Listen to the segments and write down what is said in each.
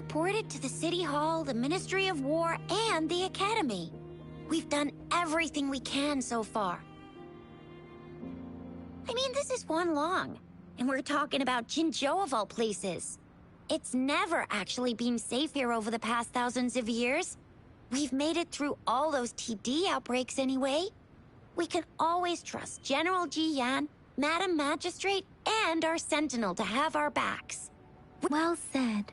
reported to the City Hall, the Ministry of War, and the Academy. We've done everything we can so far. I mean, this is one long, and we're talking about Jinzhou of all places. It's never actually been safe here over the past thousands of years. We've made it through all those TD outbreaks anyway. We can always trust General Ji Yan, Madam Magistrate, and our Sentinel to have our backs. Well said.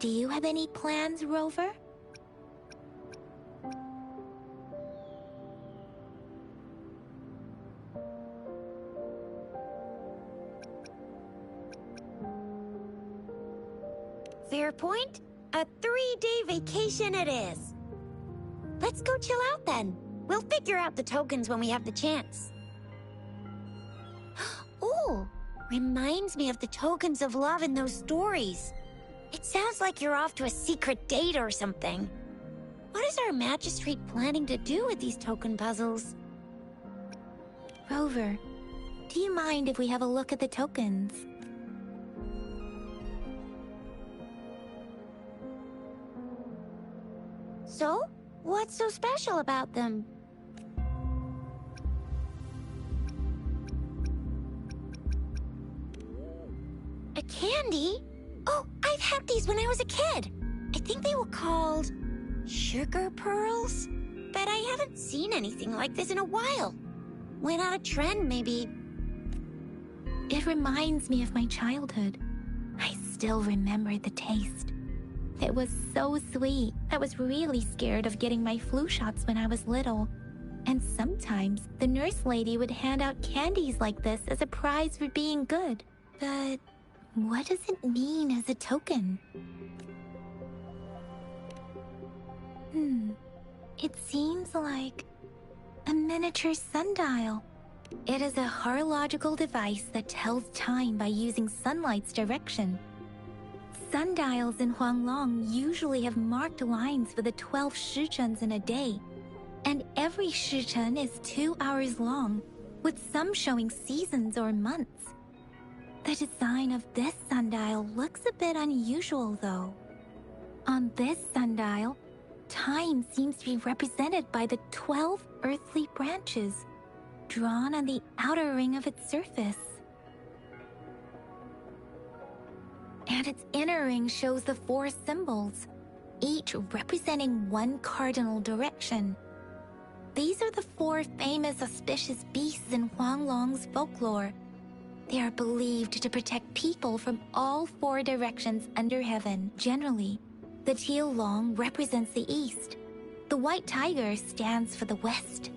Do you have any plans, Rover? Fair point. A 3-day vacation it is. Let's go chill out then. We'll figure out the tokens when we have the chance. Ooh, reminds me of the tokens of love in those stories. It sounds like you're off to a secret date or something. What is our magistrate planning to do with these token puzzles? Rover, do you mind if we have a look at the tokens? So, what's so special about them? A candy? Oh, I've had these when I was a kid. I think they were called sugar pearls, but I haven't seen anything like this in a while. Went out of trend, maybe. It reminds me of my childhood. I still remember the taste. It was so sweet. I was really scared of getting my flu shots when I was little. And sometimes the nurse lady would hand out candies like this as a prize for being good. But what does it mean as a token? It seems like a miniature sundial. It is a horological device that tells time by using sunlight's direction. Sundials in Huanglong usually have marked lines for the 12 shichens in a day, and every shichen is 2 hours long, with some showing seasons or months. The design of this sundial looks a bit unusual, though. On this sundial, time seems to be represented by the 12 earthly branches, drawn on the outer ring of its surface. And its inner ring shows the 4 symbols, each representing one cardinal direction. These are the 4 famous auspicious beasts in Huanglong's folklore. They are believed to protect people from all 4 directions under heaven. Generally, the teal long represents the east. The white tiger stands for the west.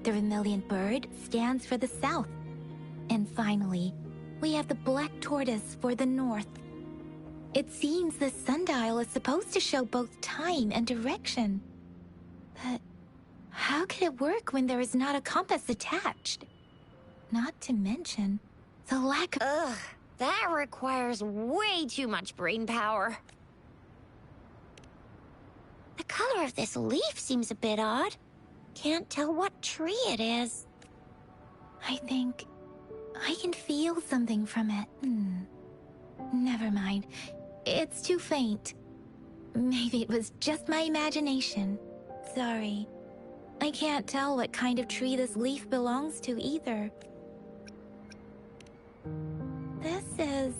The vermilion bird stands for the south. And finally, we have the black tortoise for the north. It seems the sundial is supposed to show both time and direction. But how could it work when there is not a compass attached? Not to mention the lack of... Ugh, that requires way too much brain power. The color of this leaf seems a bit odd. Can't tell what tree it is. I think I can feel something from it. Never mind. It's too faint. Maybe it was just my imagination. Sorry. I can't tell what kind of tree this leaf belongs to either. This is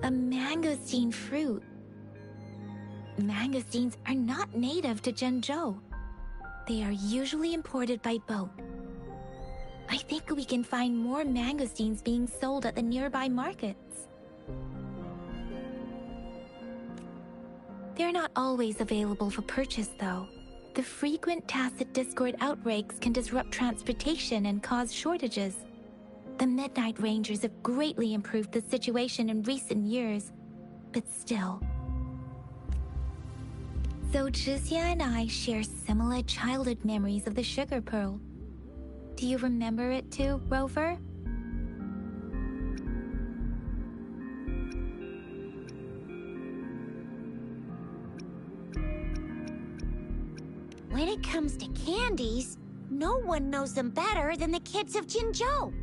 a mangosteen fruit. Mangosteens are not native to Zhengzhou. They are usually imported by boat. I think we can find more mangosteens being sold at the nearby markets. They're not always available for purchase, though. The frequent tacit discord outbreaks can disrupt transportation and cause shortages. The Midnight Rangers have greatly improved the situation in recent years, but still. So Zhixia and I share similar childhood memories of the sugar pearl. Do you remember it too, Rover? When it comes to candies, no one knows them better than the kids of Jinzhou.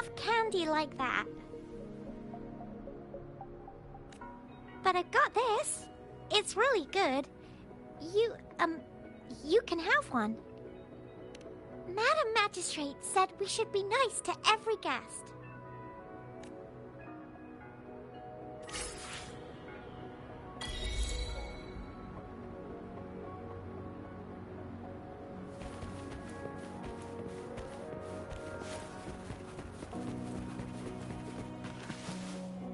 have candy like that. But I got this. It's really good. You can have one. Madam Magistrate said we should be nice to every guest.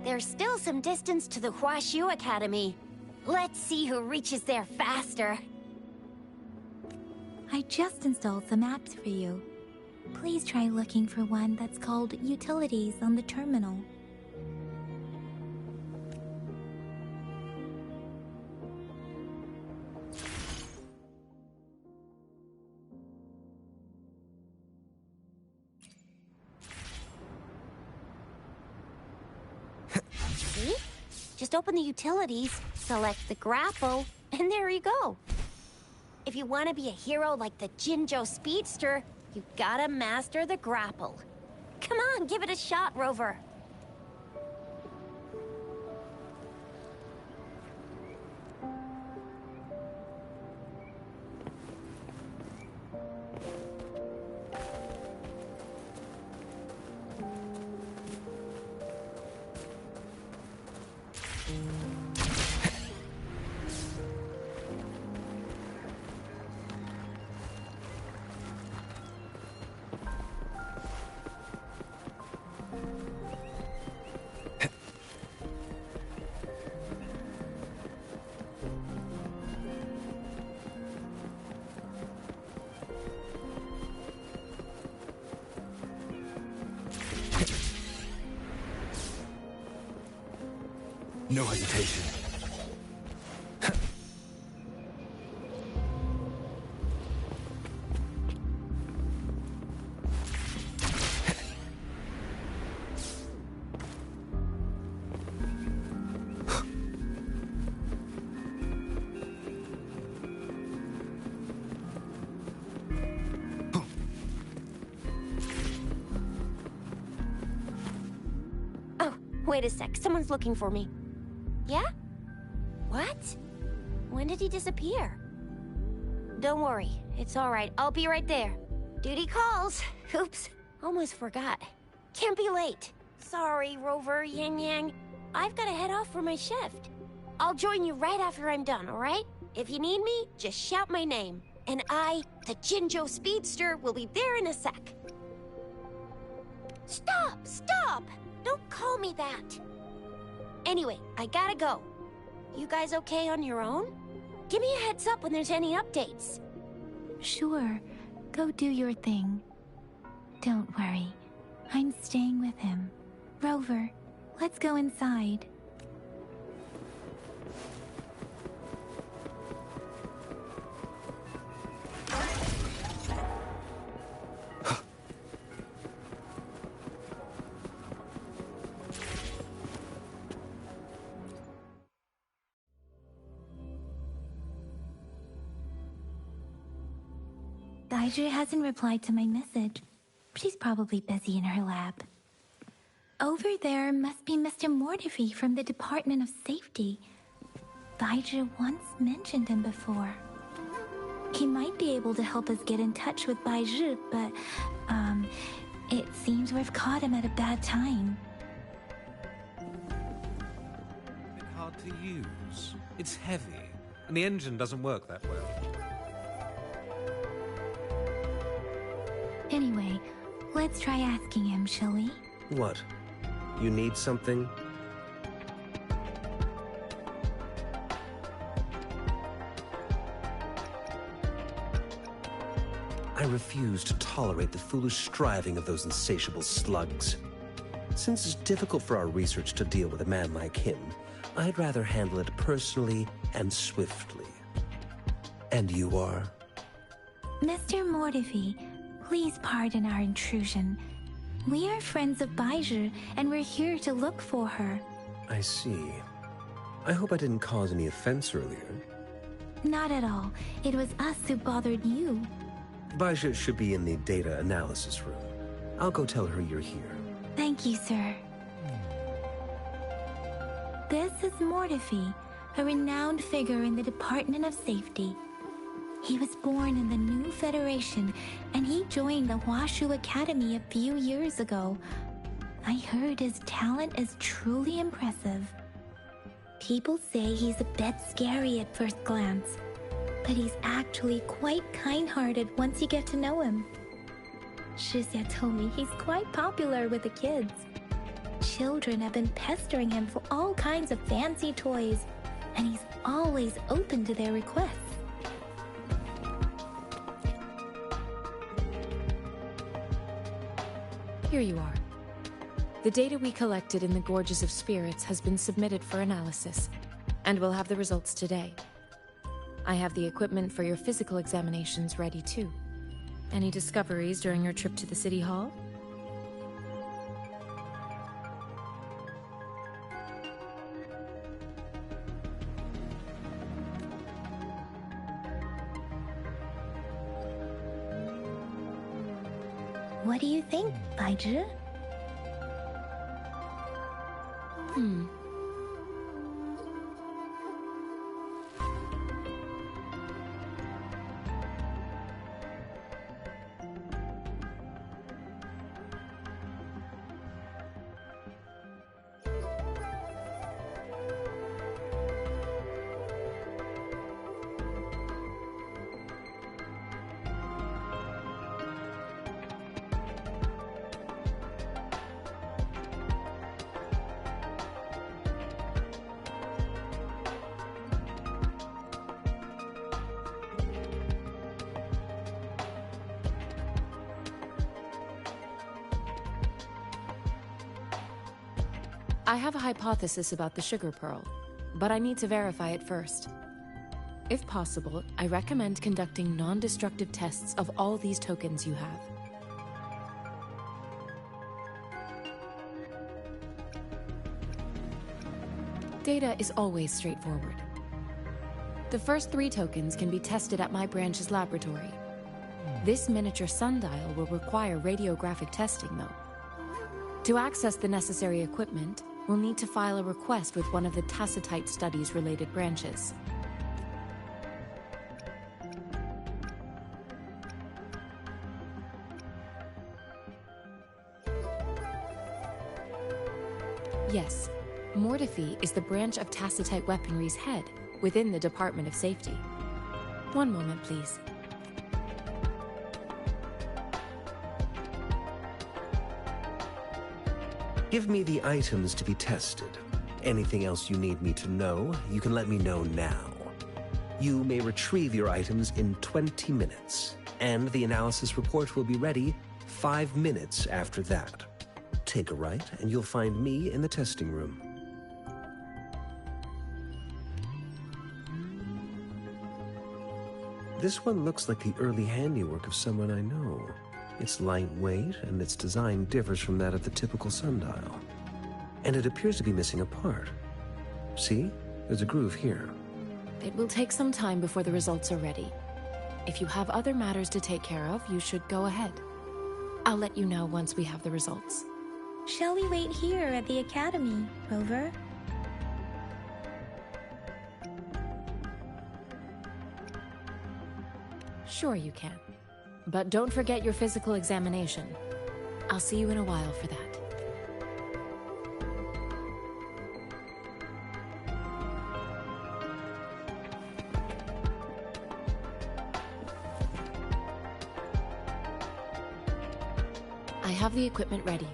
There's still some distance to the Huashu Academy. Let's see who reaches there faster. I just installed some apps for you. Please try looking for one that's called Utilities on the terminal. See? Just open the utilities, select the grapple, and there you go. If you want to be a hero like the Jinjo Speedster, you gotta master the grapple. Come on, give it a shot, Rover. No hesitation. Oh, wait a sec. Someone's looking for me. Yeah? What? When did he disappear? Don't worry. It's all right. I'll be right there. Duty calls. Oops. Almost forgot. Can't be late. Sorry, Rover, Yang Yang. I've got to head off for my shift. I'll join you right after I'm done, all right? If you need me, just shout my name. And I, the Jinjo Speedster, will be there in a sec. Stop! Stop! Don't call me that. Anyway, I gotta go. You guys okay on your own? Give me a heads up when there's any updates. Sure, go do your thing. Don't worry, I'm staying with him. Rover, let's go inside. Daiju hasn't replied to my message. She's probably busy in her lab. Over there must be Mr. Mortifi from the Department of Safety. Daiju once mentioned him before. He might be able to help us get in touch with Baizhi, but, it seems we've caught him at a bad time. A bit hard to use. It's heavy, and the engine doesn't work that well. Anyway, let's try asking him, shall we? What? You need something? I refuse to tolerate the foolish striving of those insatiable slugs. Since it's difficult for our research to deal with a man like him, I'd rather handle it personally and swiftly. And you are? Mr. Mortifi, please pardon our intrusion. We are friends of Baizhi, and we're here to look for her. I see. I hope I didn't cause any offense earlier. Not at all. It was us who bothered you. Baizhi should be in the data analysis room. I'll go tell her you're here. Thank you, sir. This is Mortifi, a renowned figure in the Department of Safety. He was born in the new Federation, and he joined the Washu Academy a few years ago. I heard his talent is truly impressive. People say he's a bit scary at first glance, but he's actually quite kind-hearted once you get to know him. Shizia told me he's quite popular with the kids. Children have been pestering him for all kinds of fancy toys, and he's always open to their requests. Here you are. The data we collected in the Gorges of Spirits has been submitted for analysis, and we'll have the results today. I have the equipment for your physical examinations ready too. Any discoveries during your trip to the City Hall? What do you think, Baizhi? I have a hypothesis about the sugar pearl, but I need to verify it first. If possible, I recommend conducting non-destructive tests of all these tokens you have. Data is always straightforward. The first 3 tokens can be tested at my branch's laboratory. This miniature sundial will require radiographic testing, though. To access the necessary equipment, we'll need to file a request with one of the Tacitite Studies-related branches. Yes, Mortifi is the branch of Tacitite Weaponry's head within the Department of Safety. One moment, please. Give me the items to be tested. Anything else you need me to know, you can let me know now. You may retrieve your items in 20 minutes, and the analysis report will be ready 5 minutes after that. Take a right, and you'll find me in the testing room. This one looks like the early handiwork of someone I know. It's lightweight, and its design differs from that of the typical sundial. And it appears to be missing a part. See? There's a groove here. It will take some time before the results are ready. If you have other matters to take care of, you should go ahead. I'll let you know once we have the results. Shall we wait here at the Academy, Rover? Sure you can. But don't forget your physical examination. I'll see you in a while for that. I have the equipment ready.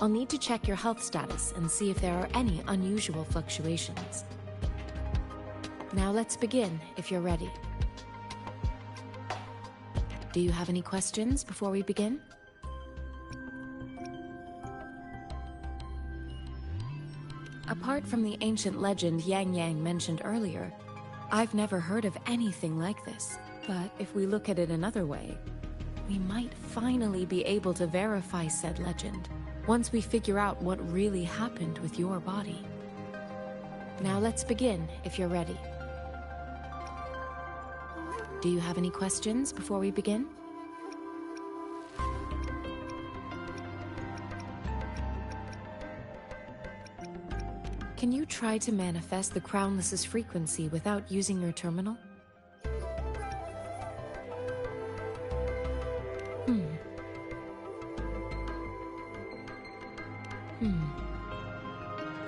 I'll need to check your health status and see if there are any unusual fluctuations. Now let's begin, if you're ready. Do you have any questions before we begin? Apart from the ancient legend Yang Yang mentioned earlier, I've never heard of anything like this. But if we look at it another way, we might finally be able to verify said legend once we figure out what really happened with your body. Now let's begin, if you're ready. Do you have any questions before we begin? Can you try to manifest the Crownless's frequency without using your terminal?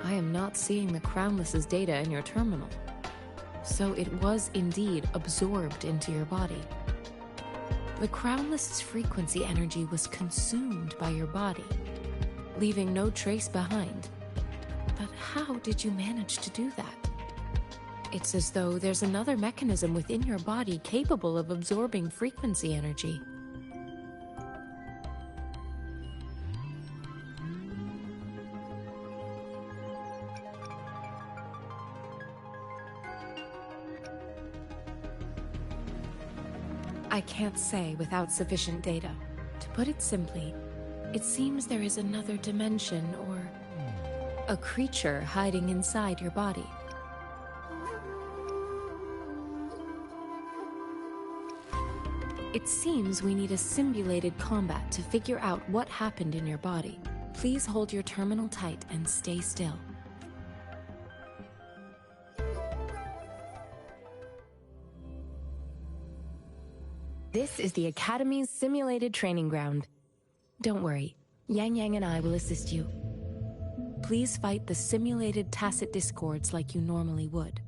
I am not seeing the Crownless's data in your terminal. So it was indeed absorbed into your body. The Crownless's frequency energy was consumed by your body, leaving no trace behind. But how did you manage to do that? It's as though there's another mechanism within your body capable of absorbing frequency energy. I can't say without sufficient data. To put it simply, it seems there is another dimension or a creature hiding inside your body. It seems we need a simulated combat to figure out what happened in your body. Please hold your terminal tight and stay still. This is the Academy's simulated training ground. Don't worry, Yang Yang and I will assist you. Please fight the simulated tacit discords like you normally would.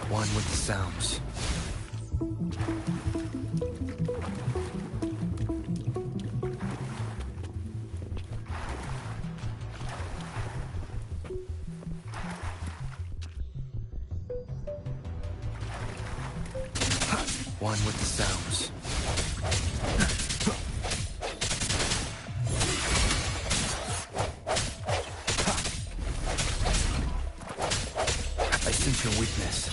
One with the sounds. One with the sounds. I sense your weakness.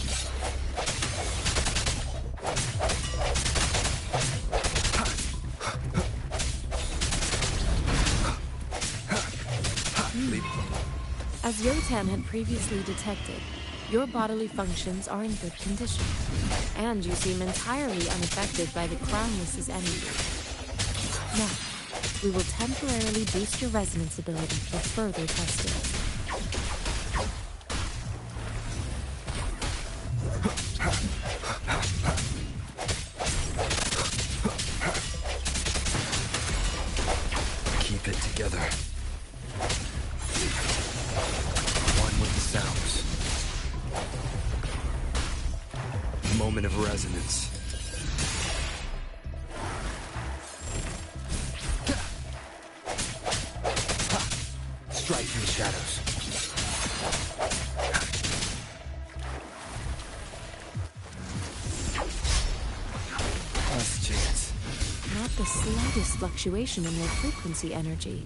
As Yotan had previously detected, your bodily functions are in good condition, and you seem entirely unaffected by the Crownless's energy. Now, we will temporarily boost your resonance ability for further testing. Keep it together. One with the sounds. Moment of resonance. Strike in the shadows. Last chance. Not the slightest fluctuation in your frequency energy.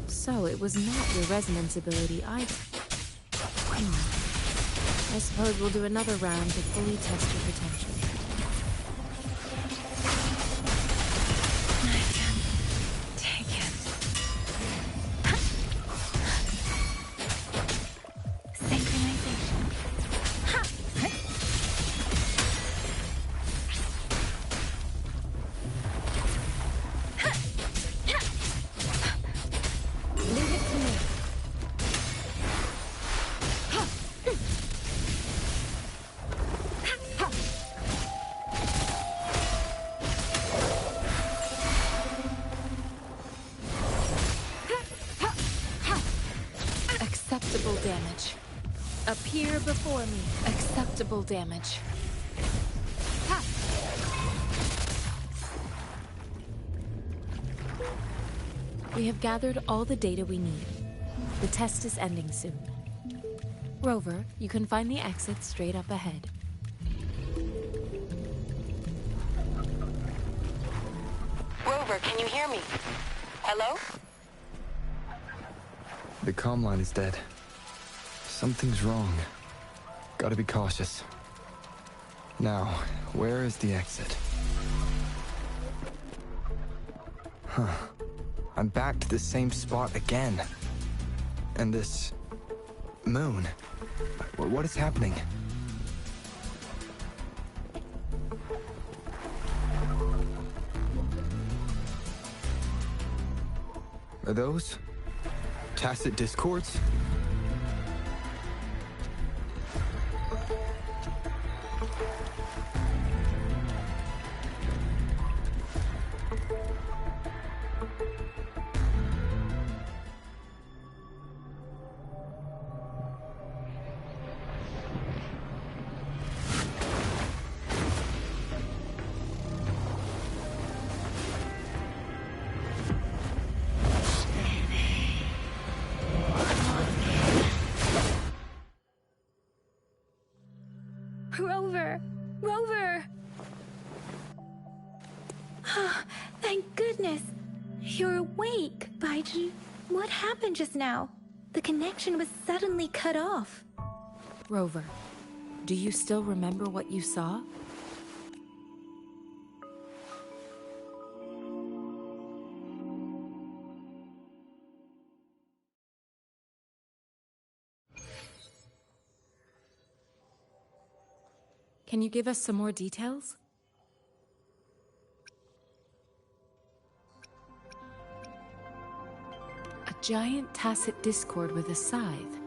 So it was not your resonance ability either. I suppose we'll do another round to fully test your potential. I can take it. Synchronization. Leave it to me. Acceptable damage. Appear before me. Acceptable damage. We have gathered all the data we need. The test is ending soon. Rover, you can find the exit straight up ahead. Rover, can you hear me? Hello? The comm line is dead. Something's wrong. Gotta be cautious. Now, where is the exit? Huh. I'm back to the same spot again. And this... moon. What is happening? Are those tacit discords? Rover! Rover! Thank goodness! You're awake, Baiji. What happened just now? The connection was suddenly cut off. Rover, do you still remember what you saw? Can you give us some more details? A giant tacit discord with a scythe.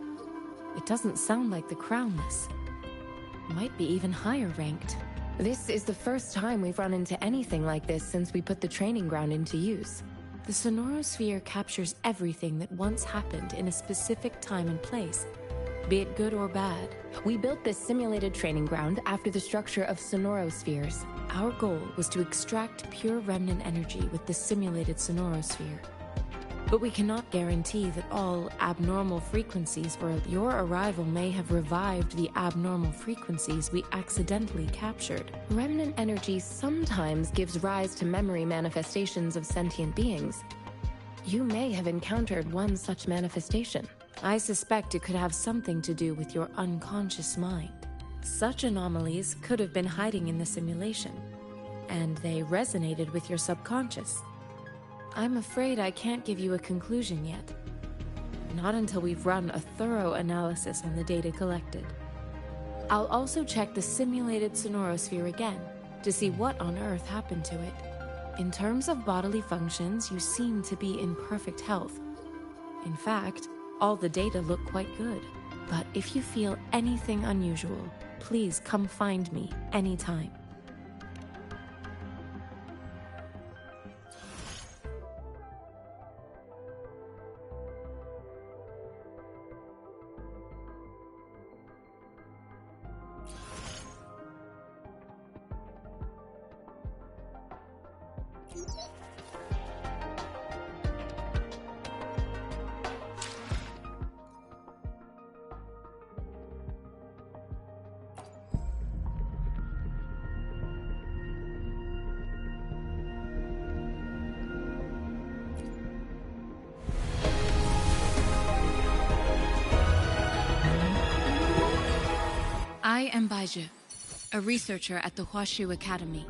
It doesn't sound like the crownless. Might be even higher ranked. This is the first time we've run into anything like this since we put the training ground into use. The Sonorosphere captures everything that once happened in a specific time and place, be it good or bad. We built this simulated training ground after the structure of Sonorospheres. Our goal was to extract pure remnant energy with the simulated Sonorosphere. But we cannot guarantee that all abnormal frequencies or your arrival may have revived the abnormal frequencies we accidentally captured. Remnant energy sometimes gives rise to memory manifestations of sentient beings. You may have encountered one such manifestation. I suspect it could have something to do with your unconscious mind. Such anomalies could have been hiding in the simulation, and they resonated with your subconscious. I'm afraid I can't give you a conclusion yet. Not until we've run a thorough analysis on the data collected. I'll also check the simulated Sonorosphere again to see what on earth happened to it. In terms of bodily functions, you seem to be in perfect health. In fact, all the data look quite good. But if you feel anything unusual, please come find me anytime. I am Baizhi, a researcher at the Huashu Academy.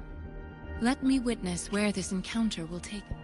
Let me witness where this encounter will take me.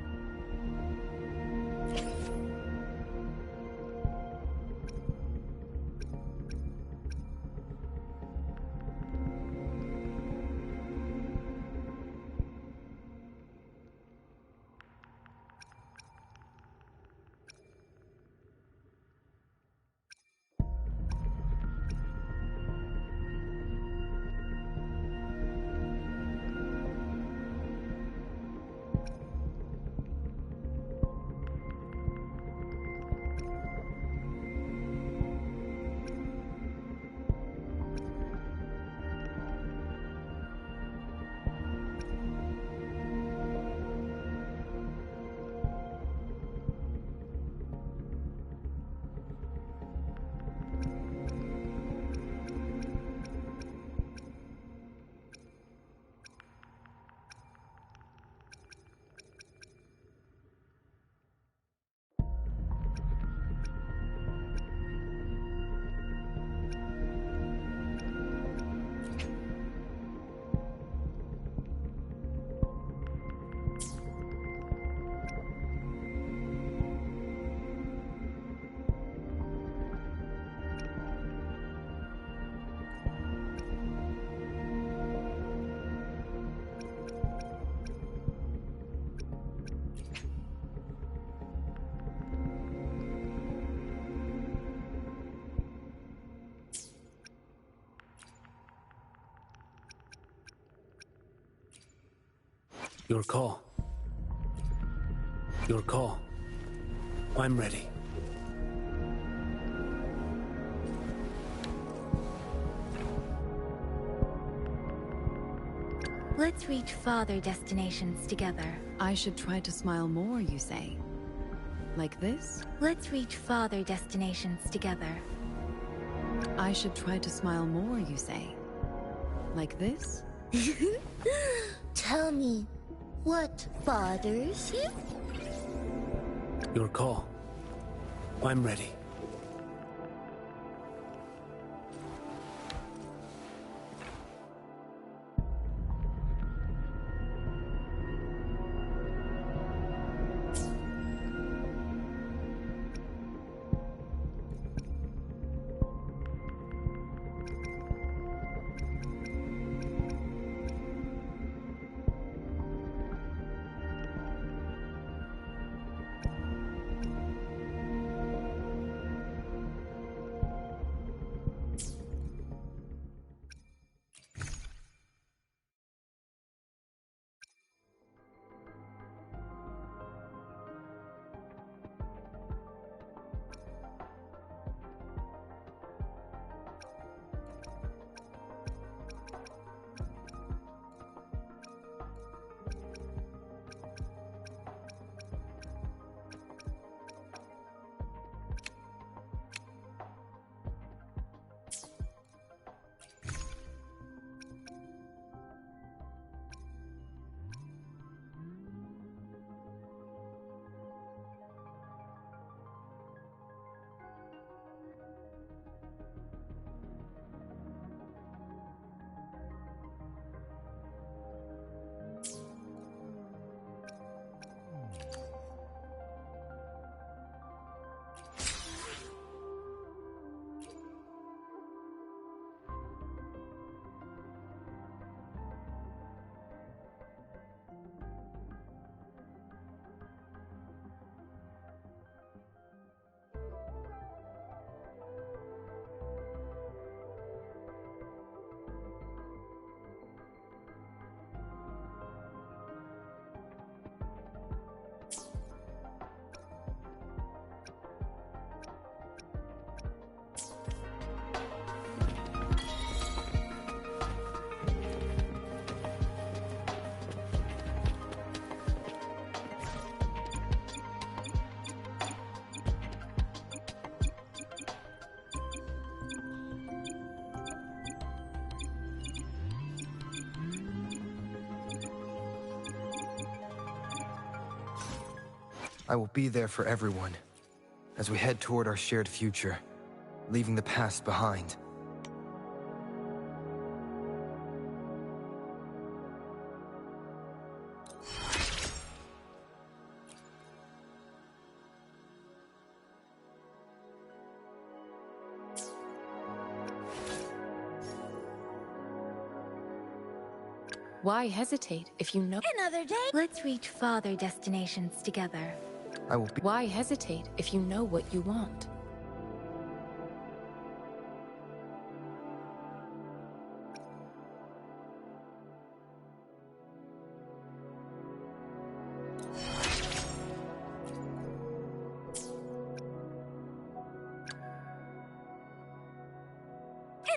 Your call. Your call. I'm ready. Let's reach farther destinations together. I should try to smile more, you say? Like this? Let's reach farther destinations together. I should try to smile more, you say? Like this? Tell me, what bothers you? Your call. I'm ready. I will be there for everyone as we head toward our shared future, leaving the past behind. Why hesitate if you know? Another day? Let's reach farther destinations together. I will be. Why hesitate if you know what you want?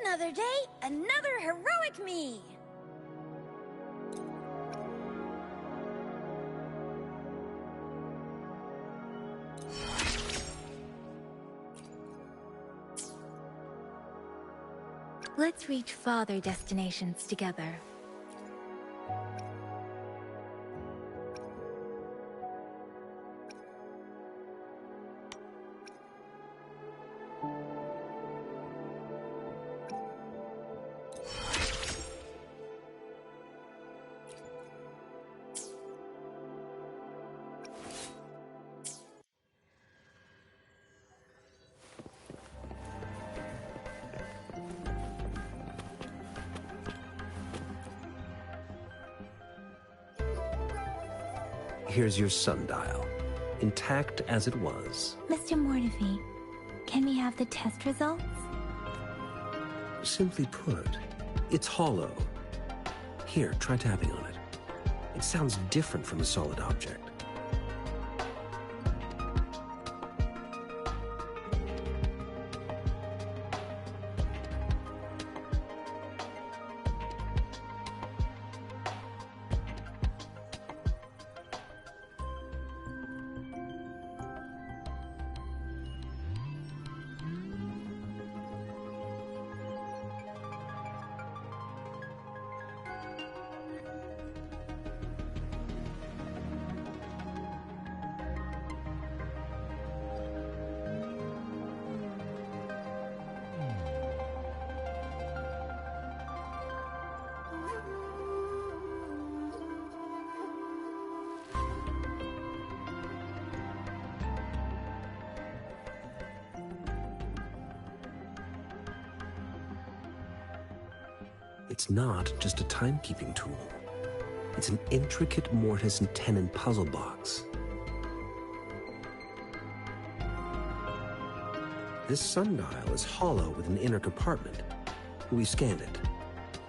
Another day, another heroic me! Let's reach farther destinations together. Here's your sundial, intact as it was. Mr. Mortefi, can we have the test results? Simply put, it's hollow. Here, try tapping on it. It sounds different from a solid object. It's not just a timekeeping tool. It's an intricate mortise and tenon puzzle box. This sundial is hollow with an inner compartment. We scanned it,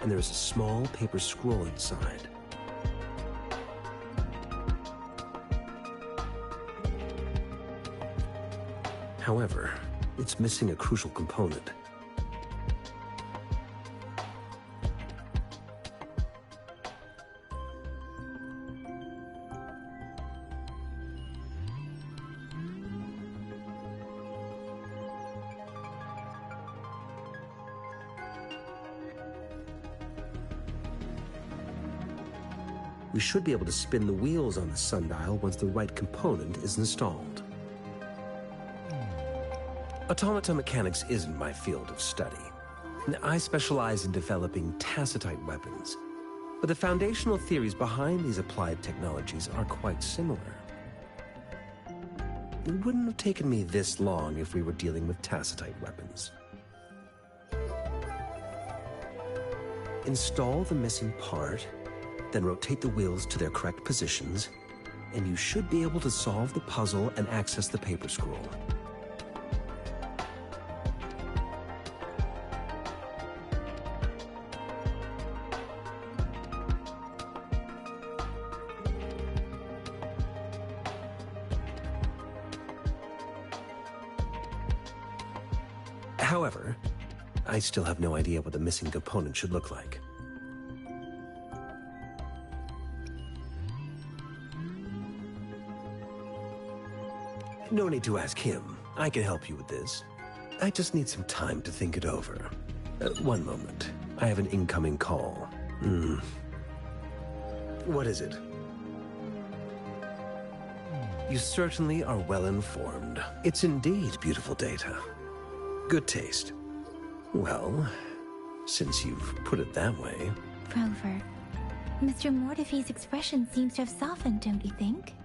and there is a small paper scroll inside. However, it's missing a crucial component. We should be able to spin the wheels on the sundial once the right component is installed. Automata mechanics isn't my field of study. I specialize in developing tacitite weapons, but the foundational theories behind these applied technologies are quite similar. It wouldn't have taken me this long if we were dealing with tacitite weapons. Install the missing part, then rotate the wheels to their correct positions, and you should be able to solve the puzzle and access the paper scroll. However, I still have no idea what the missing component should look like. No need to ask him. I can help you with this. I just need some time to think it over. One moment. I have an incoming call. What is it? You certainly are well informed. It's indeed beautiful data. Good taste. Well, since you've put it that way... Rover, Mr. Mortefi's expression seems to have softened, don't you think?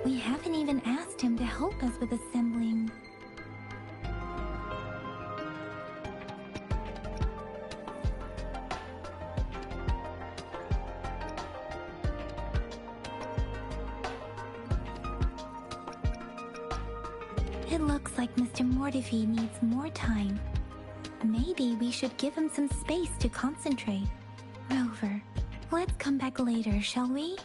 We haven't even asked him to help us with assembling. It looks like Mr. Mortefi needs more time. Maybe we should give him some space to concentrate. Rover, let's come back later, shall we?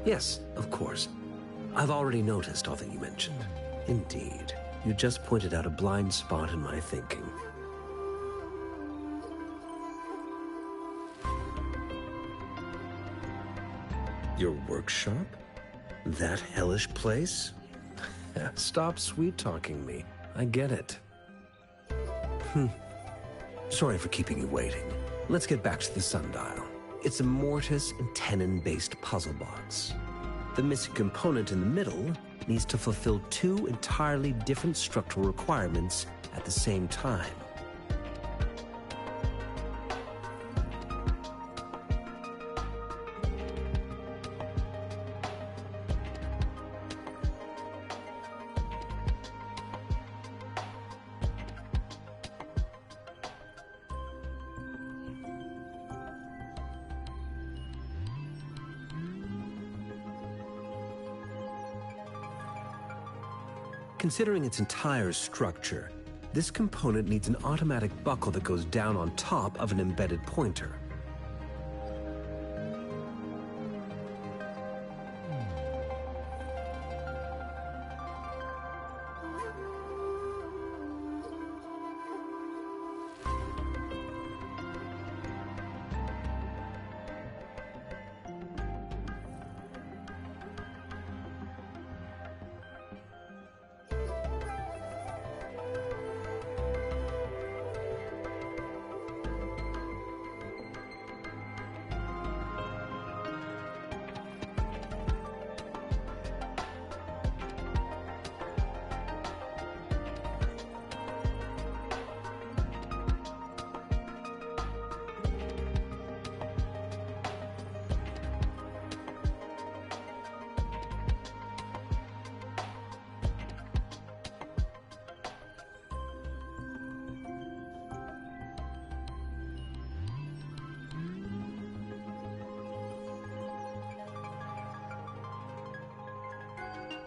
Yes, of course. I've already noticed all that you mentioned. Indeed, you just pointed out a blind spot in my thinking. Your workshop? That hellish place? Stop sweet-talking me. I get it. Sorry for keeping you waiting. Let's get back to the sundial. It's a mortise and tenon-based puzzle box. The missing component in the middle needs to fulfill two entirely different structural requirements at the same time. Considering its entire structure, this component needs an automatic buckle that goes down on top of an embedded pointer.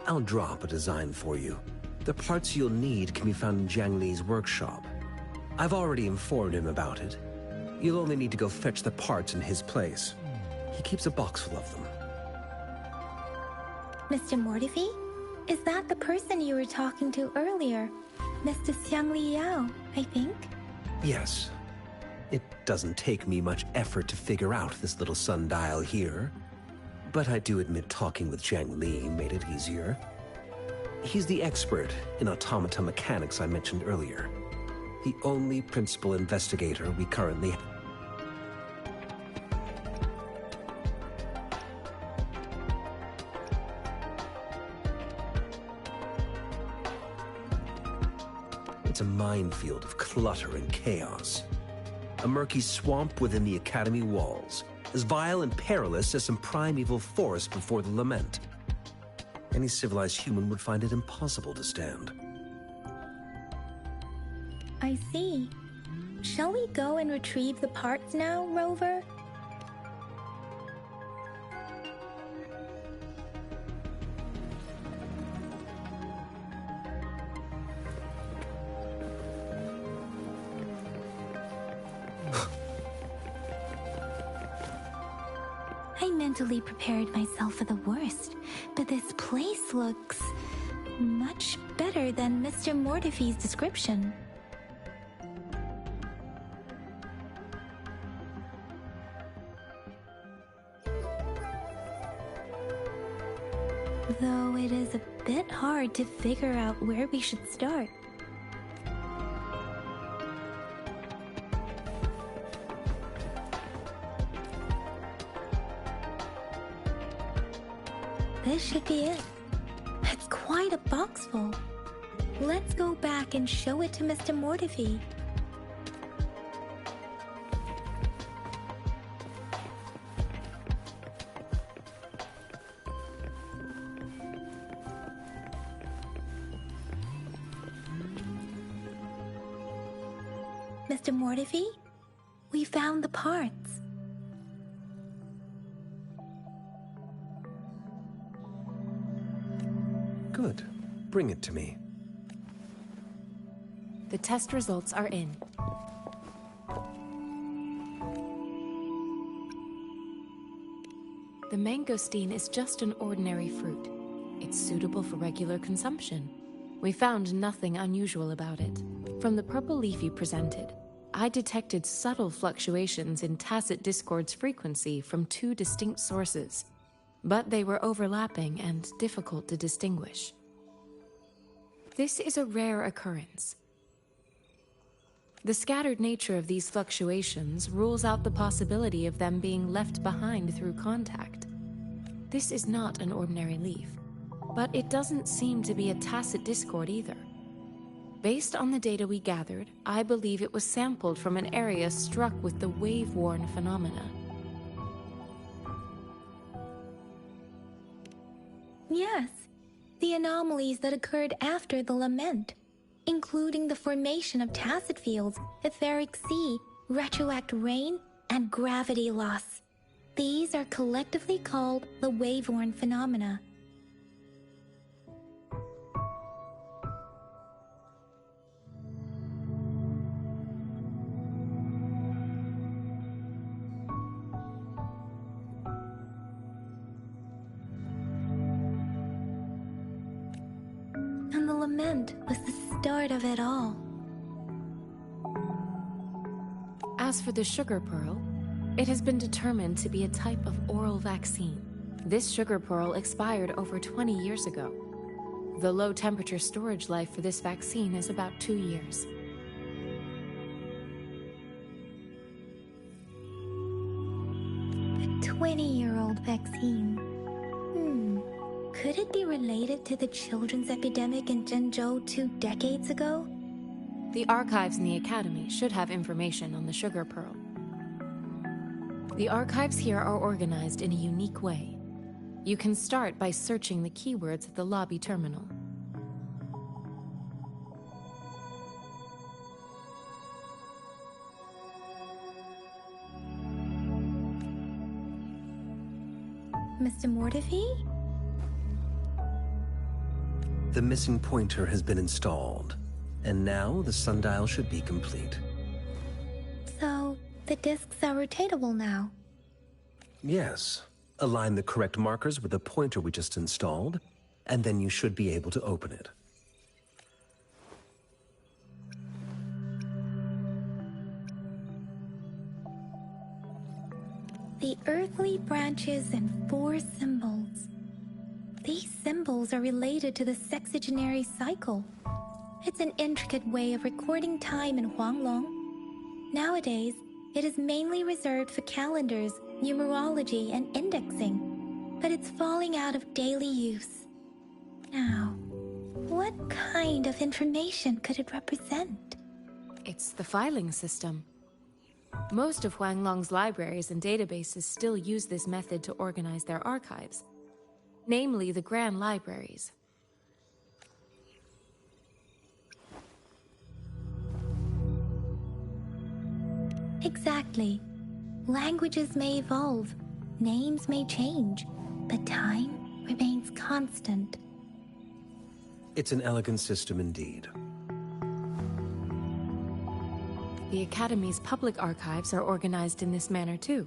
I'll drop a design for you. The parts you'll need can be found in Jiang Li's workshop. I've already informed him about it. You'll only need to go fetch the parts in his place. He keeps a box full of them. Mr. Mortefi? Is that the person you were talking to earlier? Mr. Xiang Li Yao, I think? Yes. It doesn't take me much effort to figure out this little sundial here. But I do admit talking with Jiang Li made it easier. He's the expert in automata mechanics I mentioned earlier. The only principal investigator we currently have. It's a minefield of clutter and chaos. A murky swamp within the Academy walls, as vile and perilous as some primeval forest before the lament. Any civilized human would find it impossible to stand. I see. Shall we go and retrieve the parts now, Rover? I mentally prepared myself for the worst, but this place looks much better than Mr. Mortefi's description. Though it is a bit hard to figure out where we should start. This should be it. It's quite a box full. Let's go back and show it to Mr. Mortefi. Mr. Mortefi, we found the parts. Good. Bring it to me. The test results are in. The mangosteen is just an ordinary fruit. It's suitable for regular consumption. We found nothing unusual about it. From the purple leaf you presented, I detected subtle fluctuations in tacit discord's frequency from two distinct sources, but they were overlapping and difficult to distinguish. This is a rare occurrence. The scattered nature of these fluctuations rules out the possibility of them being left behind through contact. This is not an ordinary leaf, but it doesn't seem to be a tacit discord either. Based on the data we gathered, I believe it was sampled from an area struck with the wave-worn phenomena. Yes, the anomalies that occurred after the lament, including the formation of tacit fields, etheric sea, retroact rain, and gravity loss. These are collectively called the wave-worn phenomena. meant was the start of it all. As for the sugar pearl, it has been determined to be a type of oral vaccine. This sugar pearl expired over 20 years ago. The low temperature storage life for this vaccine is about 2 years. A 20-year-old vaccine. Could it be related to the children's epidemic in Zhengzhou 2 decades ago? The archives in the Academy should have information on the sugar pearl. The archives here are organized in a unique way. You can start by searching the keywords at the lobby terminal. Mr. Mortefi? The missing pointer has been installed, and now the sundial should be complete. So, the discs are rotatable now? Yes. Align the correct markers with the pointer we just installed, and then you should be able to open it. The earthly branches and 4 symbols. These symbols are related to the sexagenary cycle. It's an intricate way of recording time in Huanglong. Nowadays, it is mainly reserved for calendars, numerology, and indexing, but it's falling out of daily use. Now, what kind of information could it represent? It's the filing system. Most of Huanglong's libraries and databases still use this method to organize their archives, namely the Grand Libraries. Exactly. Languages may evolve, names may change, but time remains constant. It's an elegant system indeed. The Academy's public archives are organized in this manner too.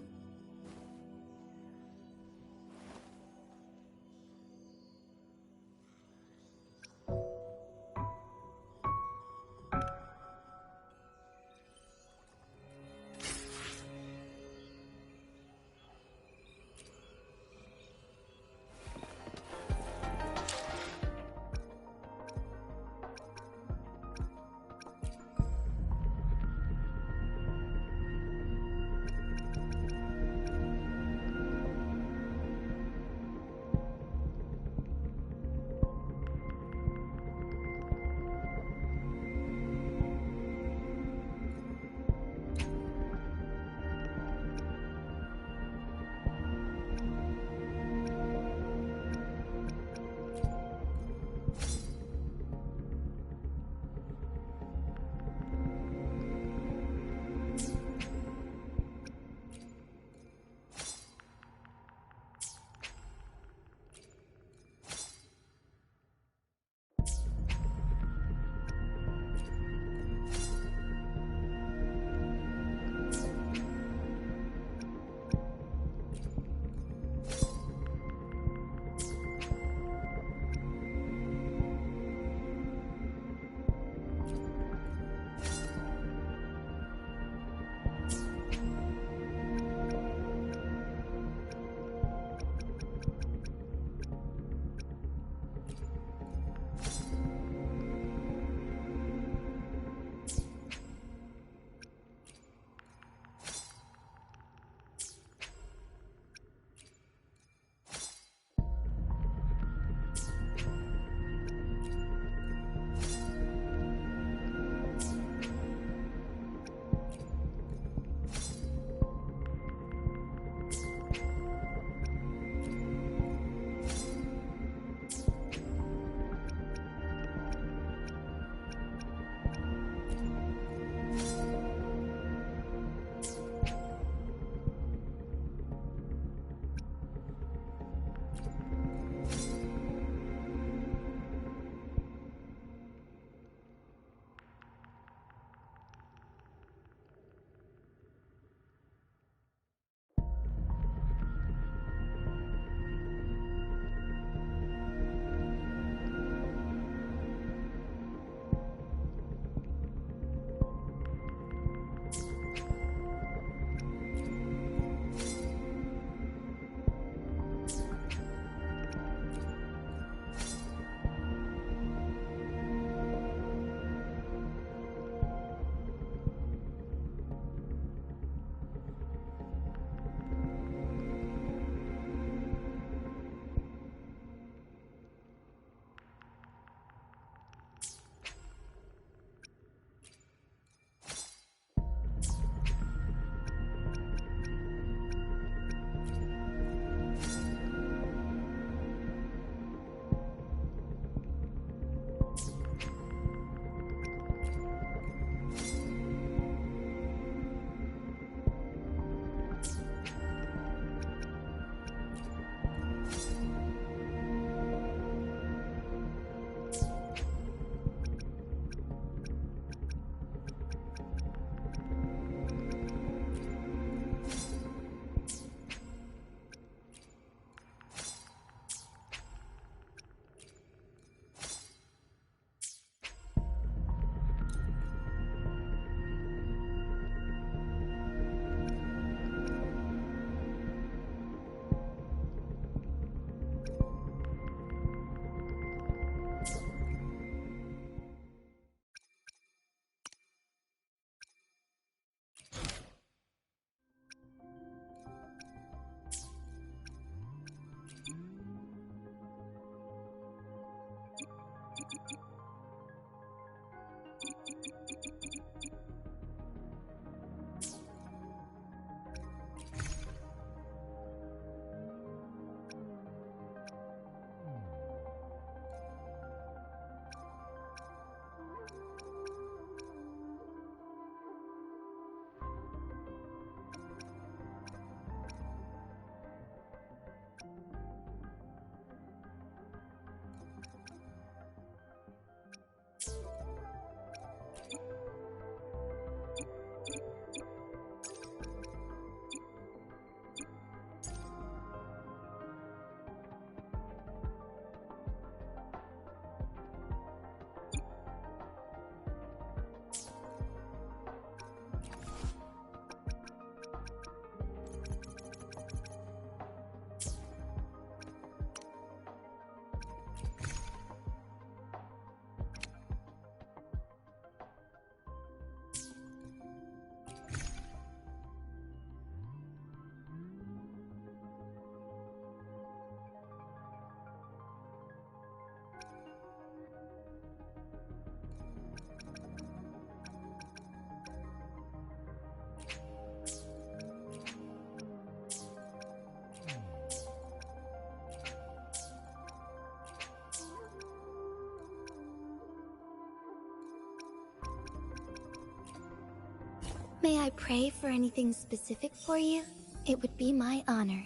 May I pray for anything specific for you? It would be my honor.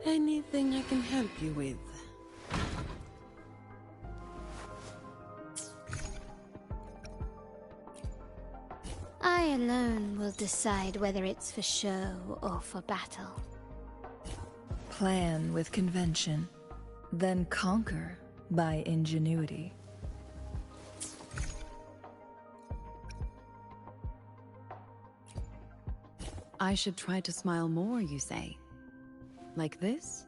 Anything I can help you with? I alone will decide whether it's for show or for battle. Plan with convention, then conquer by ingenuity. I should try to smile more, you say? Like this?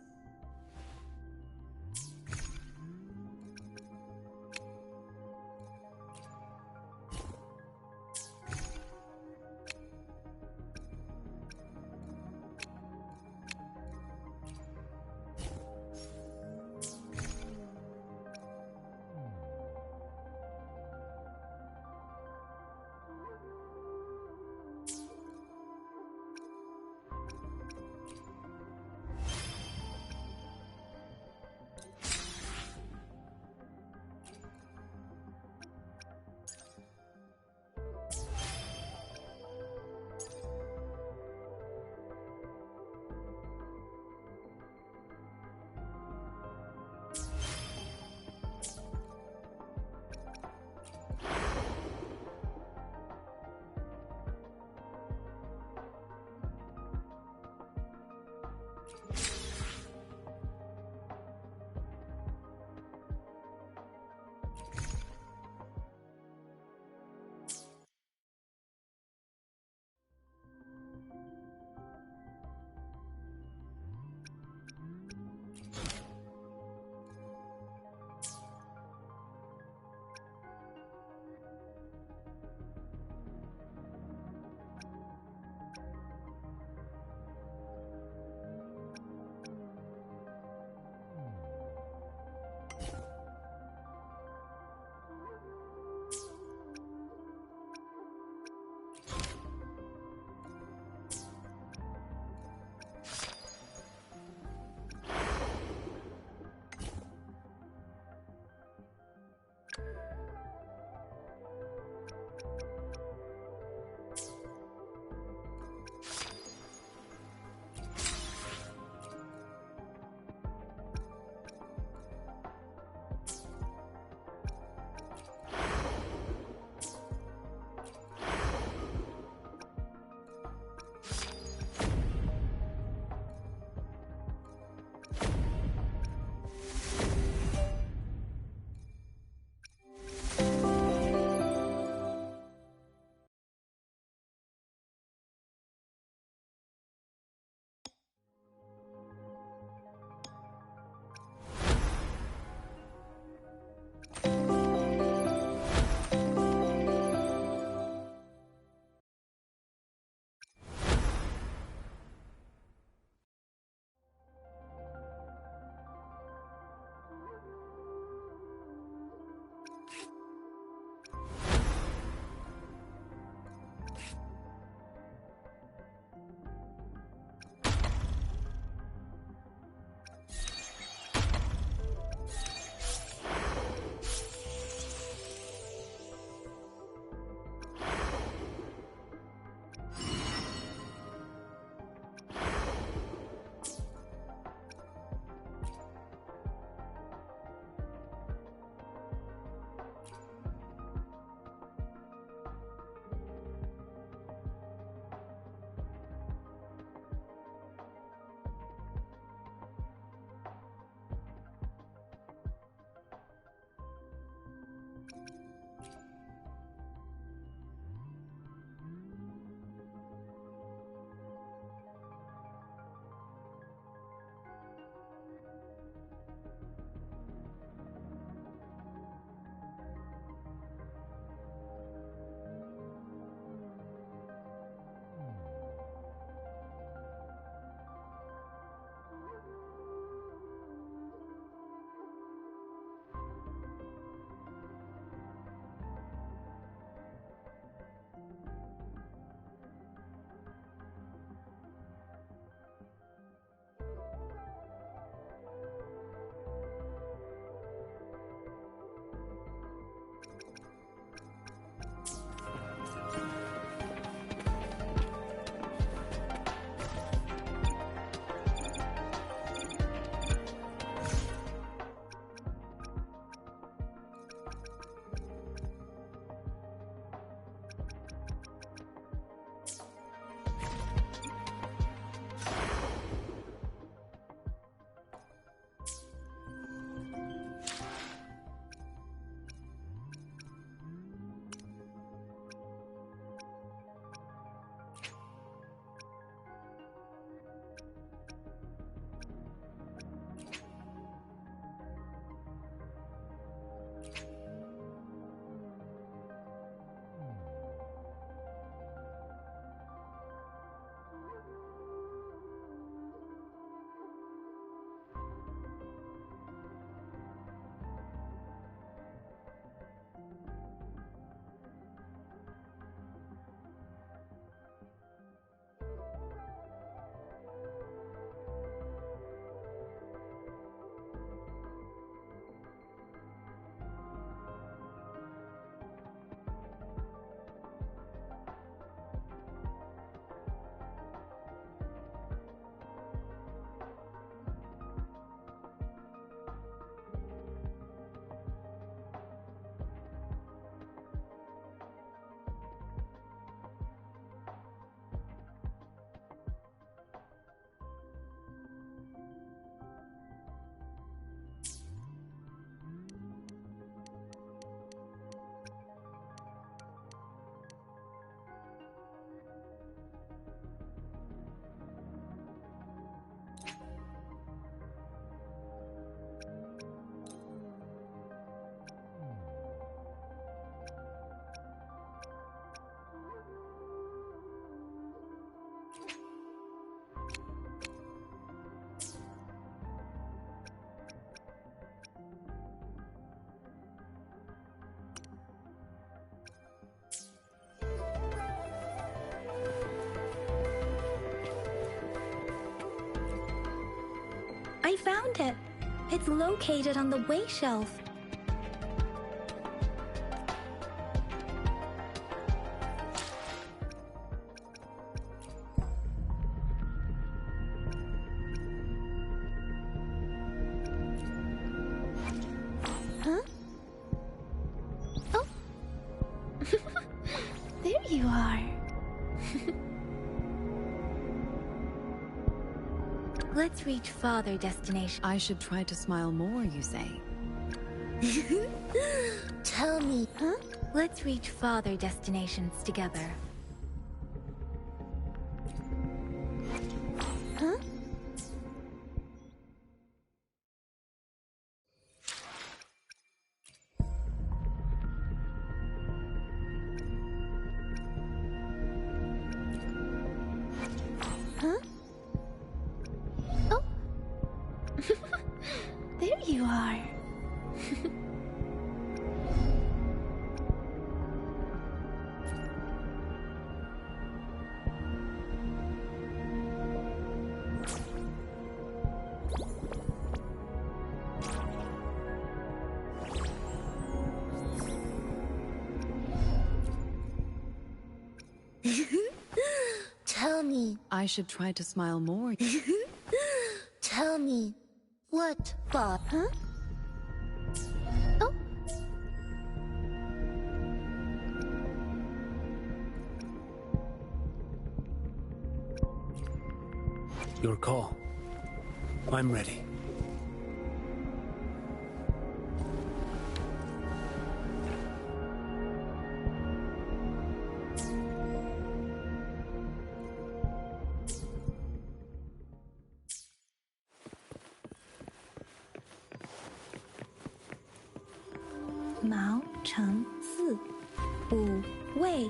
I found it. It's located on the way shelf. Huh? Oh. There you are. Let's reach farther destination. I should try to smile more, you say? Tell me, huh? Let's reach farther destinations together. Huh? Huh? Oh. There you are. Tell me. I should try to smile more. Tell me. What, Bob? Huh? Oh. Your call. I'm ready. Mao Cheng Si. Wu Wei.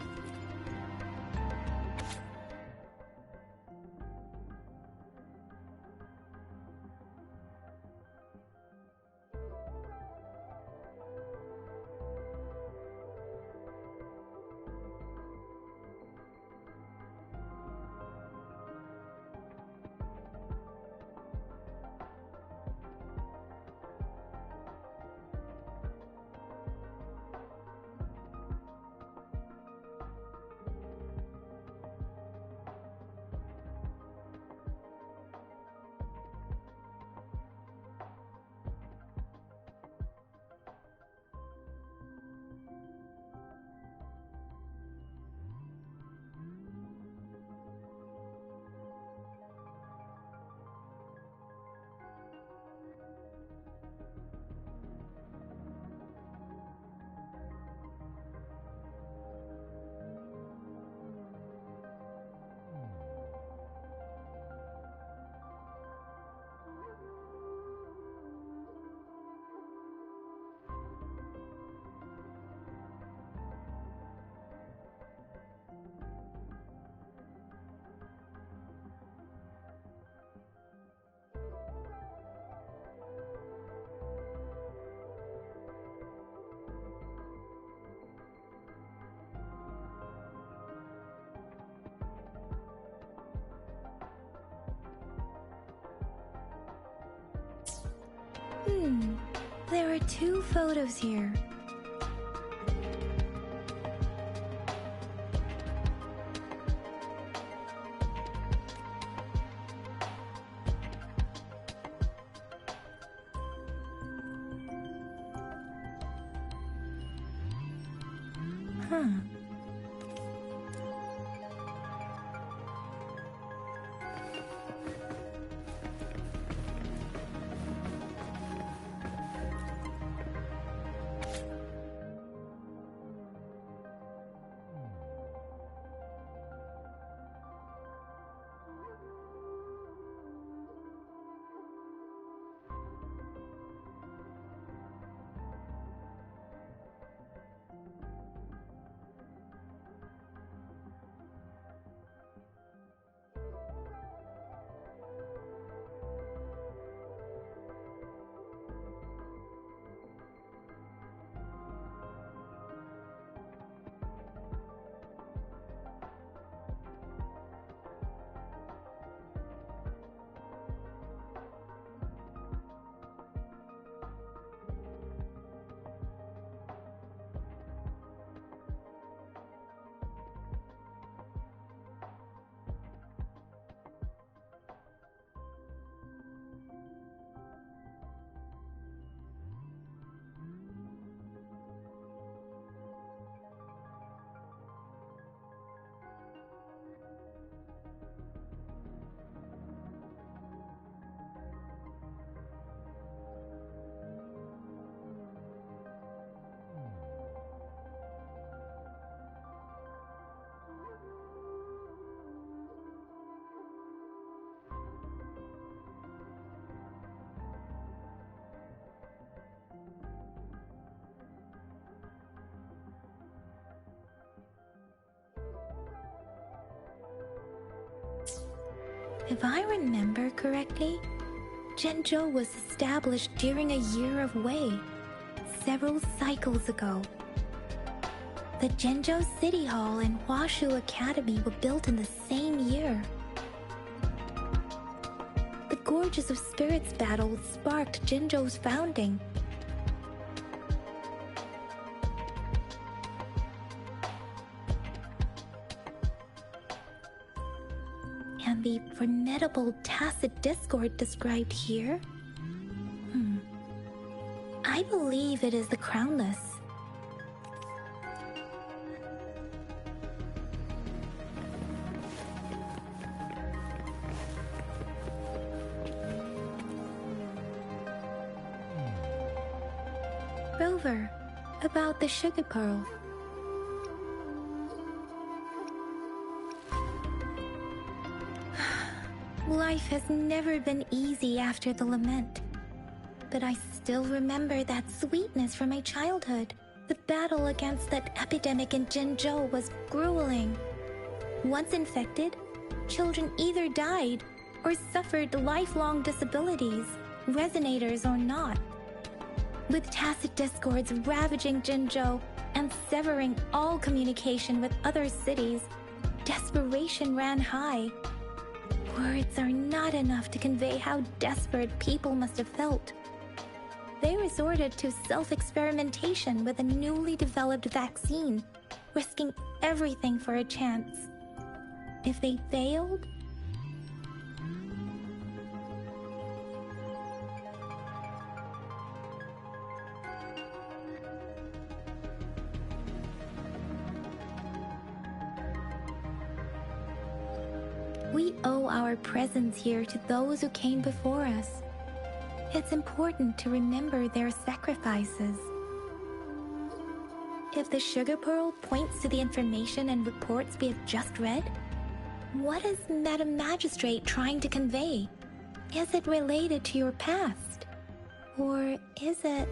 There are 2 photos here. Huh. If I remember correctly, Zhenzhou was established during a year of Wei, several cycles ago. The Zhenzhou City Hall and Huashu Academy were built in the same year. The Gorges of Spirits battle sparked Zhenzhou's founding. And the formidable tacit discord described here? I believe it is the Crownless. Rover, about the sugar pearl. Life has never been easy after the lament, but I still remember that sweetness from my childhood. The battle against that epidemic in Zhenzhou was grueling. Once infected, children either died or suffered lifelong disabilities, resonators or not. With tacit discords ravaging Zhenzhou and severing all communication with other cities, desperation ran high. Words are not enough to convey how desperate people must have felt. They resorted to self-experimentation with a newly developed vaccine, risking everything for a chance. If they failed, we owe our presence here to those who came before us. It's important to remember their sacrifices. If the sugar pearl points to the information and reports we have just read, what is Madam Magistrate trying to convey? Is it related to your past? Or is it...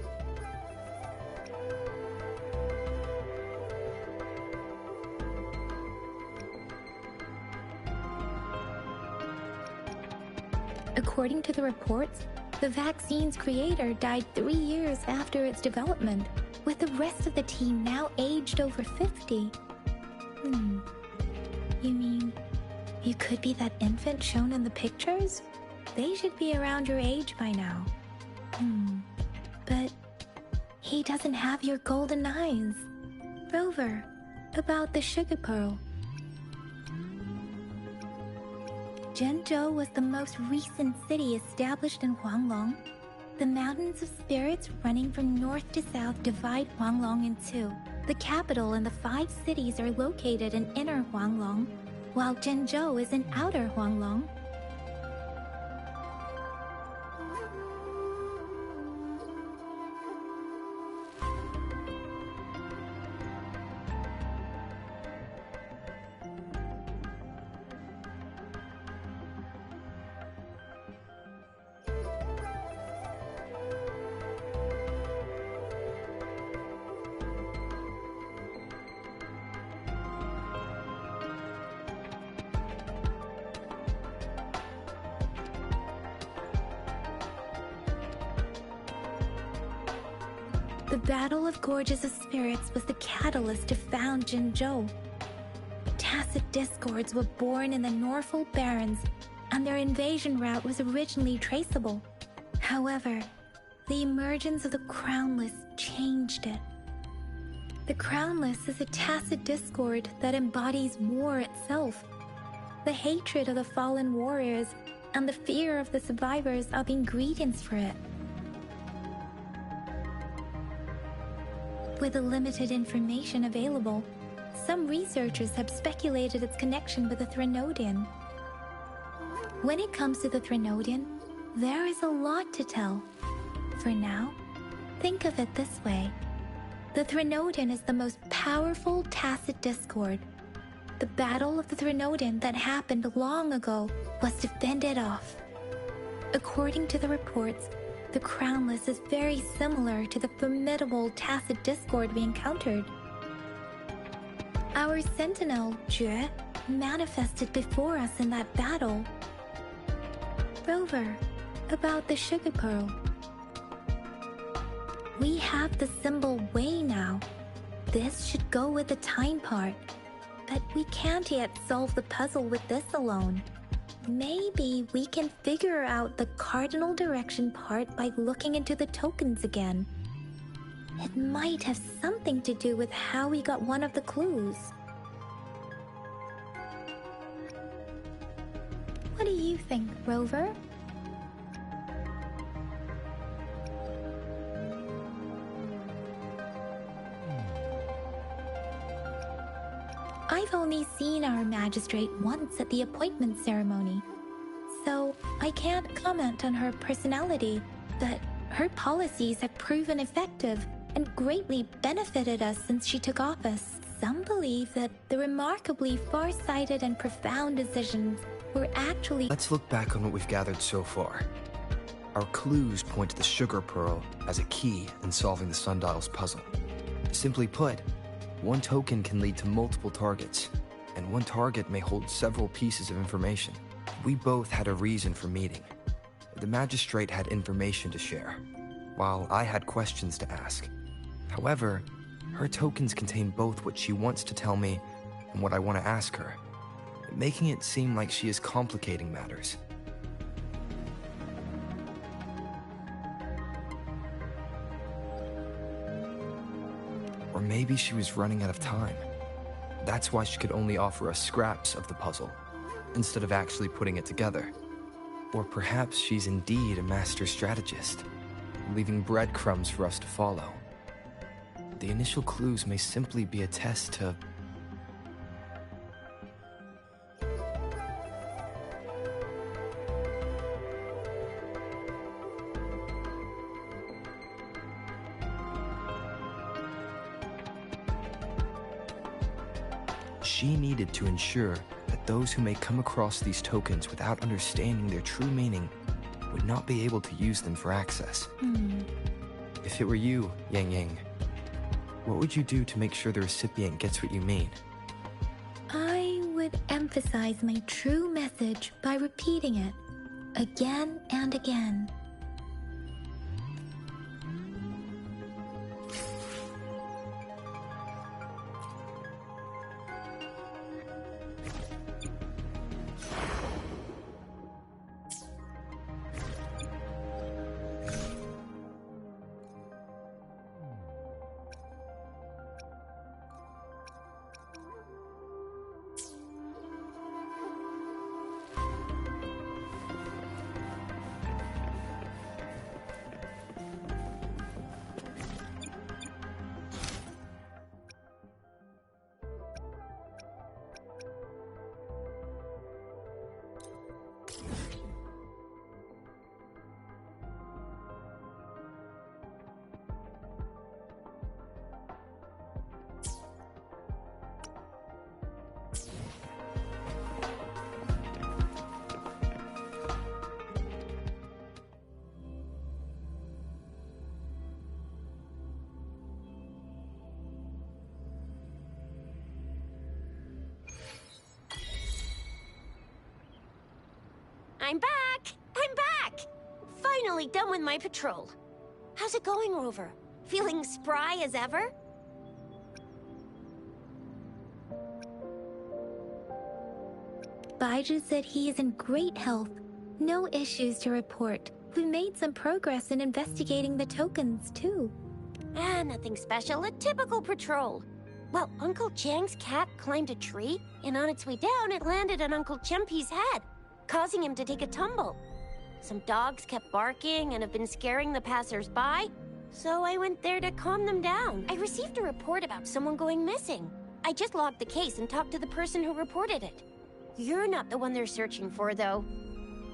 According to the reports, the vaccine's creator died 3 years after its development, with the rest of the team now aged over 50. You mean, you could be that infant shown in the pictures? They should be around your age by now. But he doesn't have your golden eyes. Rover, about the sugar pearl. Zhenzhou was the most recent city established in Huanglong. The mountains of spirits running from north to south divide Huanglong in two. The capital and the 5 cities are located in inner Huanglong, while Zhenzhou is in outer Huanglong. The Battle of Gorges of Spirits was the catalyst to found Zhenzhou. Tacit discords were born in the Norfolk Barrens, and their invasion route was originally traceable. However, the emergence of the Crownless changed it. The Crownless is a tacit discord that embodies war itself. The hatred of the fallen warriors and the fear of the survivors are the ingredients for it. With the limited information available, some researchers have speculated its connection with the Threnodian. When it comes to the Threnodian, there is a lot to tell. For now, think of it this way. The Threnodian is the most powerful tacit discord. The Battle of the Threnodian that happened long ago was to fend it off. According to the reports, the Crownless is very similar to the formidable tacit discord we encountered. Our sentinel, Jue, manifested before us in that battle. Rover, about the sugar pearl. We have the symbol way now. This should go with the time part. But we can't yet solve the puzzle with this alone. Maybe we can figure out the cardinal direction part by looking into the tokens again. It might have something to do with how we got one of the clues. What do you think, Rover? I've only seen our magistrate once at the appointment ceremony, so I can't comment on her personality, but her policies have proven effective and greatly benefited us since she took office. Some believe that the remarkably far-sighted and profound decisions were actually— Let's look back on what we've gathered so far. Our clues point to the sugar pearl as a key in solving the sundial's puzzle. Simply put, one token can lead to multiple targets, and one target may hold several pieces of information. We both had a reason for meeting. The magistrate had information to share, while I had questions to ask. However, her tokens contain both what she wants to tell me and what I want to ask her, making it seem like she is complicating matters. Or maybe she was running out of time. That's why she could only offer us scraps of the puzzle, instead of actually putting it together. Or perhaps she's indeed a master strategist, leaving breadcrumbs for us to follow. The initial clues may simply be a test to— She needed to ensure that those who may come across these tokens without understanding their true meaning would not be able to use them for access. If it were you, Yang Yang, what would you do to make sure the recipient gets what you mean? I would emphasize my true message by repeating it again and again. I'm back! I'm back! Finally done with my patrol. How's it going, Rover? Feeling spry as ever? Baiju said he is in great health. No issues to report. We made some progress in investigating the tokens, too. Nothing special. A typical patrol. Well, Uncle Chang's cat climbed a tree, and on its way down, it landed on Uncle Chempi's head, causing him to take a tumble. Some dogs kept barking and have been scaring the passers-by, so I went there to calm them down. I received a report about someone going missing. I just logged the case and talked to the person who reported it. You're not the one they're searching for, though.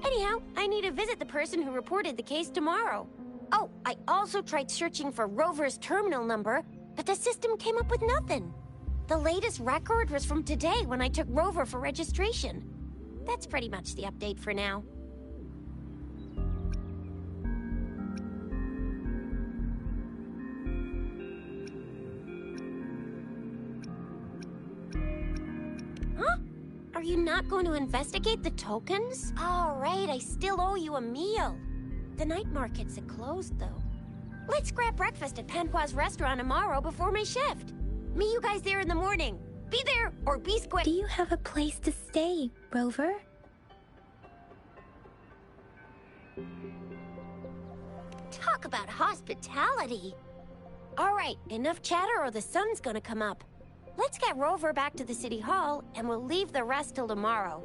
Anyhow, I need to visit the person who reported the case tomorrow. Oh, I also tried searching for Rover's terminal number, but the system came up with nothing. The latest record was from today when I took Rover for registration. That's pretty much the update for now. Huh? Are you not going to investigate the tokens? All right, I still owe you a meal. The night markets are closed, though. Let's grab breakfast at Panqua's restaurant tomorrow before my shift. Meet you guys there in the morning. Be there or be squick. Do you have a place to stay, Rover? Talk about hospitality. All right, enough chatter or the sun's gonna come up. Let's get Rover back to the city hall, and we'll leave the rest till tomorrow.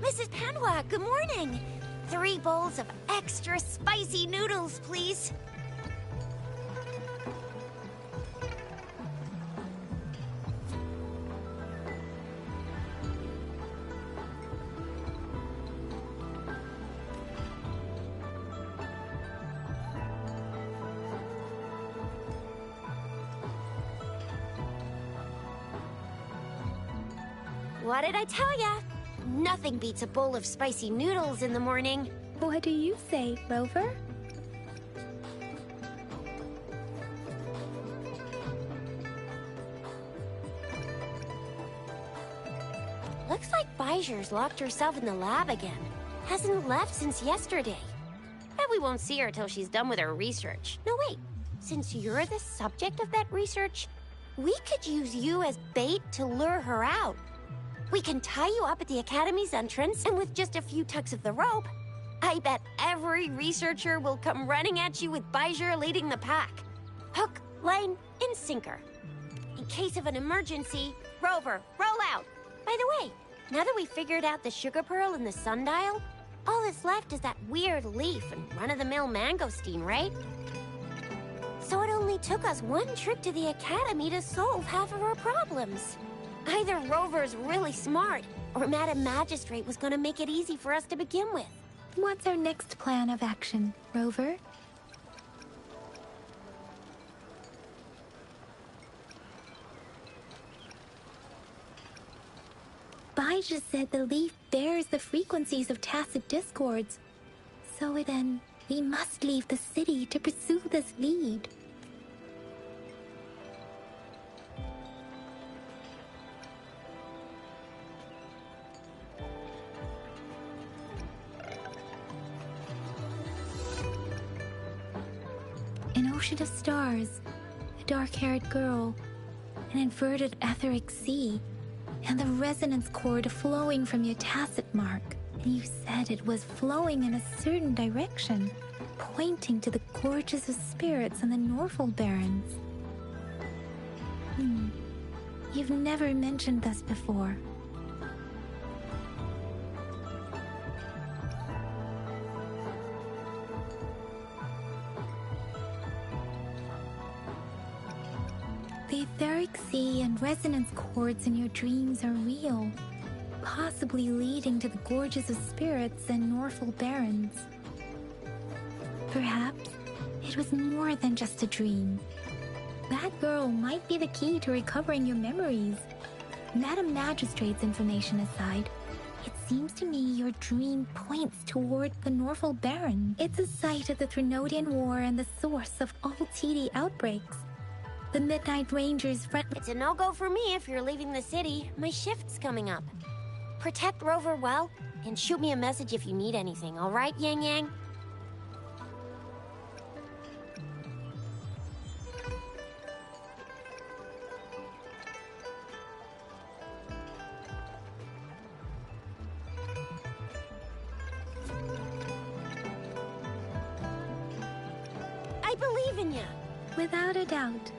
Mrs. Panwa, good morning. 3 bowls of extra spicy noodles, please. What did I tell ya? Nothing beats a bowl of spicy noodles in the morning. What do you say, Rover? Looks like Bijur's locked herself in the lab again. Hasn't left since yesterday. Bet we won't see her till she's done with her research. No, wait. Since you're the subject of that research, we could use you as bait to lure her out. We can tie you up at the Academy's entrance, and with just a few tugs of the rope, I bet every researcher will come running at you with Bijur leading the pack. Hook, line, and sinker. In case of an emergency, Rover, roll out. By the way, now that we figured out the sugar pearl and the sundial, all that's left is that weird leaf and run-of-the-mill mangosteen, right? So it only took us one trip to the Academy to solve half of our problems. Either Rover's really smart, or Madam Magistrate was gonna make it easy for us to begin with. What's our next plan of action, Rover? Bijah said the leaf bears the frequencies of tacit discords. So then, we must leave the city to pursue this lead. An ocean of stars, a dark-haired girl, an inverted etheric sea, and the resonance cord flowing from your tacit mark. And you said it was flowing in a certain direction, pointing to the gorges of spirits and the Norful Barrens. You've never mentioned this before. The etheric sea and resonance chords in your dreams are real, possibly leading to the gorges of spirits and Norful barons. Perhaps it was more than just a dream. That girl might be the key to recovering your memories. Madam Magistrate's information aside, it seems to me your dream points toward the Norful Baron. It's a site of the Threnodian War and the source of all TD outbreaks. The Midnight Rangers' It's a no-go for me if you're leaving the city. My shift's coming up. Protect Rover well, and shoot me a message if you need anything, all right, Yang Yang? I believe in you. Without a doubt.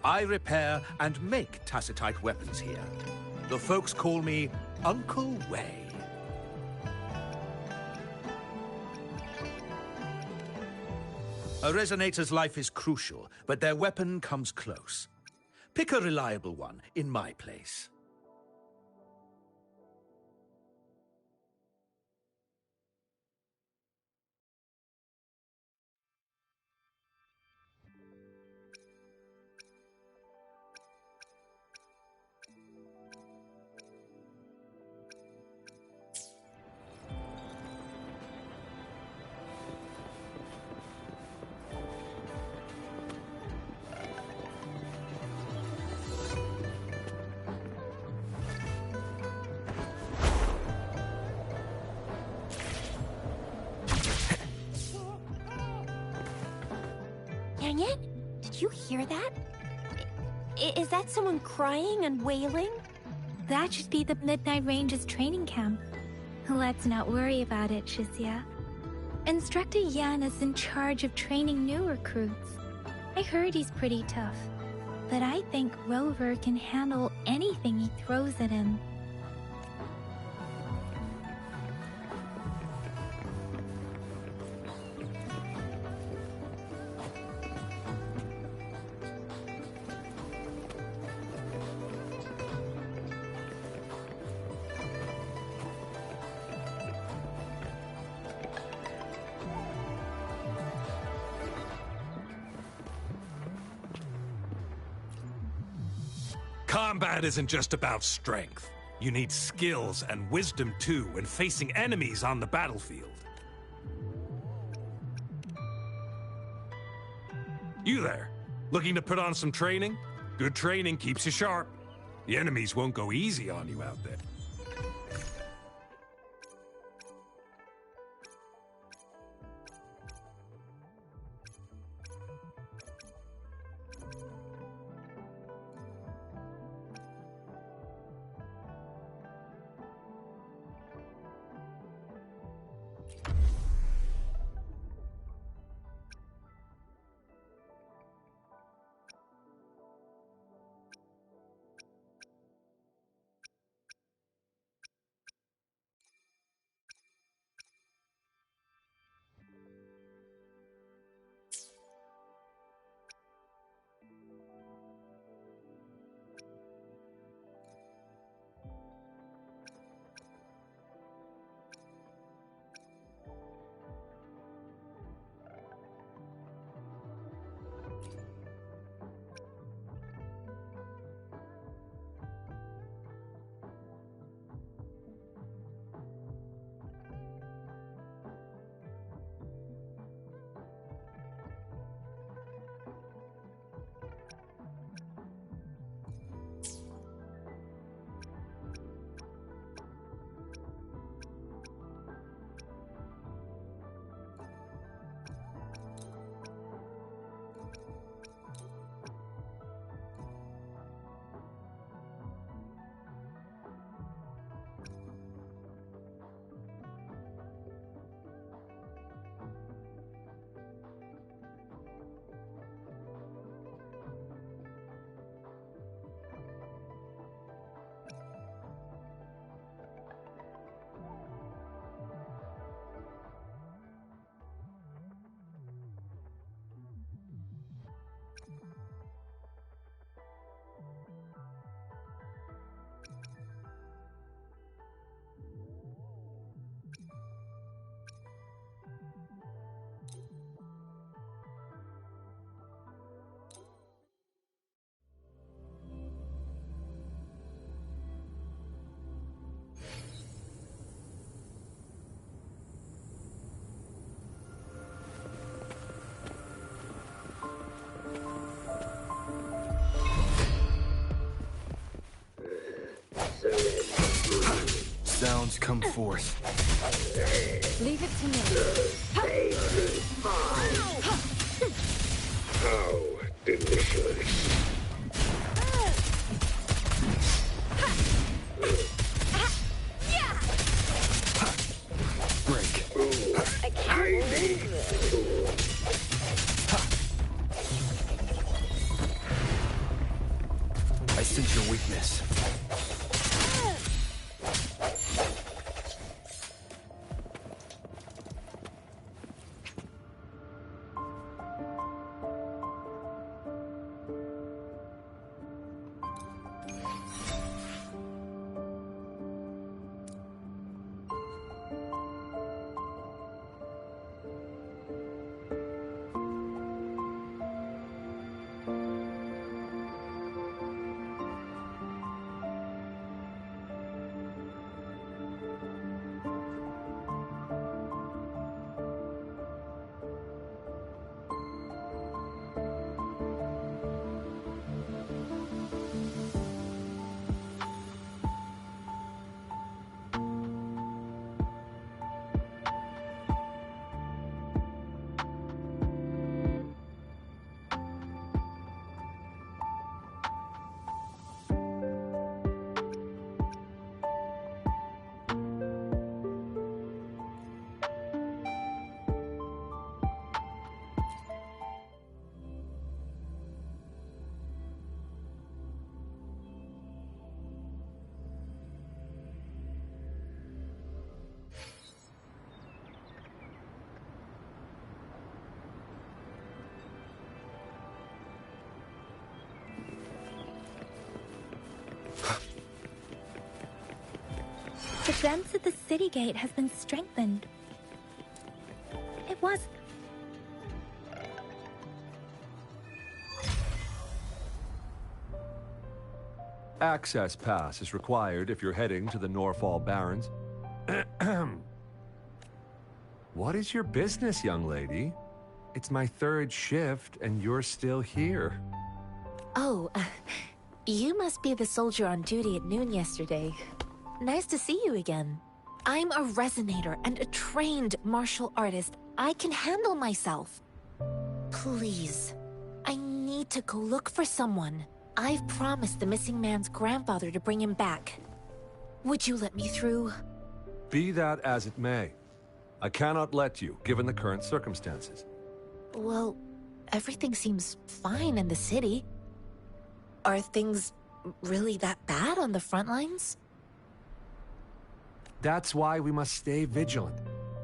I repair and make tacitite weapons here. The folks call me Uncle Way. A resonator's life is crucial, but their weapon comes close. Pick a reliable one in my place. Yang Yang, did you hear that? Is that someone crying and wailing? That should be the Midnight Range's training camp. Let's not worry about it, Shizia. Instructor Yan is in charge of training new recruits. I heard he's pretty tough, but I think Rover can handle anything he throws at him. Combat isn't just about strength. You need skills and wisdom too when facing enemies on the battlefield. You there, looking to put on some training? Good training keeps you sharp. The enemies won't go easy on you out there. Sounds come forth. Leave it to me. How delicious. Break. I can't move. darkness. The fence at the city gate has been strengthened. It was... Access pass is required if you're heading to the Norfall Barrens. What is your business, young lady? It's my third shift, and you're still here. Oh, you must be the soldier on duty at noon yesterday. Nice to see you again. I'm a resonator and a trained martial artist. I can handle myself. Please, I need to go look for someone. I've promised the missing man's grandfather to bring him back. Would you let me through? Be that as it may, I cannot let you, given the current circumstances. Well, everything seems fine in the city. Are things really that bad on the front lines? That's why we must stay vigilant,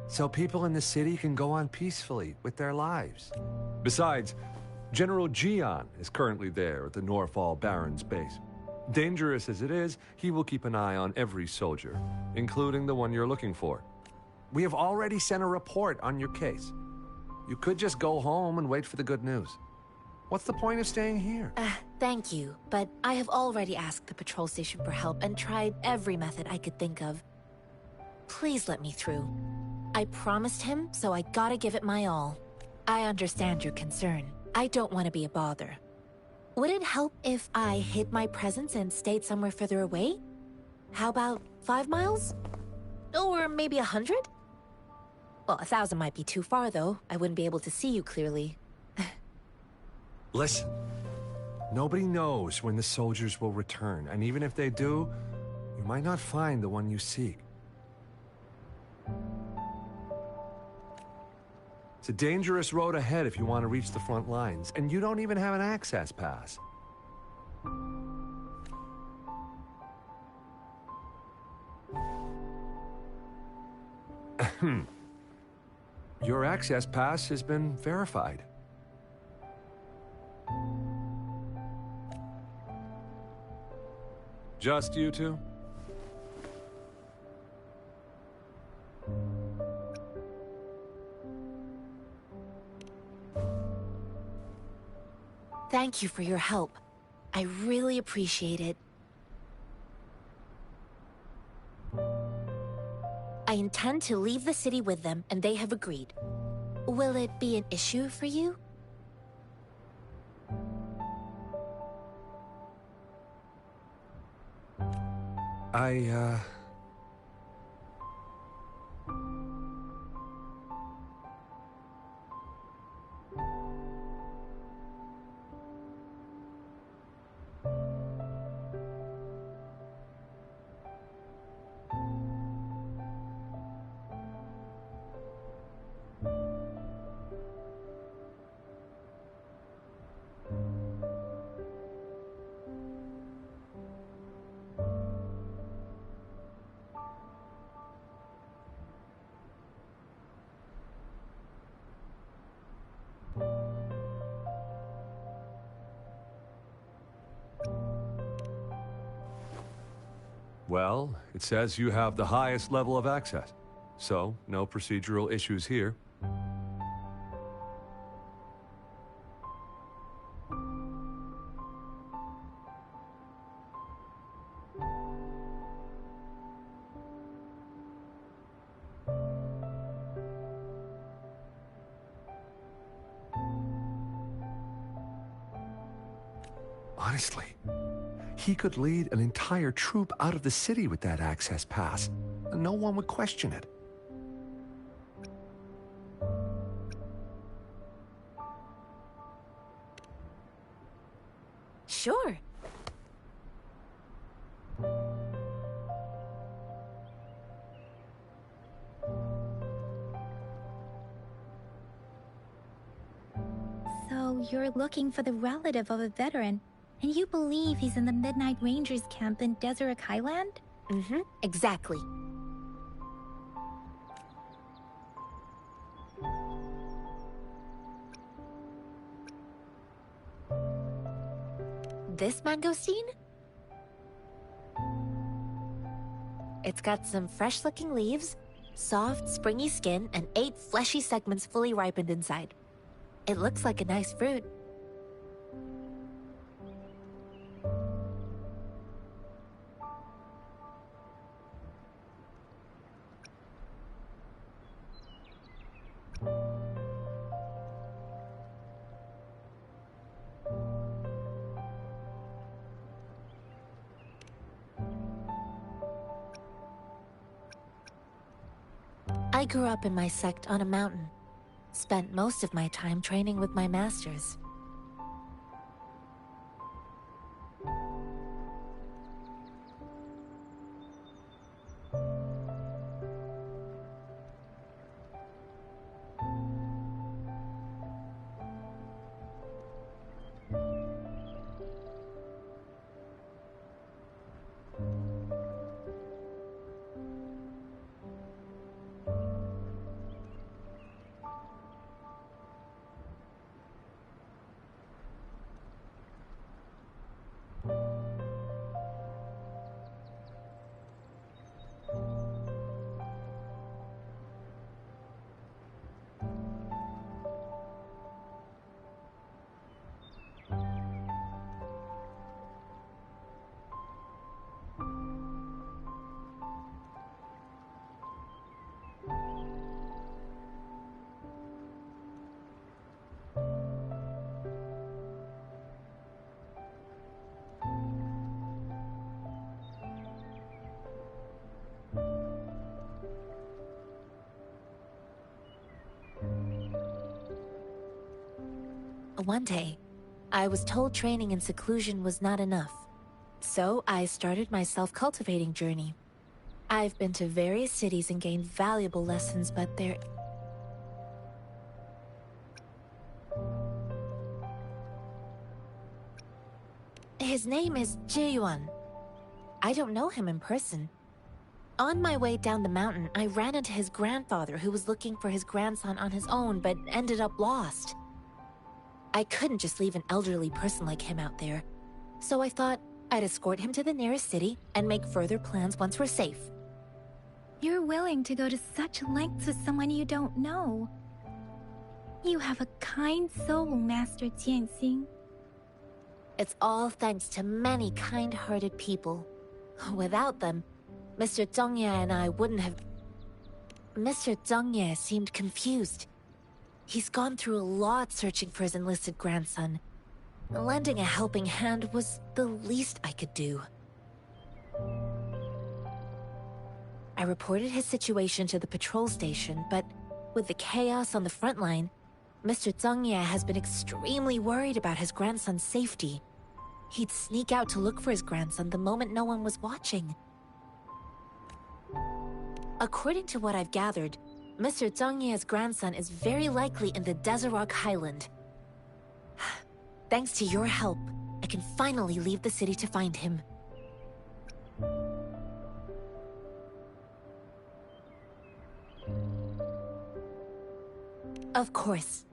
so people in the city can go on peacefully with their lives. Besides, General Gian is currently there at the Norfall Barrens base. Dangerous as it is, he will keep an eye on every soldier, including the one you're looking for. We have already sent a report on your case. You could just go home and wait for the good news. What's the point of staying here? Thank you, but I have already asked the patrol station for help and tried every method I could think of. Please let me through. I promised him, so I gotta give it my all. I understand your concern. I don't want to be a bother. Would it help if I hid my presence and stayed somewhere further away? How about 5 miles? Or maybe 100? Well, 1,000 might be too far, though. I wouldn't be able to see you clearly. Listen, nobody knows when the soldiers will return, and even if they do, you might not find the one you seek. It's a dangerous road ahead if you want to reach the front lines, and you don't even have an access pass. Your access pass has been verified. Just you two? Thank you for your help. I really appreciate it. I intend to leave the city with them, and they have agreed. Will it be an issue for you? Well, it says you have the highest level of access. So, no procedural issues here. Honestly, he could lead an entire troop out of the city with that access pass, and no one would question it. Sure. So you're looking for the relative of a veteran, and you believe he's in the Midnight Rangers camp in Deseret Highland? Mm-hmm, exactly. This mangosteen? It's got some fresh-looking leaves, soft, springy skin, and 8 fleshy segments fully ripened inside. It looks like a nice fruit. I grew up in my sect on a mountain. Spent most of my time training with my masters. One day, I was told training in seclusion was not enough. So I started my self-cultivating journey. I've been to various cities and gained valuable lessons, but there... His name is Ji-yuan. I don't know him in person. On my way down the mountain, I ran into his grandfather who was looking for his grandson on his own, but ended up lost. I couldn't just leave an elderly person like him out there, so I thought I'd escort him to the nearest city and make further plans once we're safe. You're willing to go to such lengths with someone you don't know. You have a kind soul, Master Jianxing. It's all thanks to many kind-hearted people. Without them, Mr. Zhongye and I wouldn't have... Mr. Zhongye seemed confused. He's gone through a lot searching for his enlisted grandson. Lending a helping hand was the least I could do. I reported his situation to the patrol station, but with the chaos on the front line, Mr. Zhongye has been extremely worried about his grandson's safety. He'd sneak out to look for his grandson the moment no one was watching. According to what I've gathered, Mr. Zhongye's grandson is very likely in the Deseret Highland. Thanks to your help, I can finally leave the city to find him. Of course.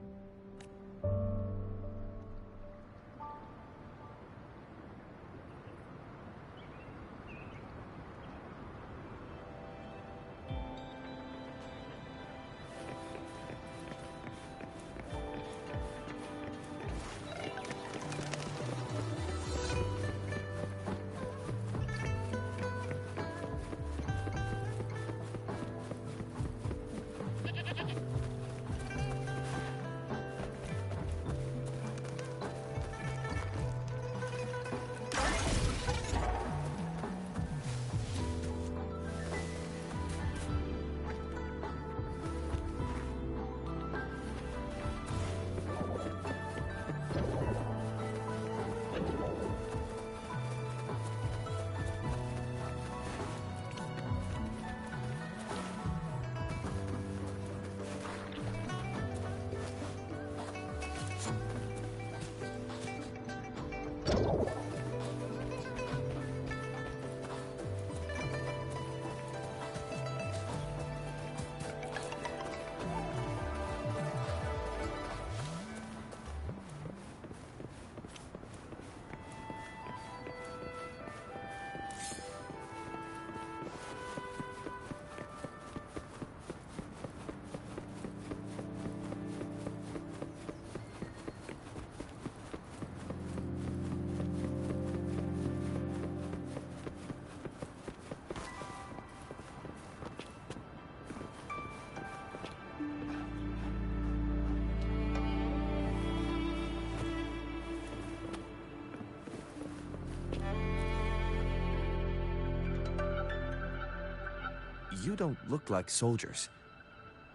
You don't look like soldiers.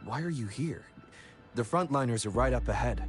Why are you here? The frontliners are right up ahead.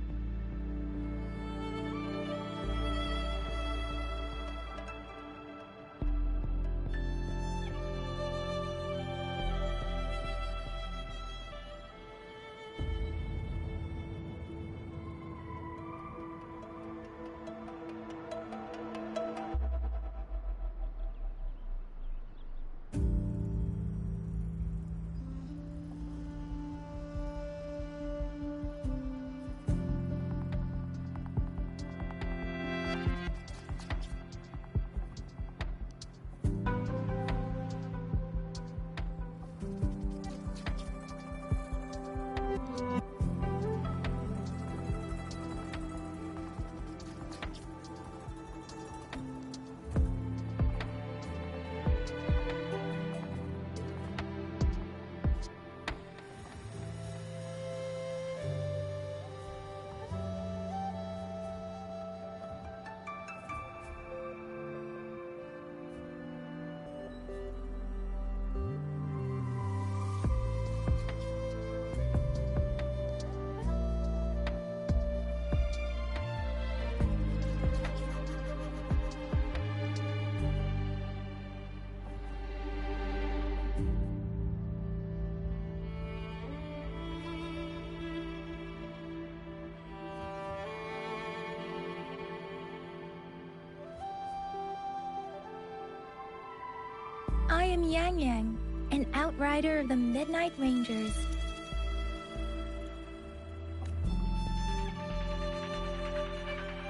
I am Yang Yang, an outrider of the Midnight Rangers.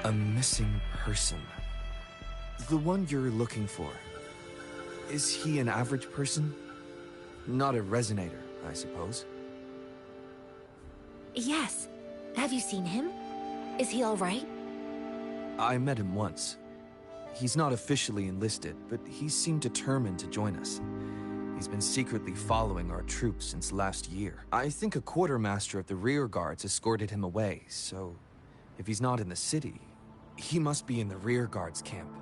A missing person. The one you're looking for. Is he an average person? Not a resonator, I suppose. Yes. Have you seen him? Is he all right? I met him once. He's not officially enlisted, but he seemed determined to join us. He's been secretly following our troops since last year. I think a quartermaster of the rear guards escorted him away, so if he's not in the city, he must be in the rear guards camp.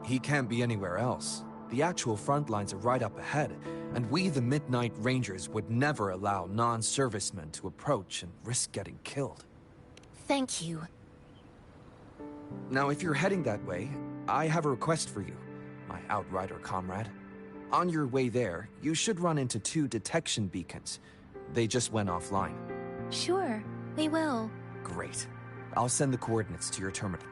He can't be anywhere else. The actual front lines are right up ahead, and we, the Midnight Rangers, would never allow non-servicemen to approach and risk getting killed. Thank you. Now, if you're heading that way, I have a request for you, my outrider comrade. On your way there, you should run into 2 detection beacons. They just went offline. Sure, we will. Great. I'll send the coordinates to your terminal.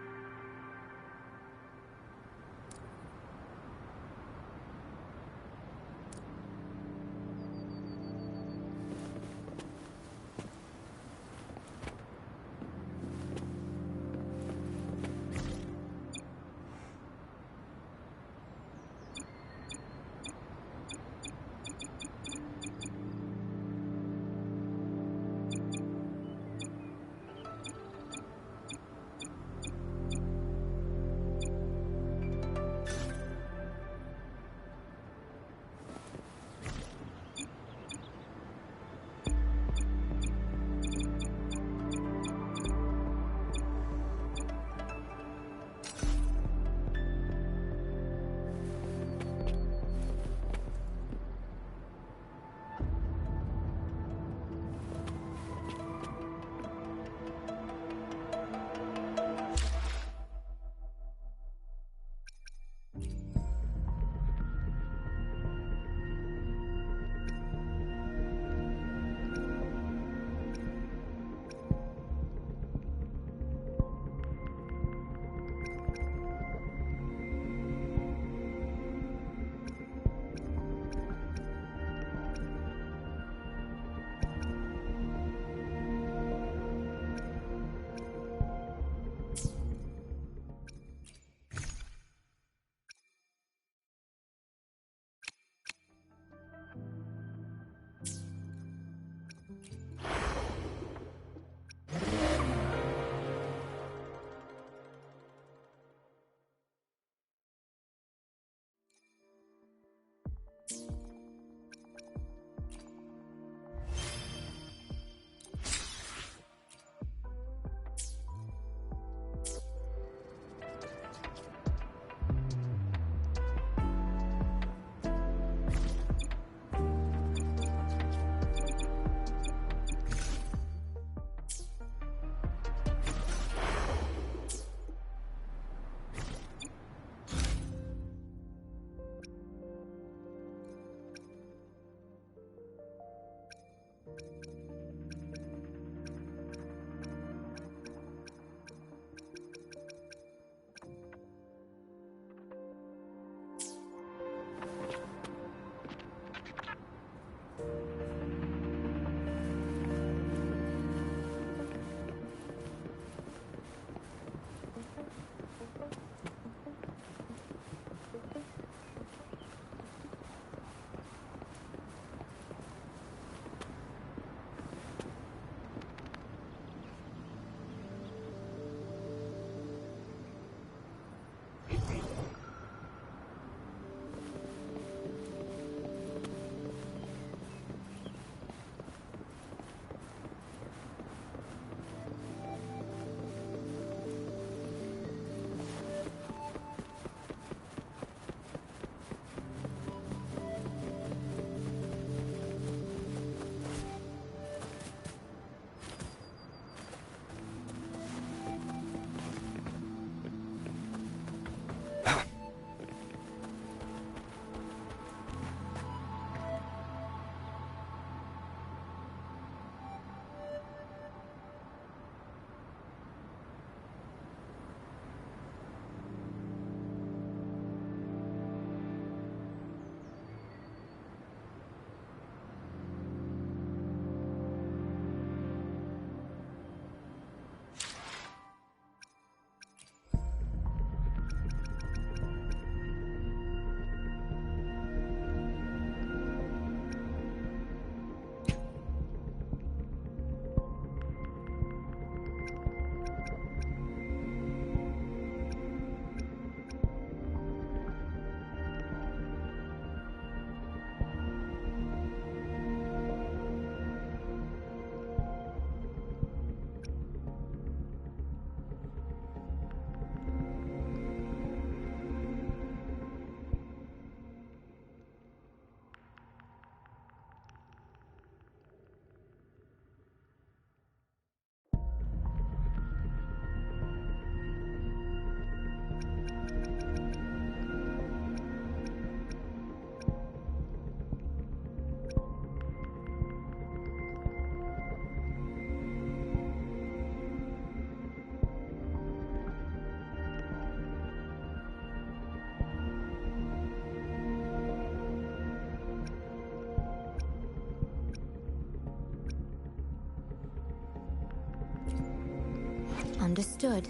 Understood.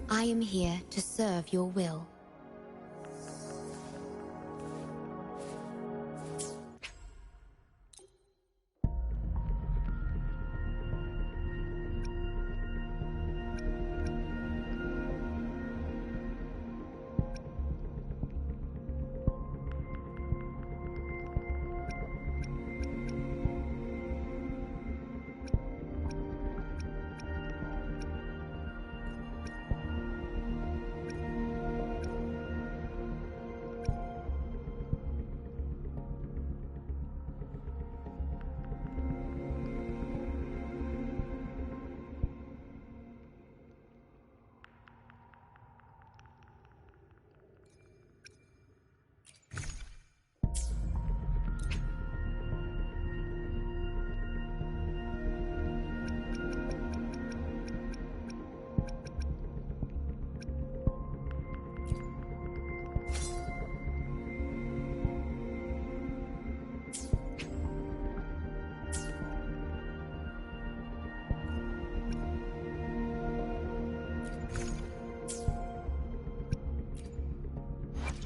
I am here to serve your will.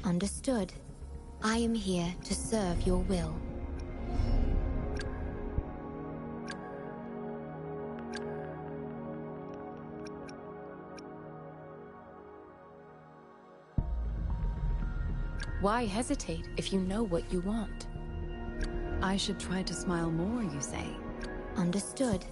Understood. I am here to serve your will. Why hesitate if you know what you want? I should try to smile more, you say? Understood.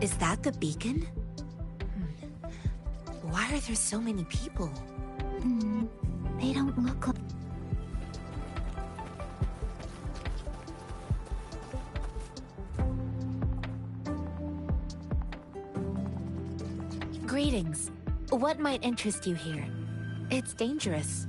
Is that the beacon? Why are there so many people? They don't look like... Greetings. What might interest you here? It's dangerous.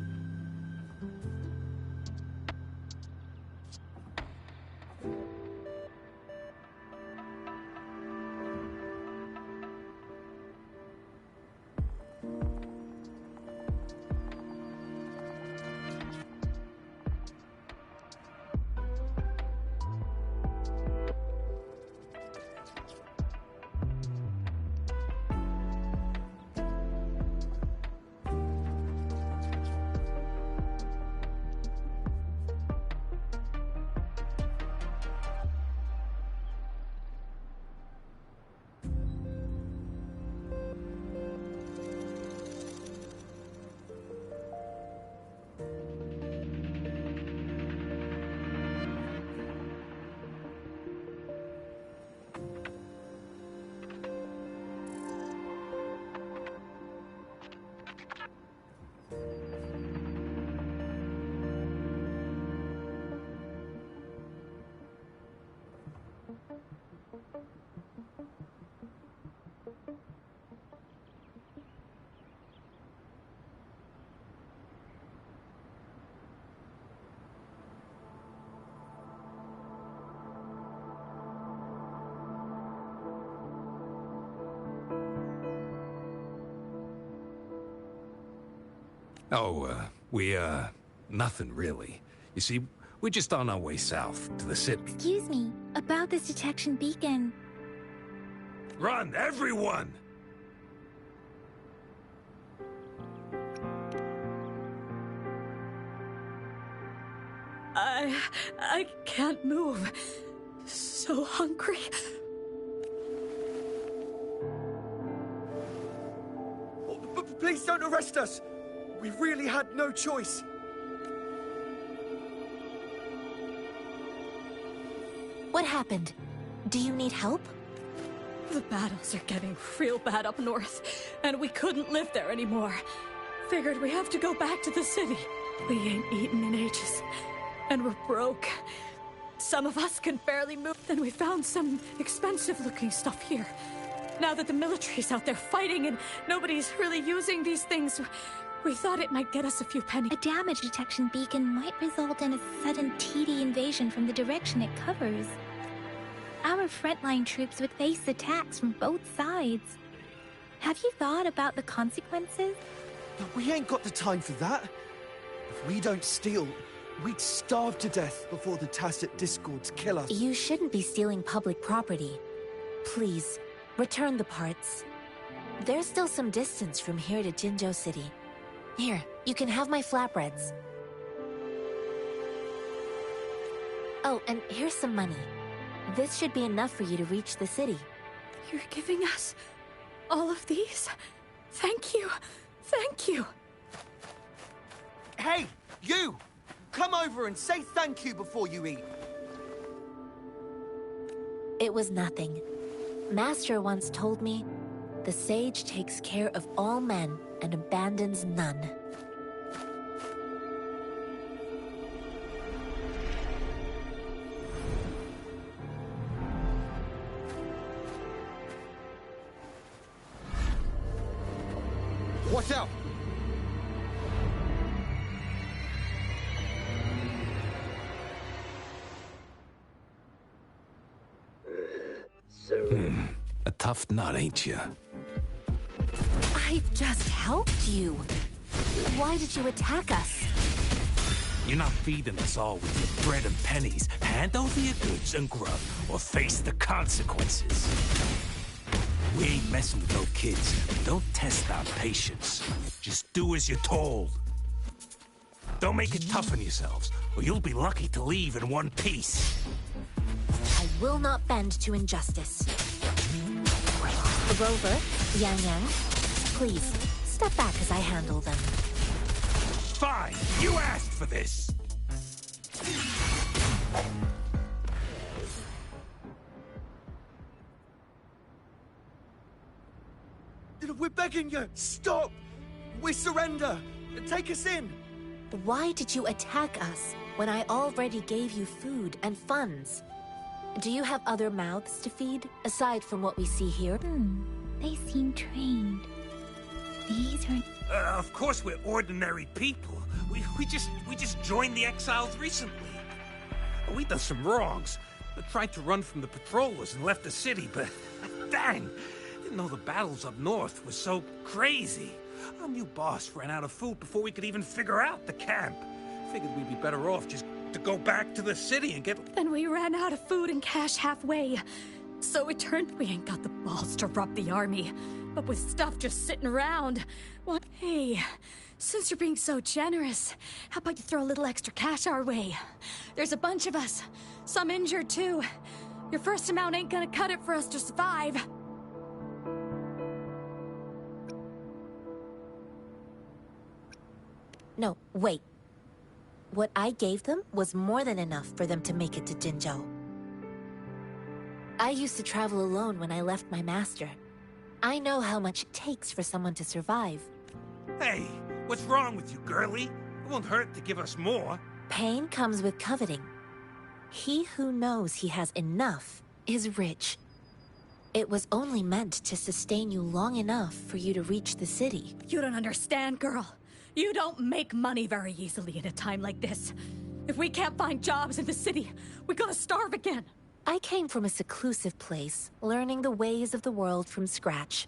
Oh, nothing really. You see, we're just on our way south to the city. Excuse me, about this detection beacon. Run, everyone! I can't move. So hungry. Please don't arrest us! We really had no choice. What happened? Do you need help? The battles are getting real bad up north, and we couldn't live there anymore. Figured we have to go back to the city. We ain't eaten in ages, and we're broke. Some of us can barely move. Then we found some expensive-looking stuff here. Now that the military's out there fighting and nobody's really using these things, we thought it might get us a few pennies. A damage detection beacon might result in a sudden TD invasion from the direction it covers. Our frontline troops would face attacks from both sides. Have you thought about the consequences? But we ain't got the time for that. If we don't steal, we'd starve to death before the tacit discords kill us. You shouldn't be stealing public property. Please, return the parts. There's still some distance from here to Jinzhou City. Here, you can have my flatbreads. Oh, and here's some money. This should be enough for you to reach the city. You're giving us all of these? Thank you. Thank you. Hey, you! Come over and say thank you before you eat. It was nothing. Master once told me, the sage takes care of all men and abandons none. Watch out! A tough nut, ain't you? I've just helped you. Why did you attack us? You're not feeding us all with your bread and pennies. Hand over your goods and grub, or face the consequences. We ain't messing with no kids. Don't test our patience. Just do as you're told. Don't make it tough on yourselves, or you'll be lucky to leave in one piece. I will not bend to injustice. Rover, Yang Yang, please, step back as I handle them. Fine! You asked for this! We're begging you! Stop! We surrender! Take us in! Why did you attack us when I already gave you food and funds? Do you have other mouths to feed, aside from what we see here? They seem trained. These are... Of course we're ordinary people. We just joined the exiles recently. We done some wrongs. We tried to run from the patrollers and left the city, but dang! Didn't know the battles up north were so crazy. Our new boss ran out of food before we could even figure out the camp. Figured we'd be better off just to go back to the city and get... Then we ran out of food and cash halfway. So it turned we ain't got the balls to rob the army. But with stuff just sitting around... Well, hey, since you're being so generous, how about you throw a little extra cash our way? There's a bunch of us. Some injured, too. Your first amount ain't gonna cut it for us to survive. No, wait. What I gave them was more than enough for them to make it to Jinzhou. I used to travel alone when I left my master. I know how much it takes for someone to survive. Hey, what's wrong with you, girlie? It won't hurt to give us more. Pain comes with coveting. He who knows he has enough is rich. It was only meant to sustain you long enough for you to reach the city. You don't understand, girl. You don't make money very easily in a time like this. If we can't find jobs in the city, we're gonna starve again. I came from a seclusive place, learning the ways of the world from scratch.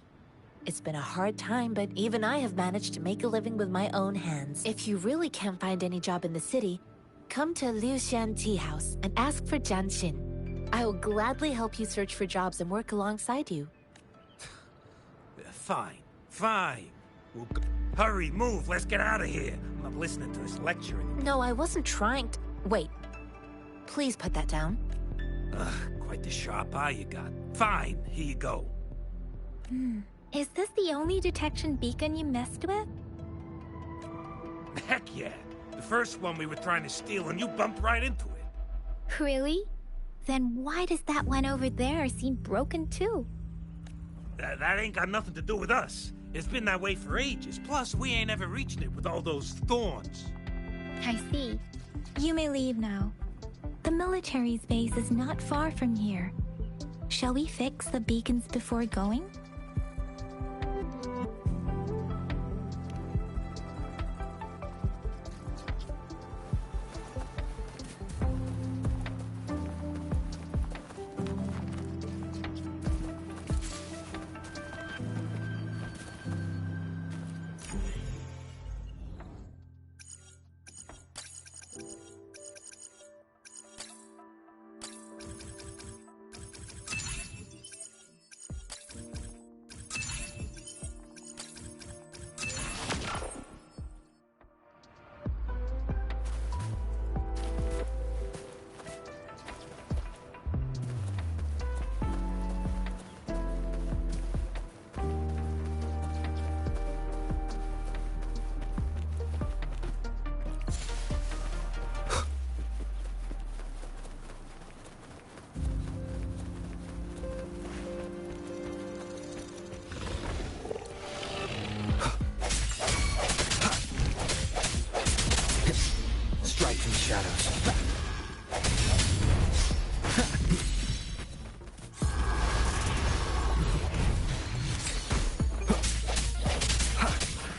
It's been a hard time, but even I have managed to make a living with my own hands. If you really can't find any job in the city, come to Liu Xian Tea House and ask for Jian Xin. I will gladly help you search for jobs and work alongside you. Fine, fine. Hurry, move, let's get out of here. I'm not listening to this lecturing. No, I wasn't trying to... Wait. Please put that down. Ugh, quite the sharp eye you got. Fine, here you go. Is this the only detection beacon you messed with? Heck yeah. The first one we were trying to steal and you bumped right into it. Really? Then why does that one over there seem broken too? That ain't got nothing to do with us. It's been that way for ages. Plus, we ain't ever reached it with all those thorns. I see. You may leave now. The military's base is not far from here. Shall we fix the beacons before going?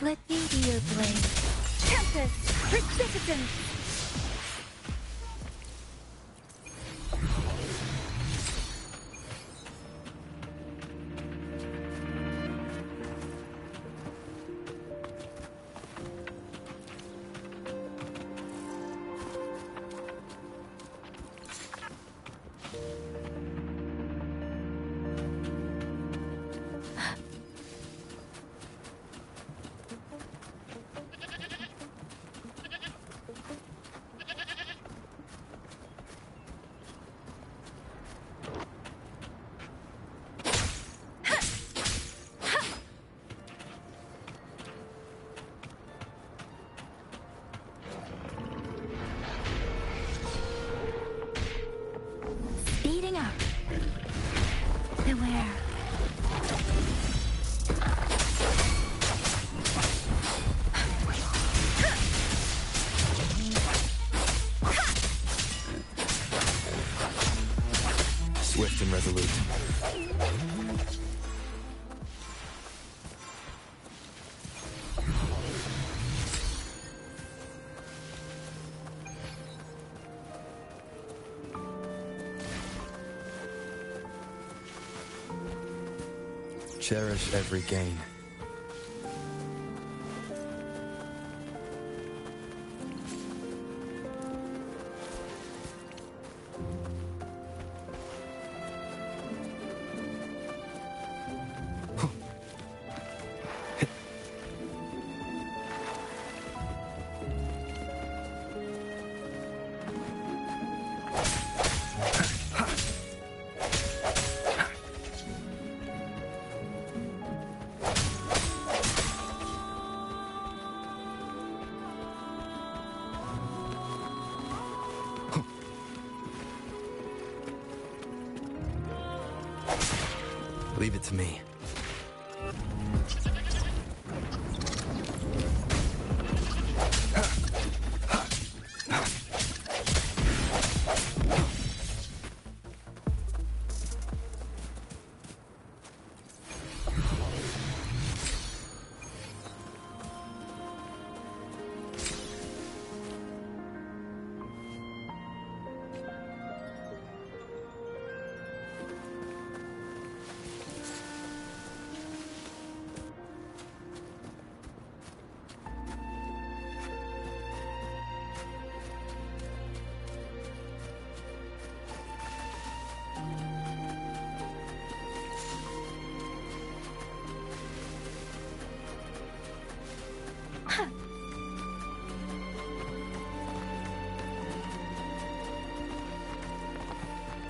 Let me be your blade. Tempest! Persistence! Speeding up. Beware. Swift and resolute. Cherish every gain. Leave it to me.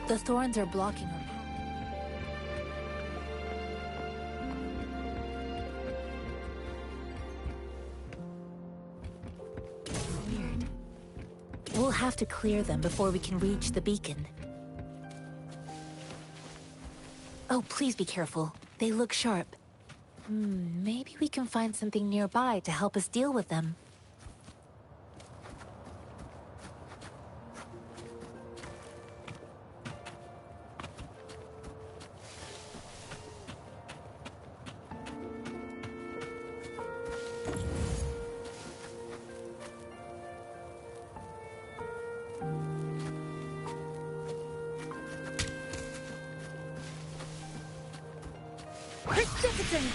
The thorns are blocking her. Weird. We'll have to clear them before we can reach the beacon. Oh, please be careful. They look sharp. Maybe we can find something nearby to help us deal with them. Precipitant!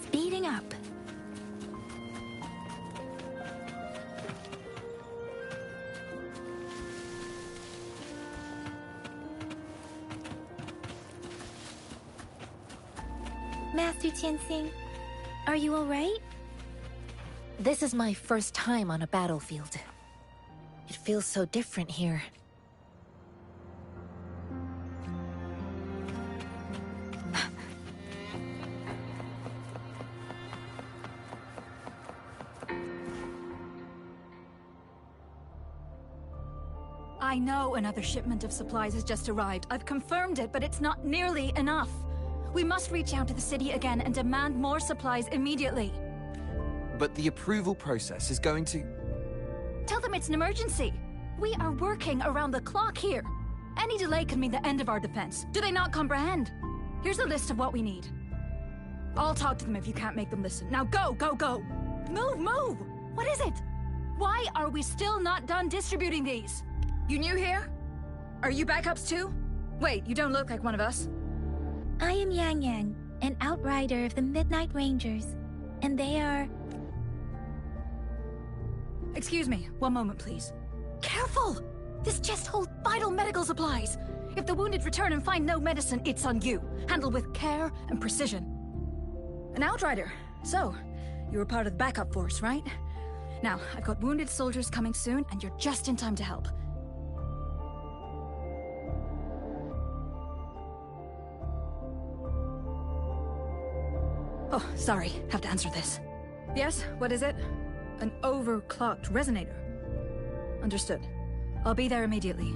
Speeding up. Master Tianxing, are you all right? This is my first time on a battlefield. It feels so different here. I know another shipment of supplies has just arrived. I've confirmed it, but it's not nearly enough. We must reach out to the city again and demand more supplies immediately. But the approval process is going to... Tell them it's an emergency. We are working around the clock here. Any delay could mean the end of our defense. Do they not comprehend? Here's a list of what we need. I'll talk to them if you can't make them listen. Now go, go, go! Move, move! What is it? Why are we still not done distributing these? You new here? Are you backups too? Wait, you don't look like one of us. I am Yang Yang, an outrider of the Midnight Rangers, and they are... Excuse me, one moment please. Careful! This chest holds vital medical supplies. If the wounded return and find no medicine, it's on you. Handle with care and precision. An outrider. So, you were part of the backup force, right? Now, I've got wounded soldiers coming soon, and you're just in time to help. Oh, sorry. Have to answer this. Yes, what is it? An overclocked resonator. Understood. I'll be there immediately.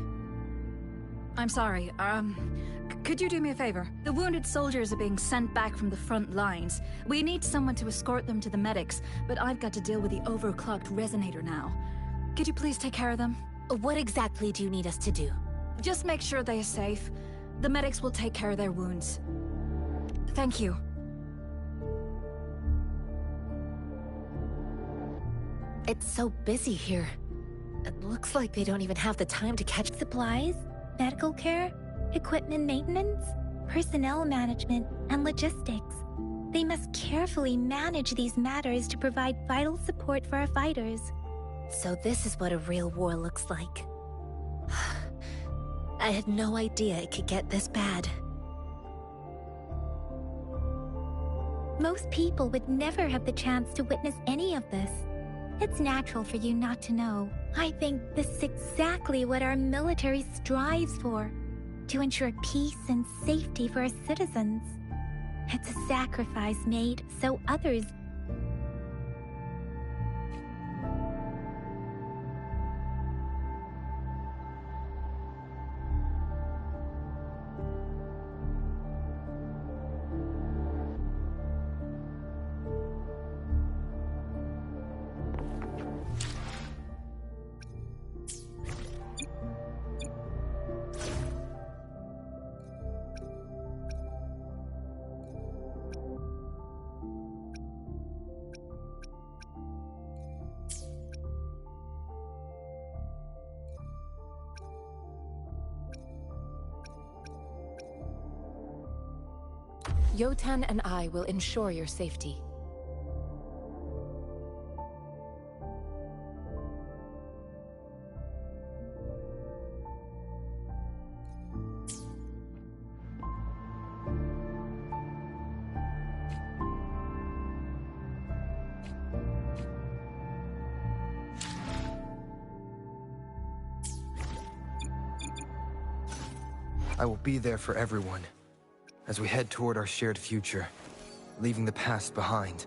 I'm sorry, could you do me a favor? The wounded soldiers are being sent back from the front lines. We need someone to escort them to the medics, but I've got to deal with the overclocked resonator now. Could you please take care of them? What exactly do you need us to do? Just make sure they are safe. The medics will take care of their wounds. Thank you. It's so busy here. It looks like they don't even have the time to catch supplies, medical care, equipment maintenance, personnel management, and logistics. They must carefully manage these matters to provide vital support for our fighters. So this is what a real war looks like. I had no idea it could get this bad. Most people would never have the chance to witness any of this. It's natural for you not to know. I think this is exactly what our military strives for, to ensure peace and safety for our citizens. It's a sacrifice made so others... Yotan and I will ensure your safety. I will be there for everyone as we head toward our shared future, leaving the past behind.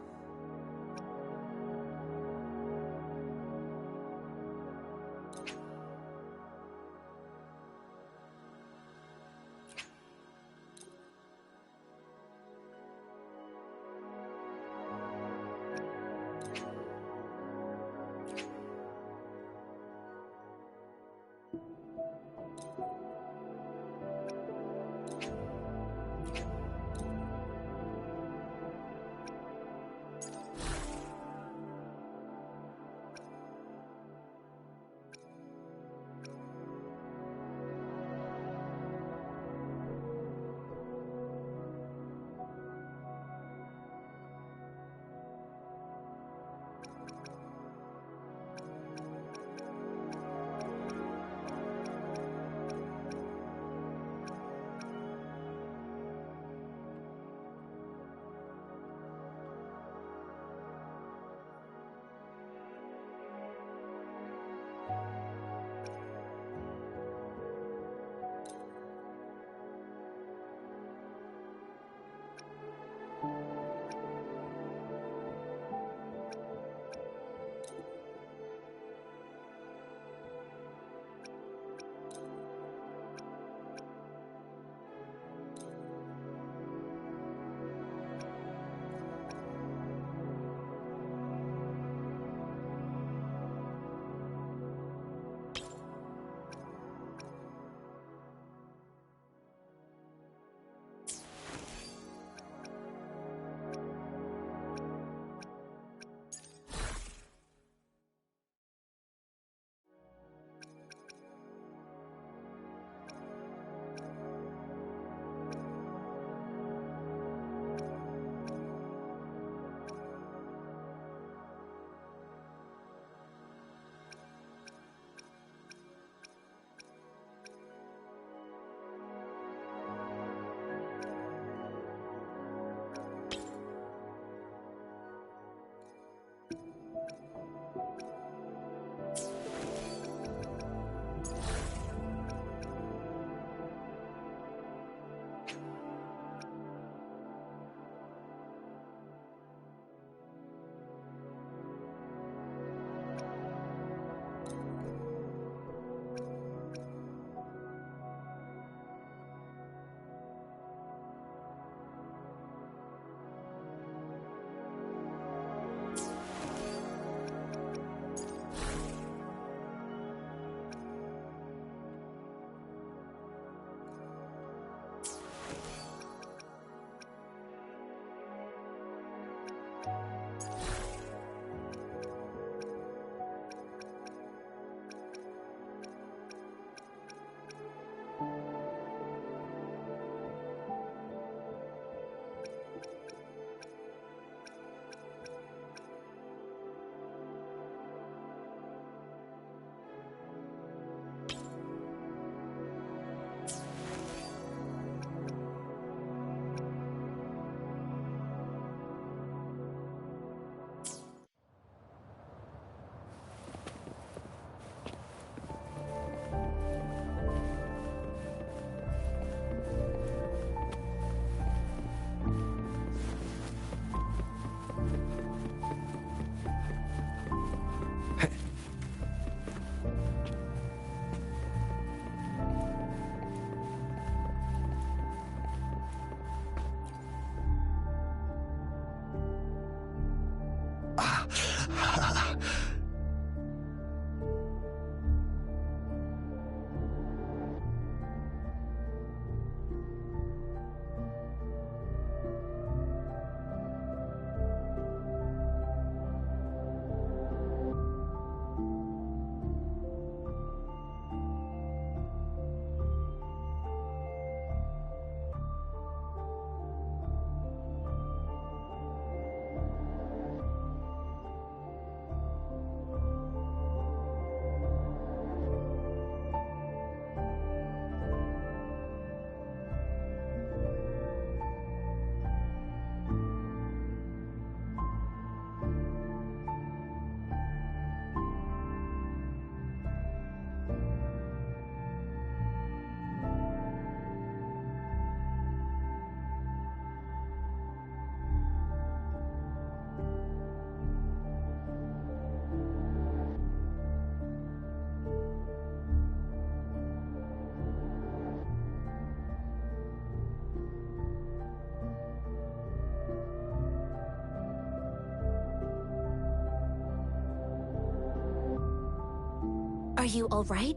you all right?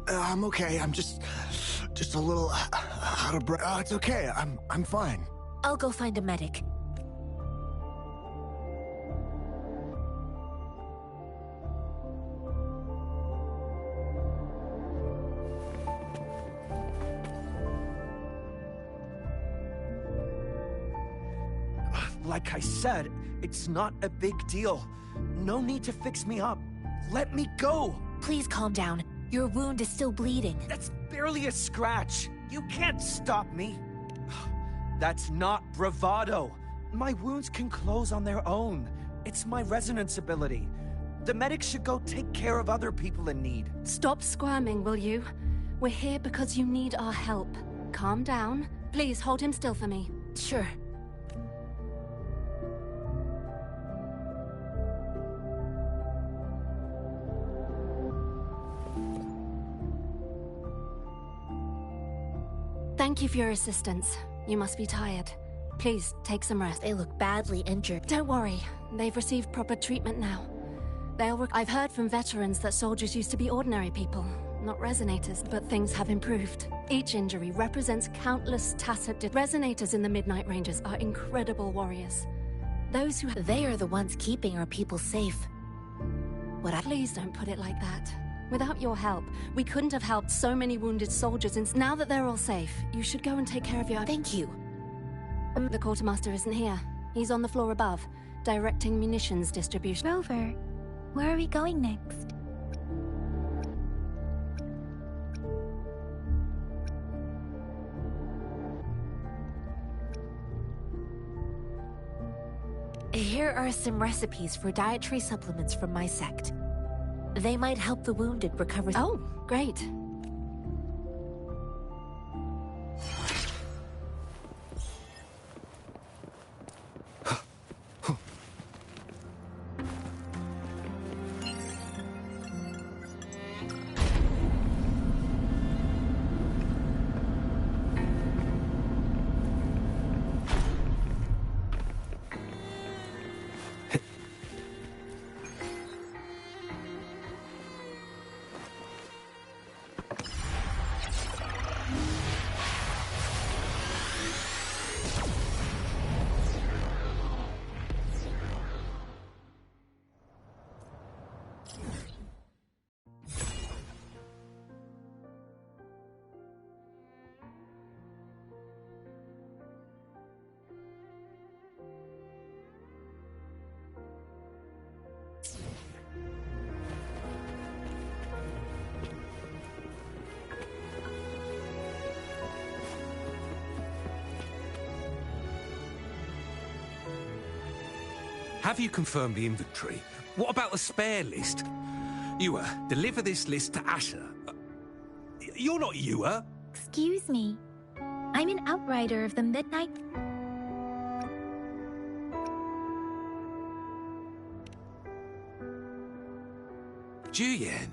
I'm okay. I'm just a little out of breath. Oh, it's okay. I'm fine. I'll go find a medic. Like I said, it's not a big deal. No need to fix me up. Let me go! Please calm down. Your wound is still bleeding. That's barely a scratch. You can't stop me. That's not bravado. My wounds can close on their own. It's my resonance ability. The medics should go take care of other people in need. Stop squirming, will you? We're here because you need our help. Calm down. Please hold him still for me. Sure. Thank you for your assistance. You must be tired. Please, take some rest. They look badly injured. Don't worry. They've received proper treatment now. I've heard from veterans that soldiers used to be ordinary people, not resonators, but things have improved. Each injury represents countless tacit resonators in the Midnight Rangers are incredible warriors. Those who... They are the ones keeping our people safe. Please don't put it like that. Without your help, we couldn't have helped so many wounded soldiers, and now that they're all safe, you should go and take care of your... Thank you. The quartermaster isn't here. He's on the floor above, directing munitions distribution. Rover, where are we going next? Here are some recipes for dietary supplements from my sect. They might help the wounded recover. Oh, great. Have you confirmed the inventory? What about the spare list? Ewa, deliver this list to Asher. You're not Ewa. Excuse me. I'm an outrider of the Midnight... Juyen.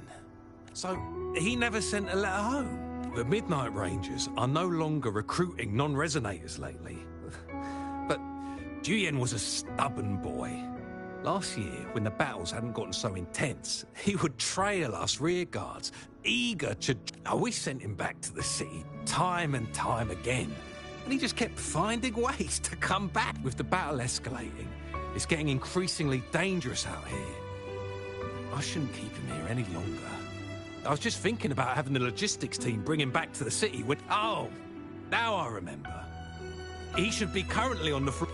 So, he never sent a letter home? The Midnight Rangers are no longer recruiting non-resonators lately. But Juyen was a stubborn boy. Last year, when the battles hadn't gotten so intense, he would trail us rearguards, eager to... we sent him back to the city time and time again. And he just kept finding ways to come back. With the battle escalating, it's getting increasingly dangerous out here. I shouldn't keep him here any longer. I was just thinking about having the logistics team bring him back to the city with... Oh, now I remember. He should be currently on the...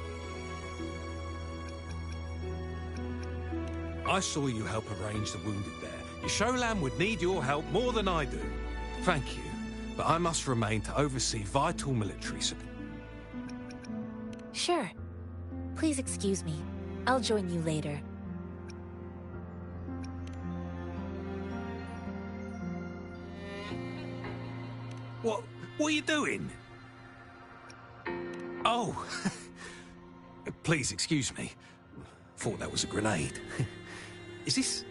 I saw you help arrange the wounded there. Yasholam would need your help more than I do. Thank you, but I must remain to oversee vital military support. Sure. Please excuse me. I'll join you later. What are you doing? Oh, please excuse me. Thought that was a grenade. Is this...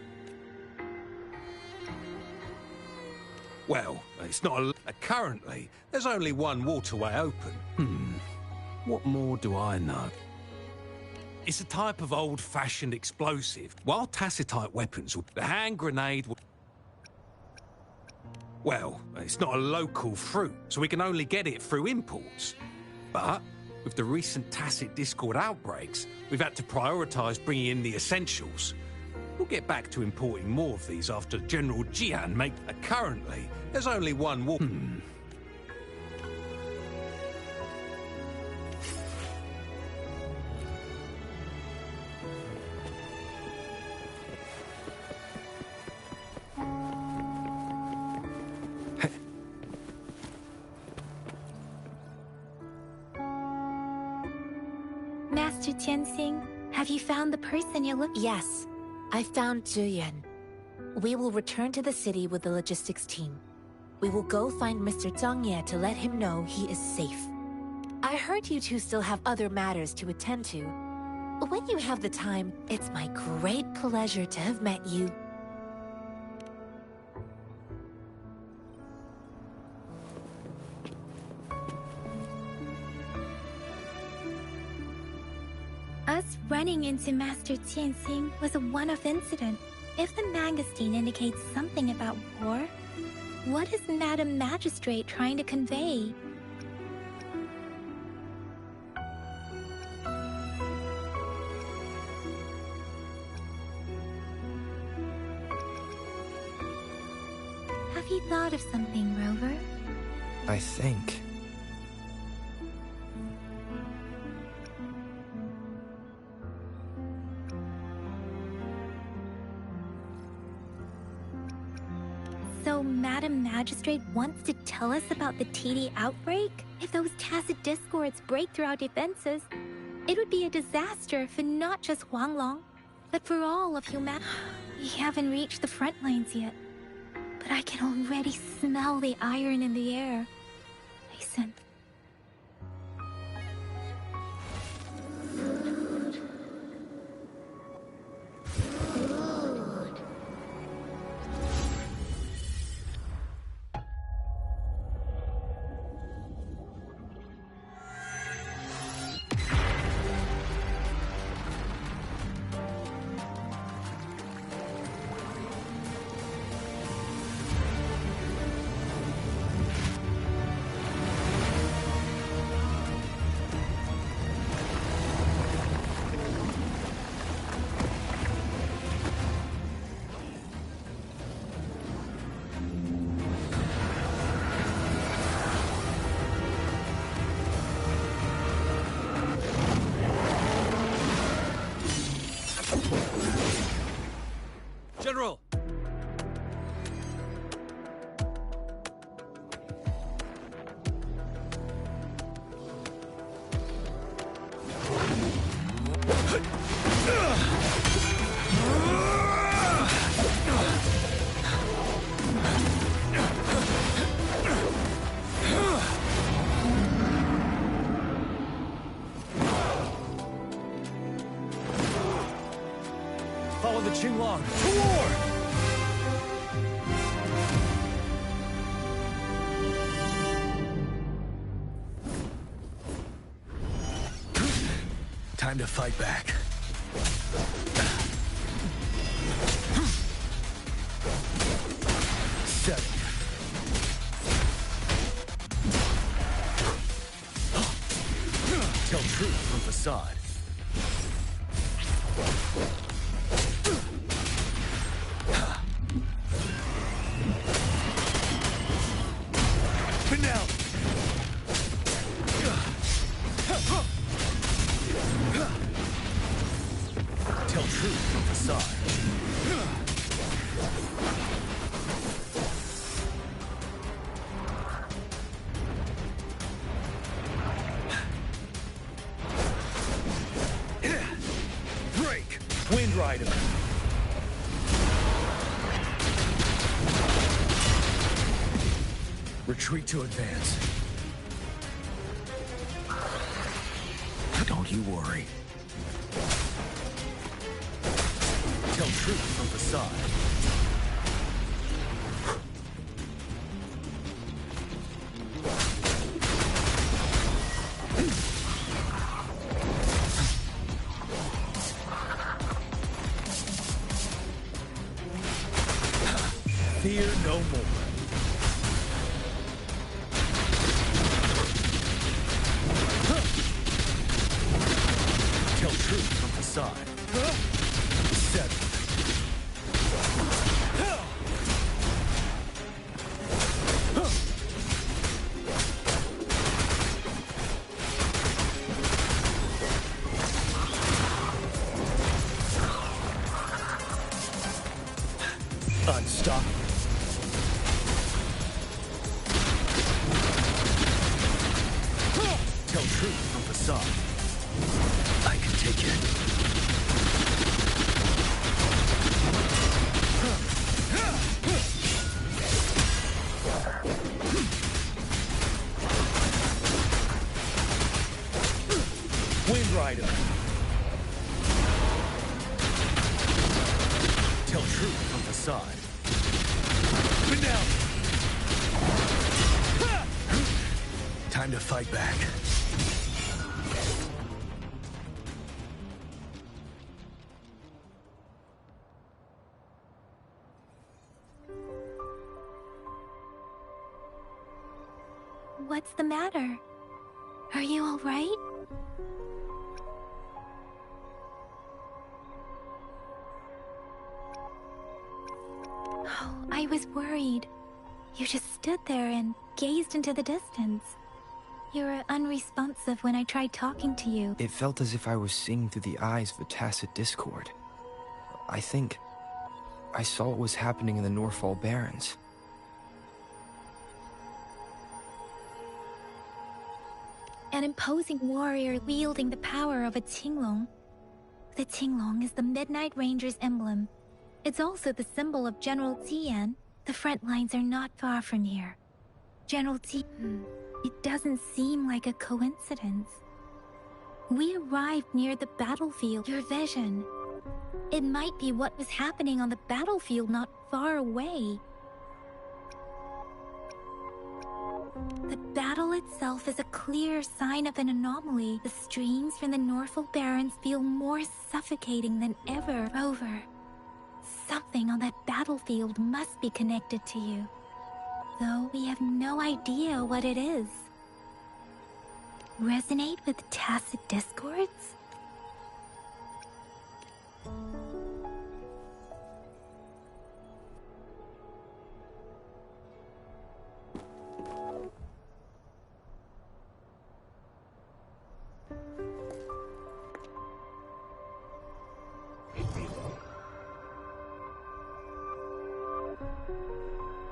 Well, it's not a... Currently, there's only one waterway open. What more do I know? It's a type of old-fashioned explosive. While tacitite weapons, the hand grenade... Well, it's not a local fruit, so we can only get it through imports. But with the recent tacit discord outbreaks, we've had to prioritize bringing in the essentials. We'll get back to importing more of these after General Jian make... currently, there's only one war... Master Tianxing, have you found the person you're looking? Yes, I found Zhuyan. We will return to the city with the logistics team. We will go find Mr. Zhang Ye to let him know he is safe. I heard you two still have other matters to attend to. When you have the time, it's my great pleasure to have met you. Us running into Master Tianxing was a one-off incident. If the magazine indicates something about war, what is Madam Magistrate trying to convey? Have you thought of something, Rover? I think... So Madam Magistrate wants to tell us about the TD outbreak? If those tacit discords break through our defenses, it would be a disaster for not just Huanglong, but for all of humanity. We haven't reached the front lines yet, but I can already smell the iron in the air. Listen. General! Follow the Qinglong. To war! Time to fight back. Set. Tell truth from facade. Tell truth from facade. Break! Wind Rider! Retreat to advance. Don't you worry. Tell truth from facade. Fear no more. truth from facade. I can take it. Wind Rider. Tell truth from facade. Finale. Time to fight back. What's the matter? Are you all right? Oh, I was worried. You just stood there and gazed into the distance. You were unresponsive when I tried talking to you. It felt as if I was seeing through the eyes of a tacit discord. I think I saw what was happening in the Norfall Barrens. An imposing warrior wielding the power of a Tinglong. The Tinglong is the Midnight Ranger's emblem. It's also the symbol of General Tian. The front lines are not far from here. General Tian, it doesn't seem like a coincidence. We arrived near the battlefield. Your vision. It might be what was happening on the battlefield not far away. The battle itself is a clear sign of an anomaly. The streams from the Norfall Barrens feel more suffocating than ever. Rover, something on that battlefield must be connected to you, though we have no idea what it is. Resonate with tacit discords?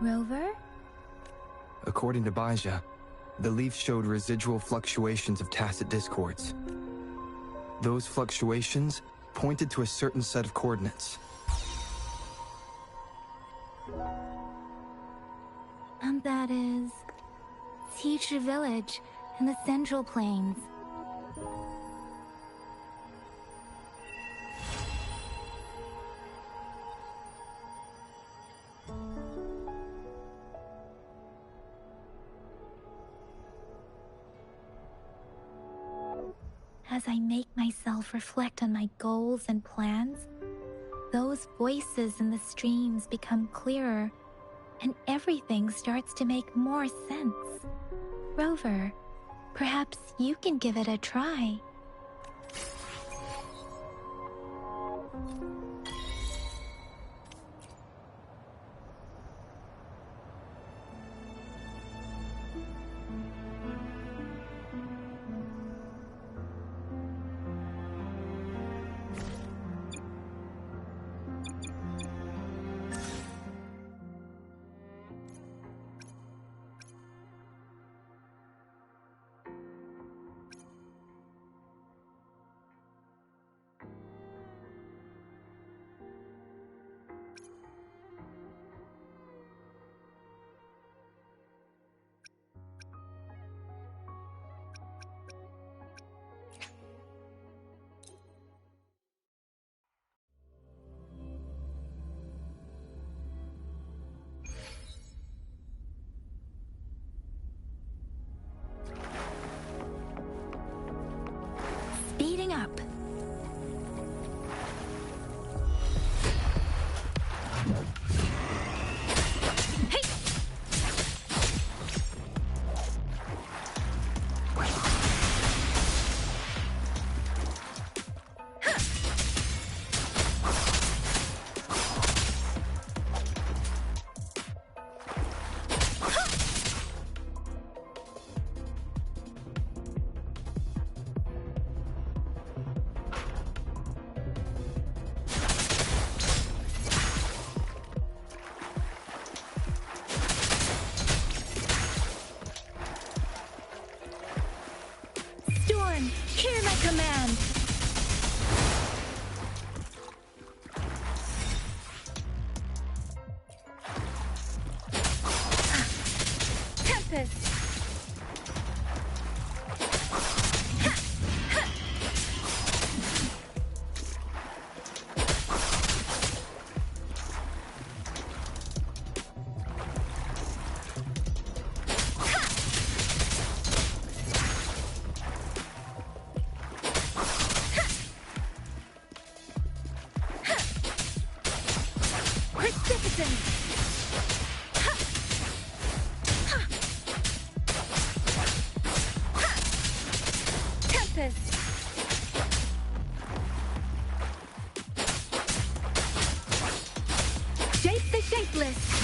Rover? According to Baja, the leaf showed residual fluctuations of tacit discords. Those fluctuations pointed to a certain set of coordinates. And that is... Teacher Village in the Central Plains. As I make myself reflect on my goals and plans, those voices in the streams become clearer, and everything starts to make more sense. Rover, perhaps you can give it a try. Speeding up. Hear my command! Tempest! Shape the shapeless!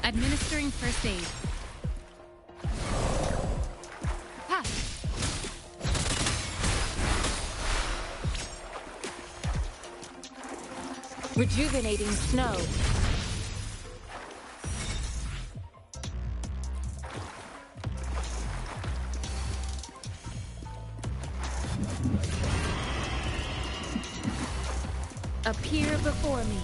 Administering first aid. Ha! Rejuvenating snow. Appear before me.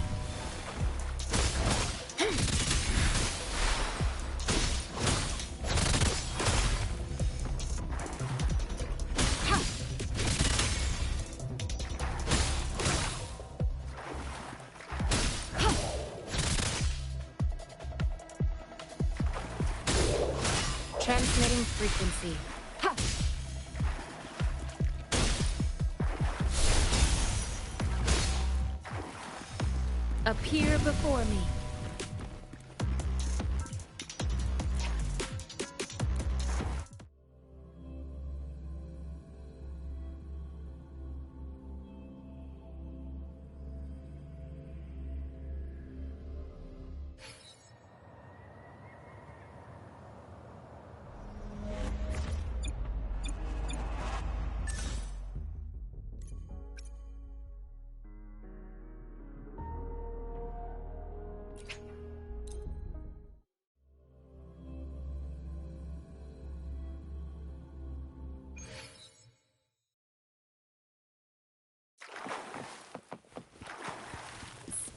Transmitting frequency. Ha! Appear before me.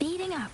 Speeding up.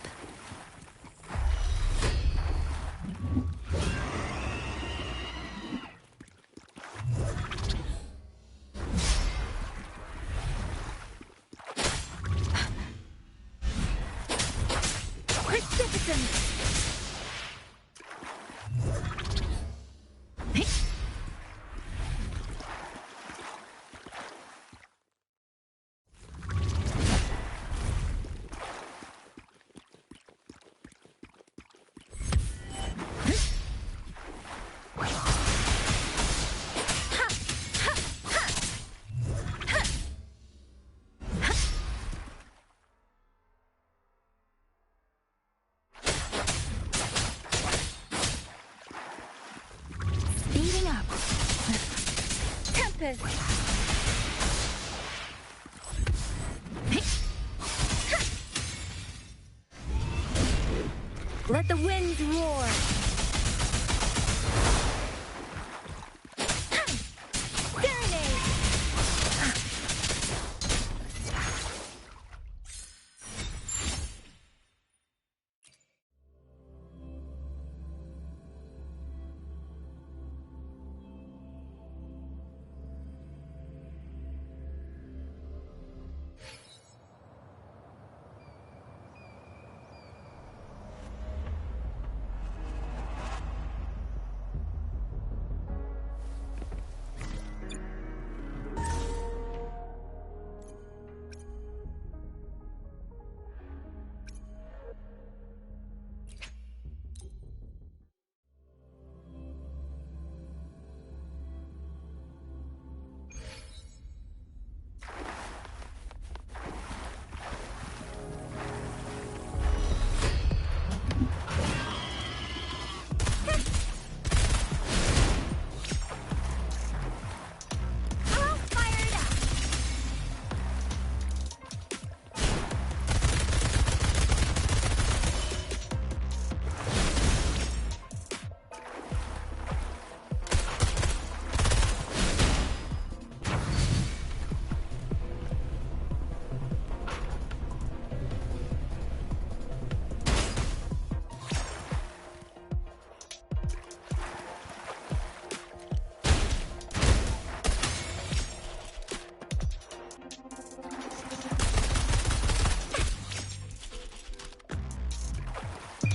Tempest! Let the winds roar!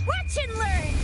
Watch and learn!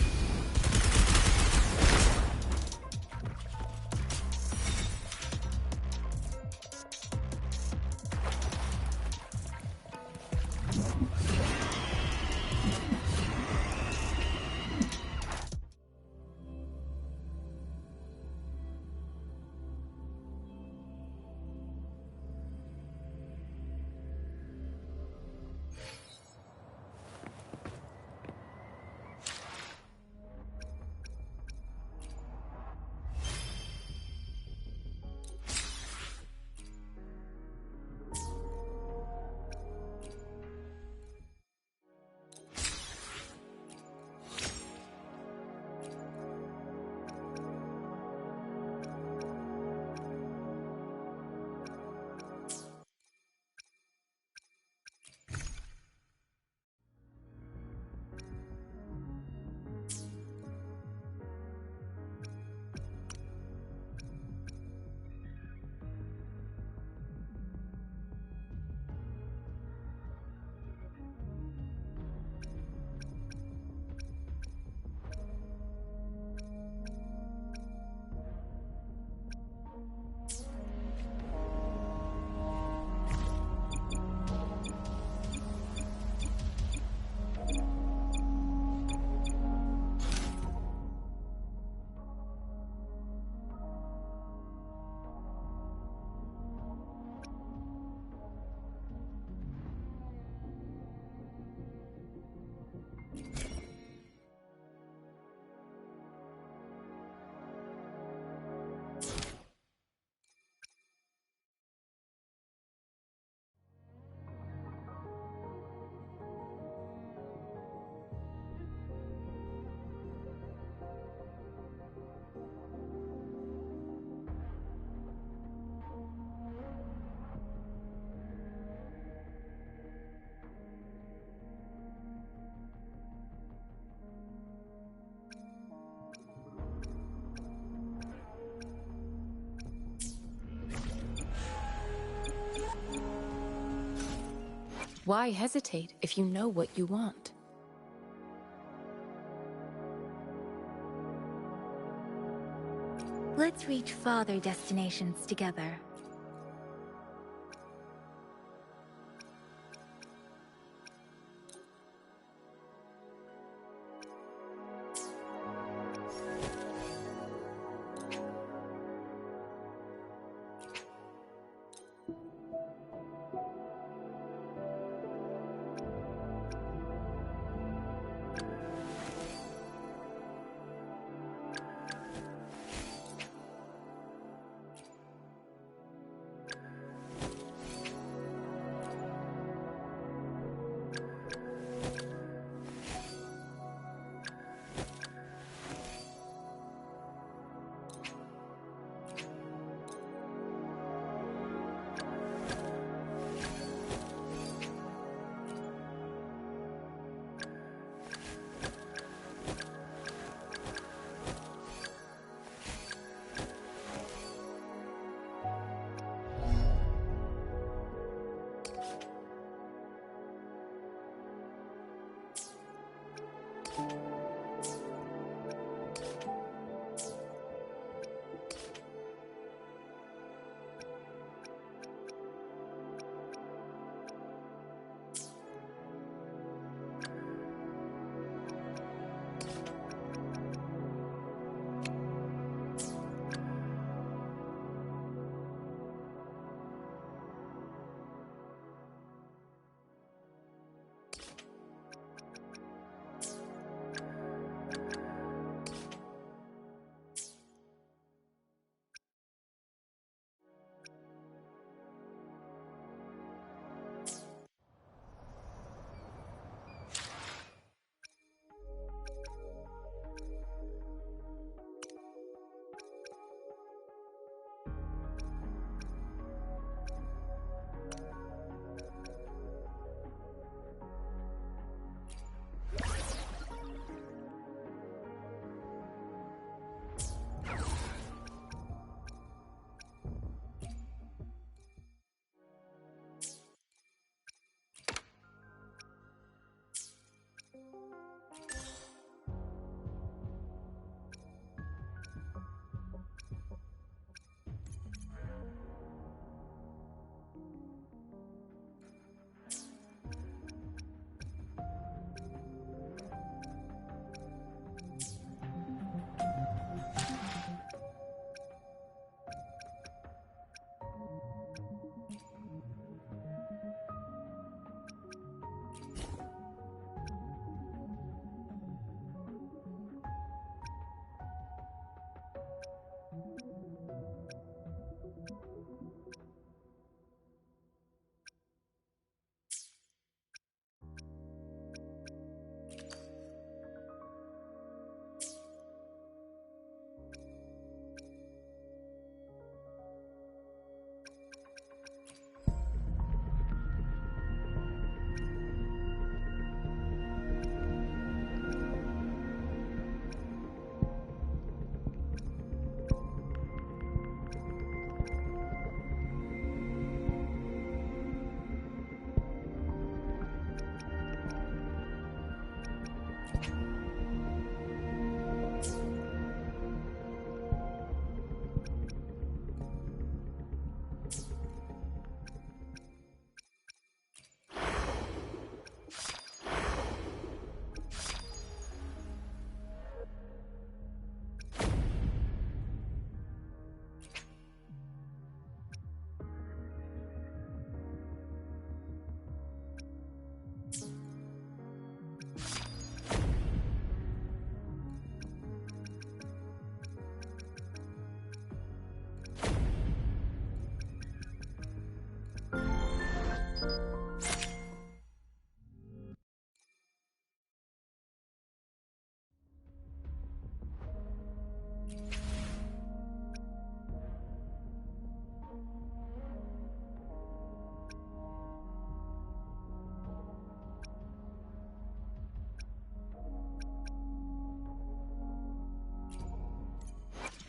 Why hesitate if you know what you want? Let's reach farther destinations together.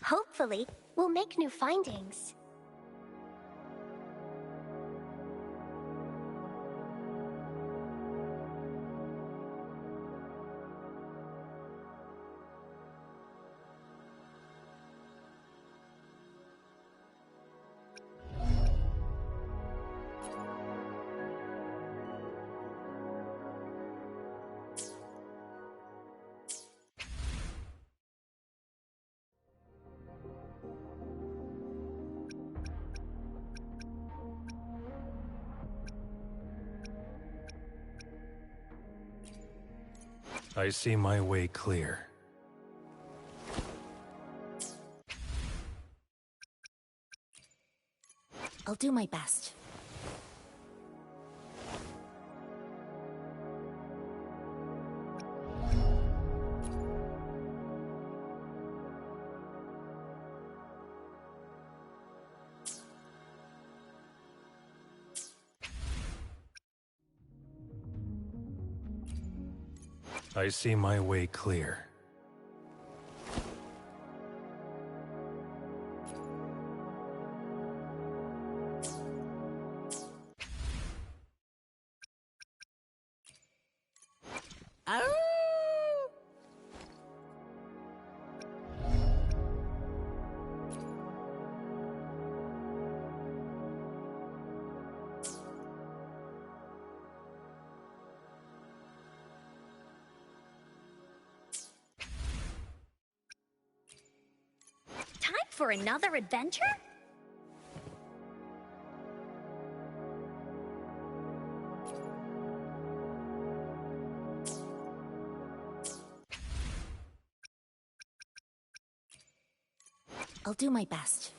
Hopefully, we'll make new findings. I see my way clear. I'll do my best. I see my way clear. Time for another adventure? I'll do my best.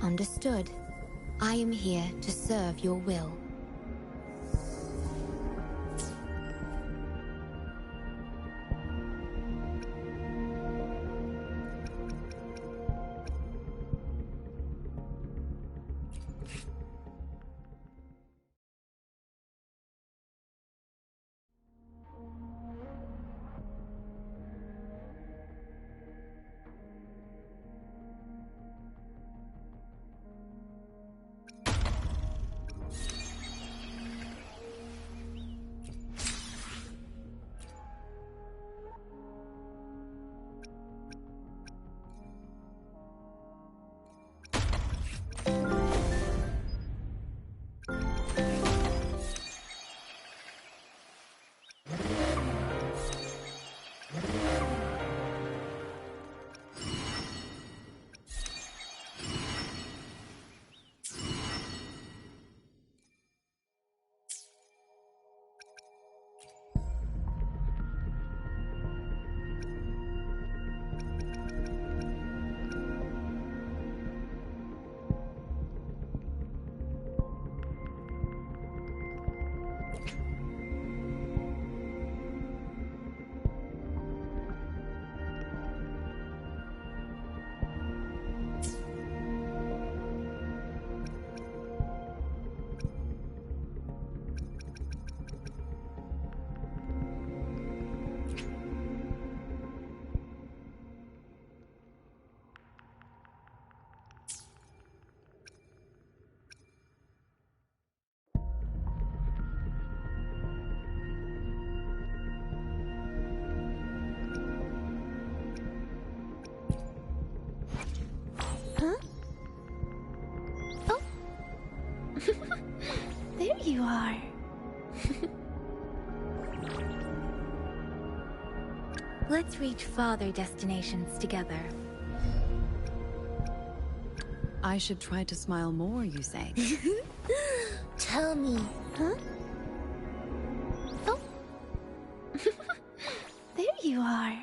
Understood. I am here to serve your will. There you are. Let's reach farther destinations together. I should try to smile more, you say? Tell me. Huh? Oh. There you are.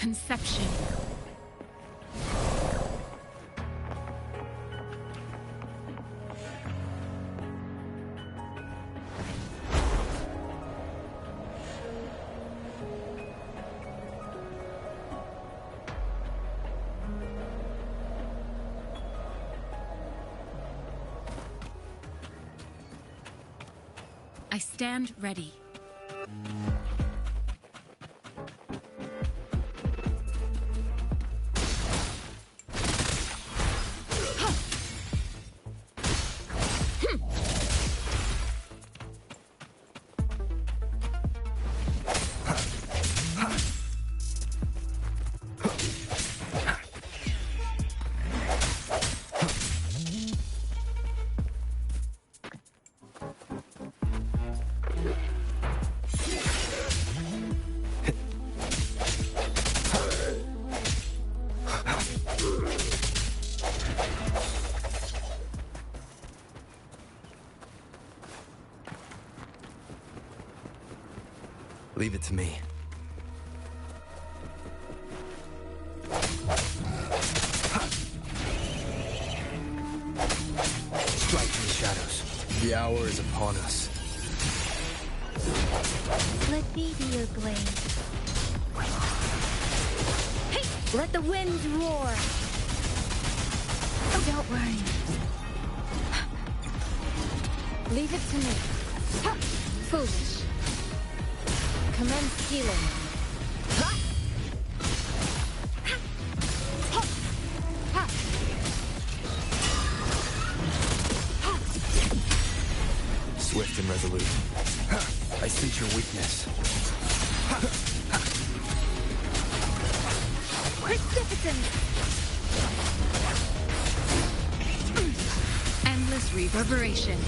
conception. I stand ready. Leave it to me. Strike in the shadows. The hour is upon us. Let me be your blade. Hey! Let the winds roar. Oh, don't worry. Leave it to me. Foolish. Commence healing. Swift and resolute. I sense your weakness. Precipitance! Endless reverberation.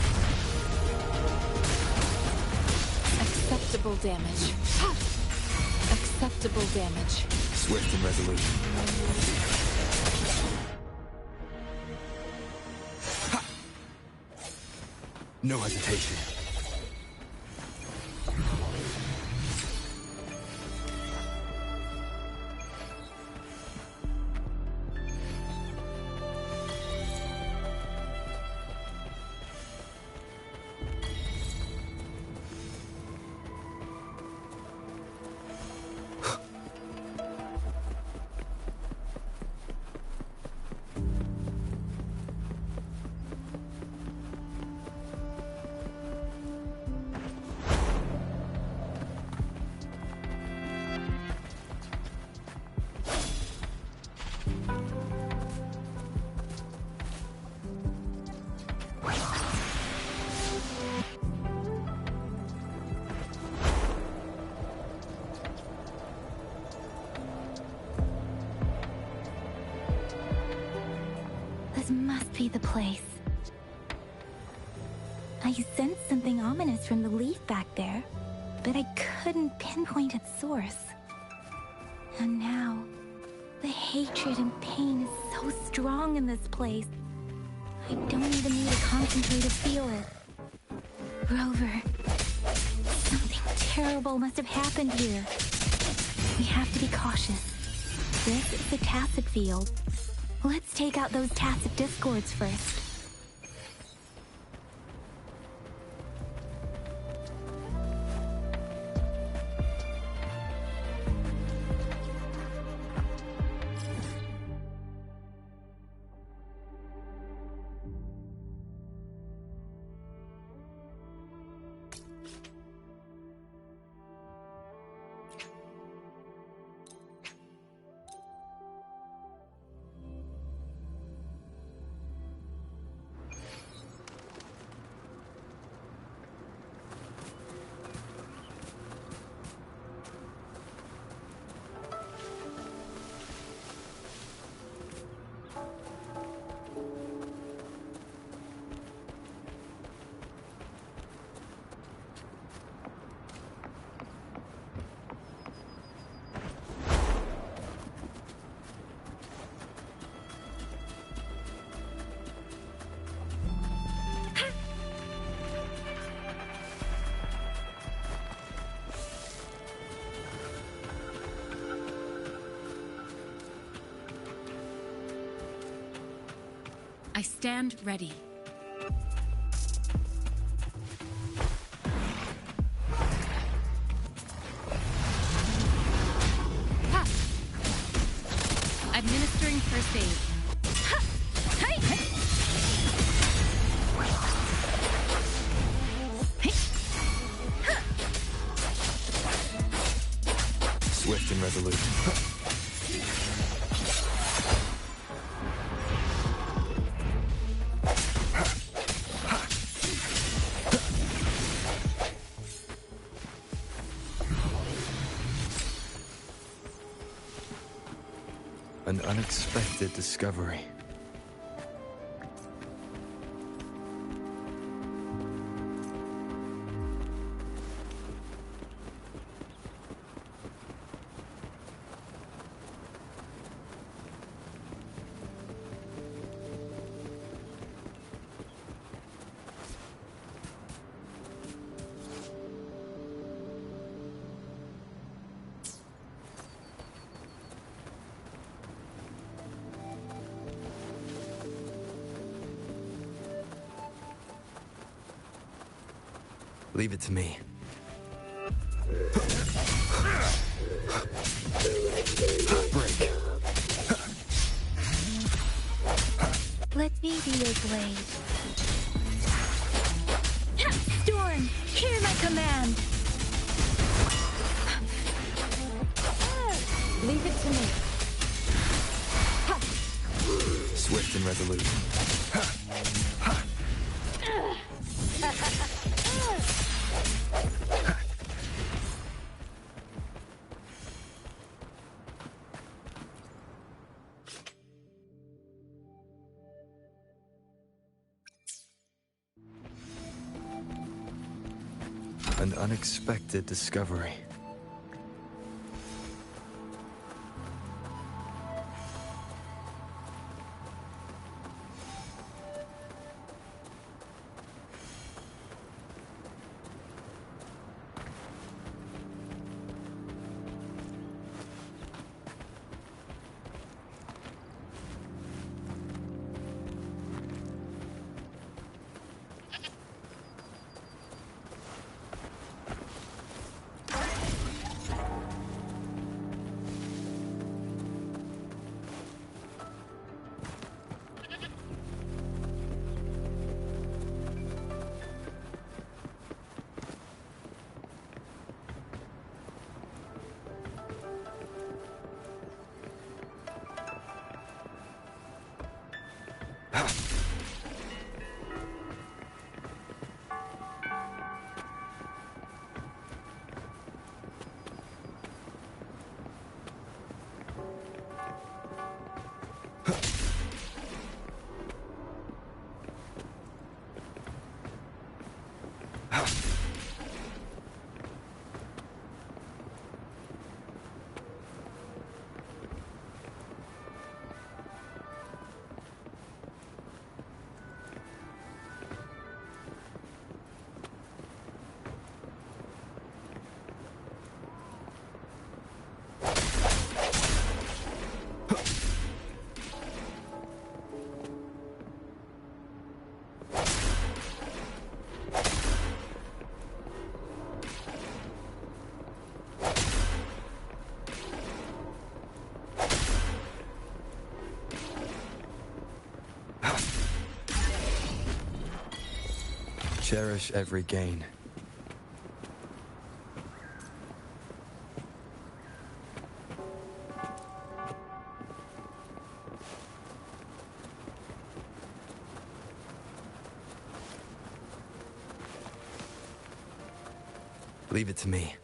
Acceptable damage. Acceptable damage. Swift and resolute. No hesitation. This must be the place. I sensed something ominous from the leaf back there, but I couldn't pinpoint its source. And now, the hatred and pain is so strong in this place. I don't even need to concentrate to feel it. Rover, something terrible must have happened here. We have to be cautious. This is the Tacet field. Let's take out those Tacet discords first. I stand ready. Ha! Administering first aid. Ha! Hey! Hey! Swift and resolute. An unexpected discovery. Leave it to me. Break. Let me be your blade. Storm, hear my command. Leave it to me. Swift and resolute. An unexpected discovery. Cherish every gain. Leave it to me.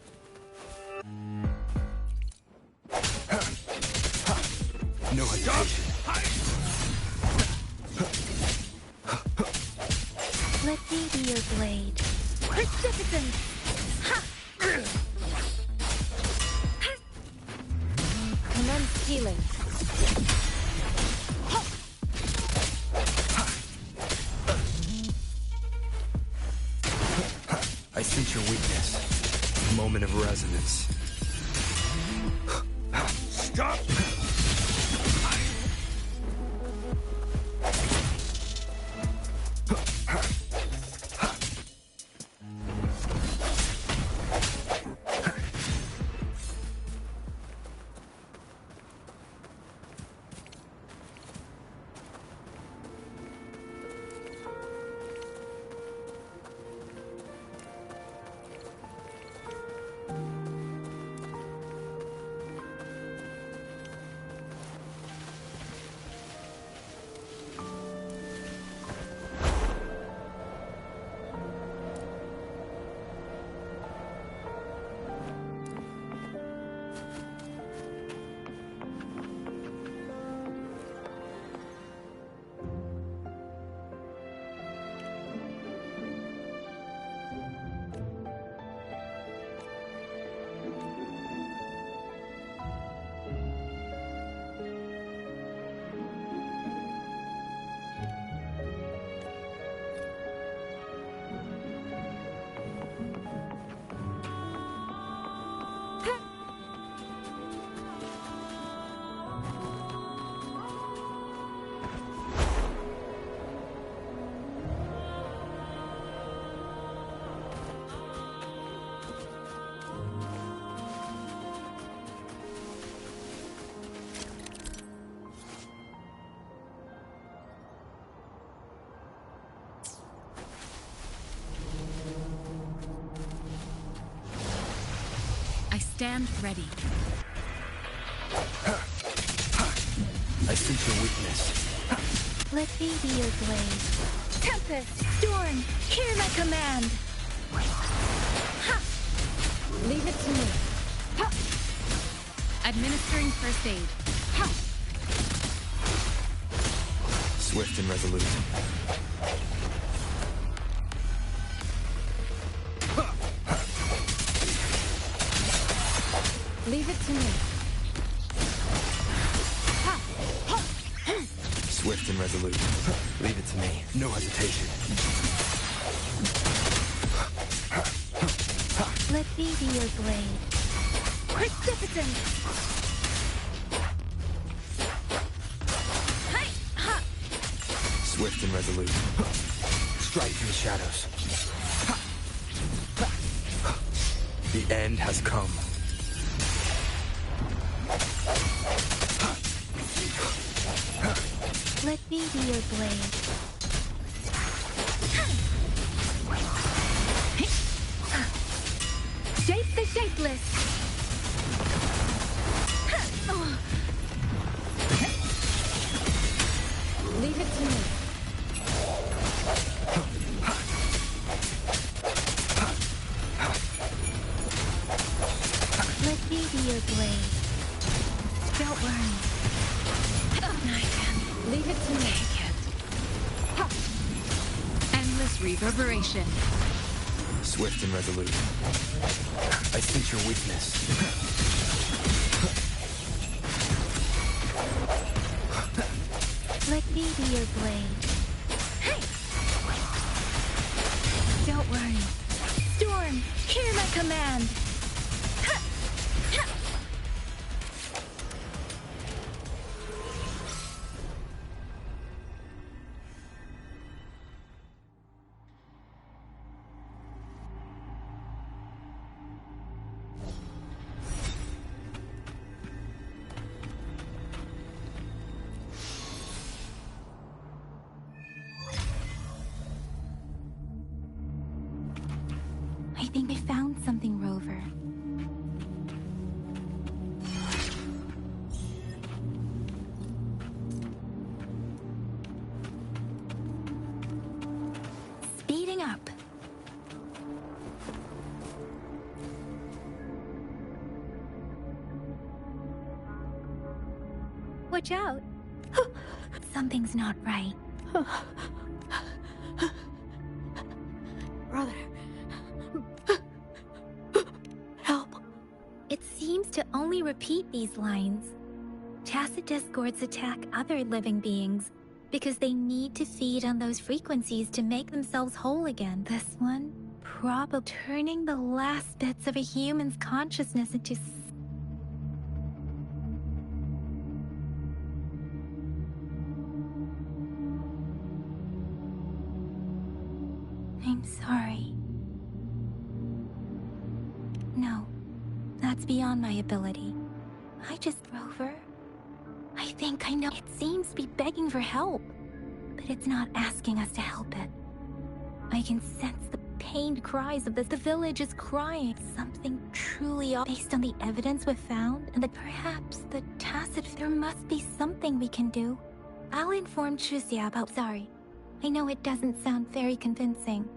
No hesitation. Let me be your blade. Precipitant! Commence healing. I sense your weakness. Moment of resonance. Stop! Stand ready. I sense your weakness. Let me be your blade. Tempest, storm, hear my command. Leave it to me. Administering first aid. Swift and resolute. Leave it to me. Swift and resolute. Leave it to me. No hesitation. Let me be your blade. Precipitant! Swift and resolute. Strike through the shadows. The end has come. Let me be your blade. Shape the shapeless! Leave it to me. Let me be your blade. Don't worry. Leave it to me. Endless reverberation. Swift and resolute. I sense your weakness. Let me be your blade. Don't worry. Storm, hear my command. I think I found something, Rover. Speeding up. Watch out. Something's not right. Brother. It seems to only repeat these lines. Tacit discords attack other living beings because they need to feed on those frequencies to make themselves whole again. This one, probably turning the last bits of a human's consciousness into... I'm sorry. No. That's beyond my ability. Rover, I think I know. It seems to be begging for help, but it's not asking us to help it. I can sense the pained cries of the village is crying. Something truly off based on the evidence we've found, and that perhaps the tacit... There must be something we can do. I'll inform Chuzia about... Sorry. I know it doesn't sound very convincing.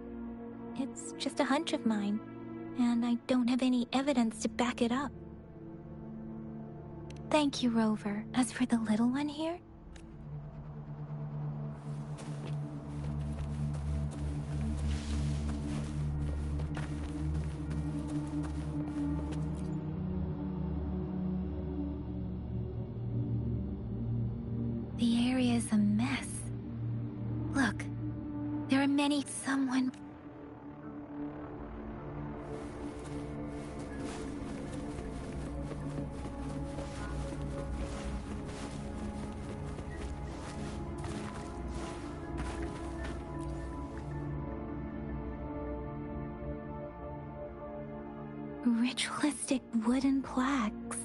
It's just a hunch of mine. And I don't have any evidence to back it up. Thank you, Rover. As for the little one here... The area is a mess. Look, there are many... Someone... Ritualistic wooden plaques.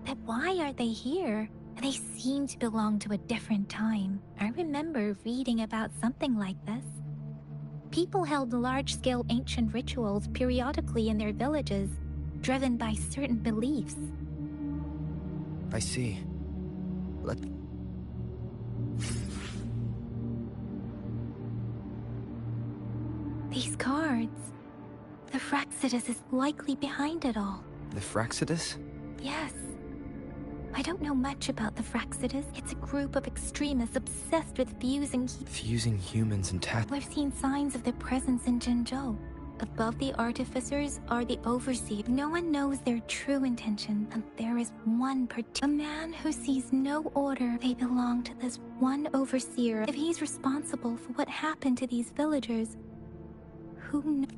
But why are they here? They seem to belong to a different time. I remember reading about something like this. People held large-scale ancient rituals periodically in their villages, driven by certain beliefs. I see. These cards. The Fraxidus is likely behind it all. The Fraxidus? Yes. I don't know much about the Fraxidus. It's a group of extremists obsessed with fusing humans and We've seen signs of their presence in Jinzhou. Above the artificers are the overseers. No one knows their true intention, and there is one a man who sees no order. They belong to this one overseer. If he's responsible for what happened to these villagers, who knows?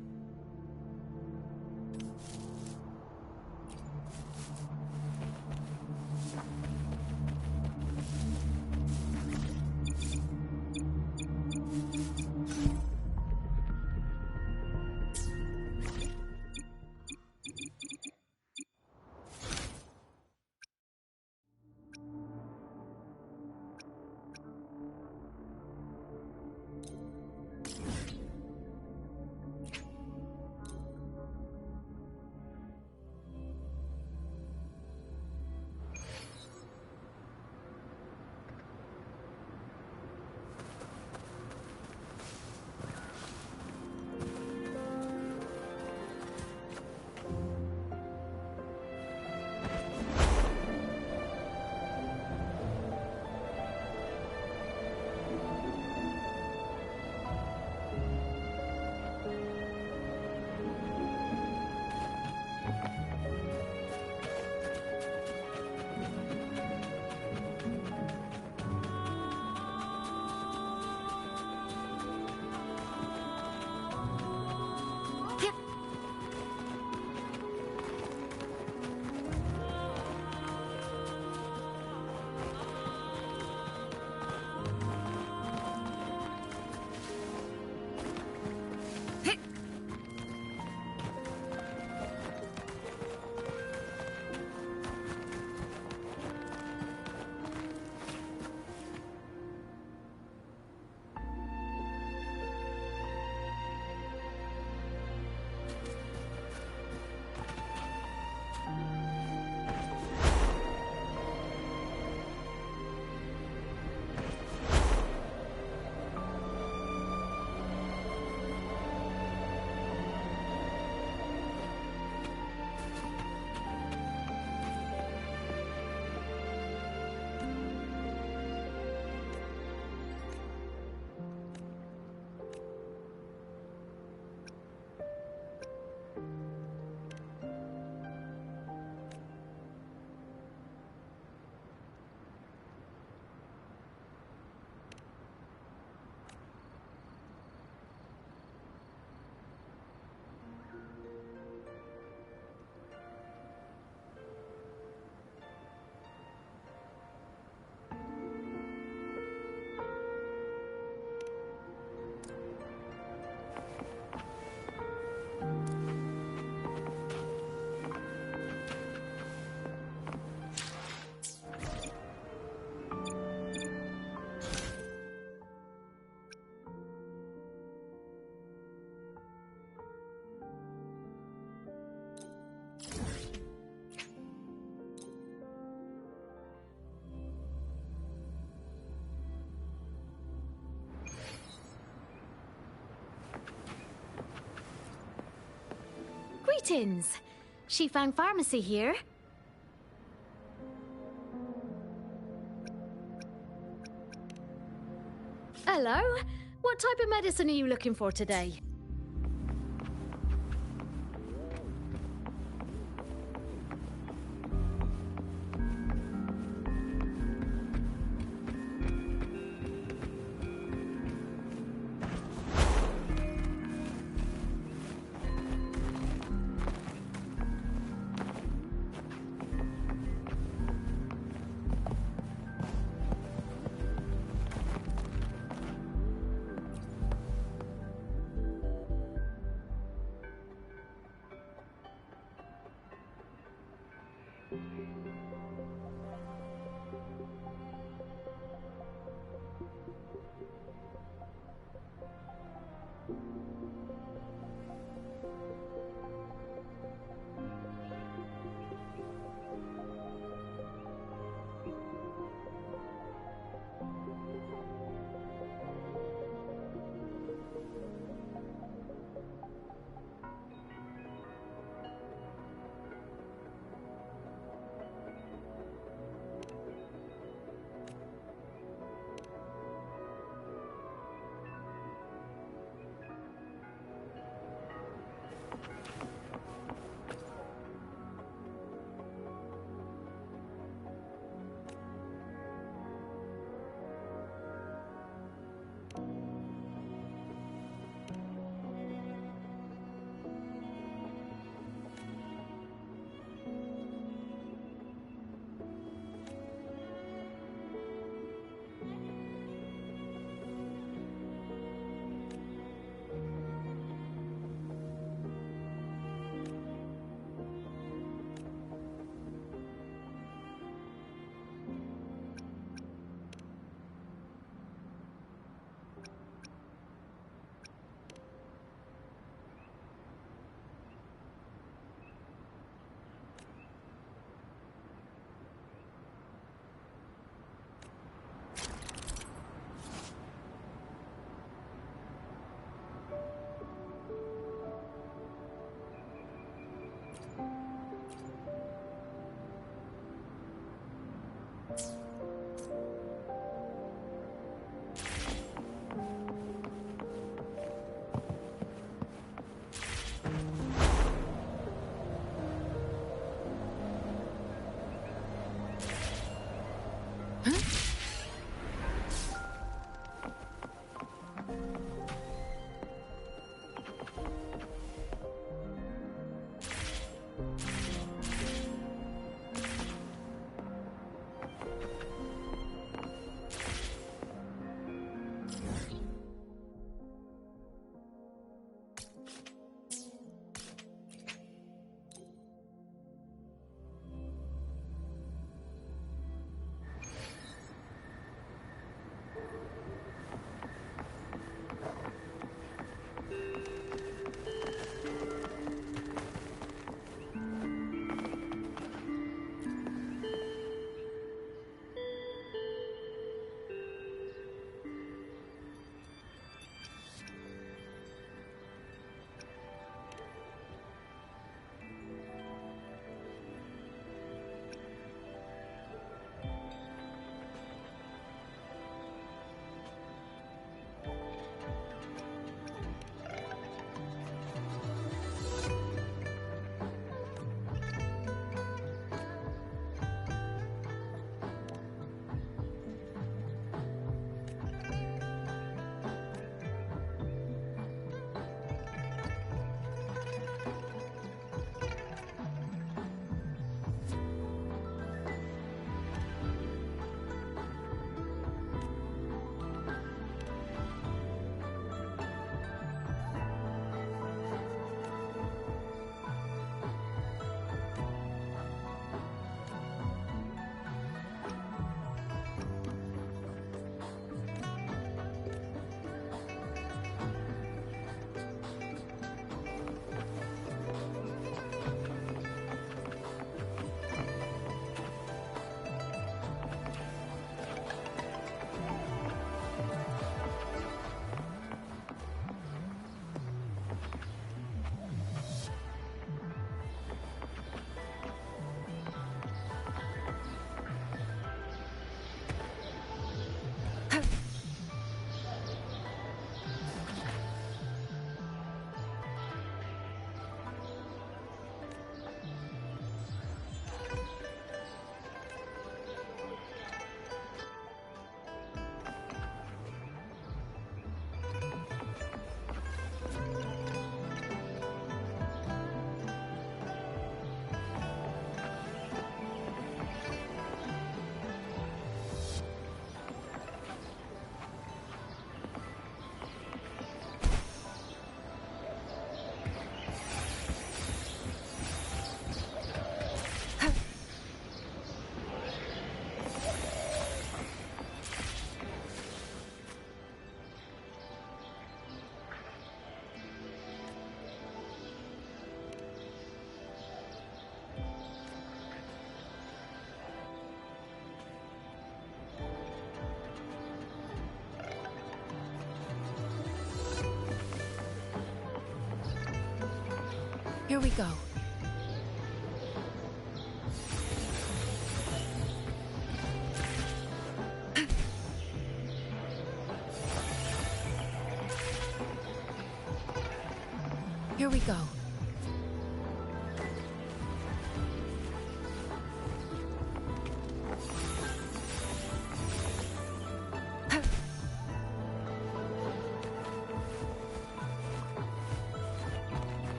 Greetings! Shifang Pharmacy here. Hello? What type of medicine are you looking for today? Here we go. Here we go.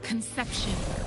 Conception.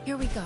Here we go.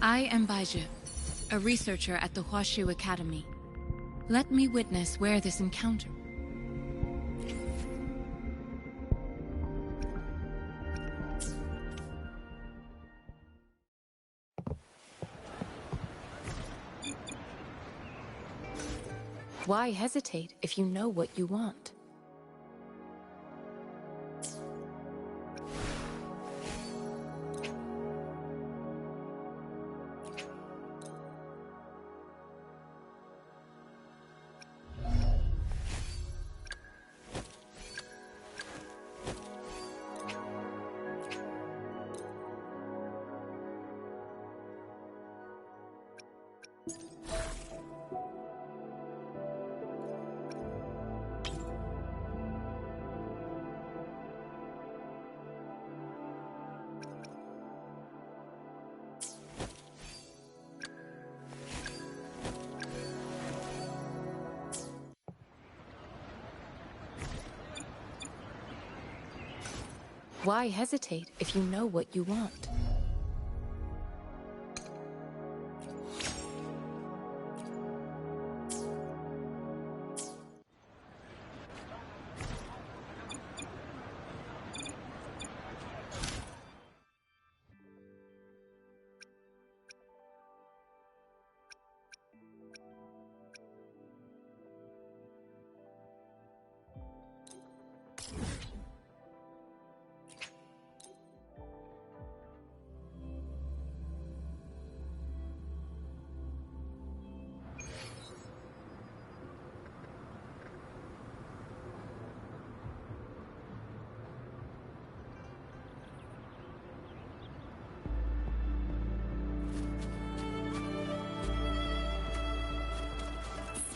I am Baizhi, a researcher at the Huashu Academy. Let me witness where this encounter. Why hesitate if you know what you want? Why hesitate if you know what you want?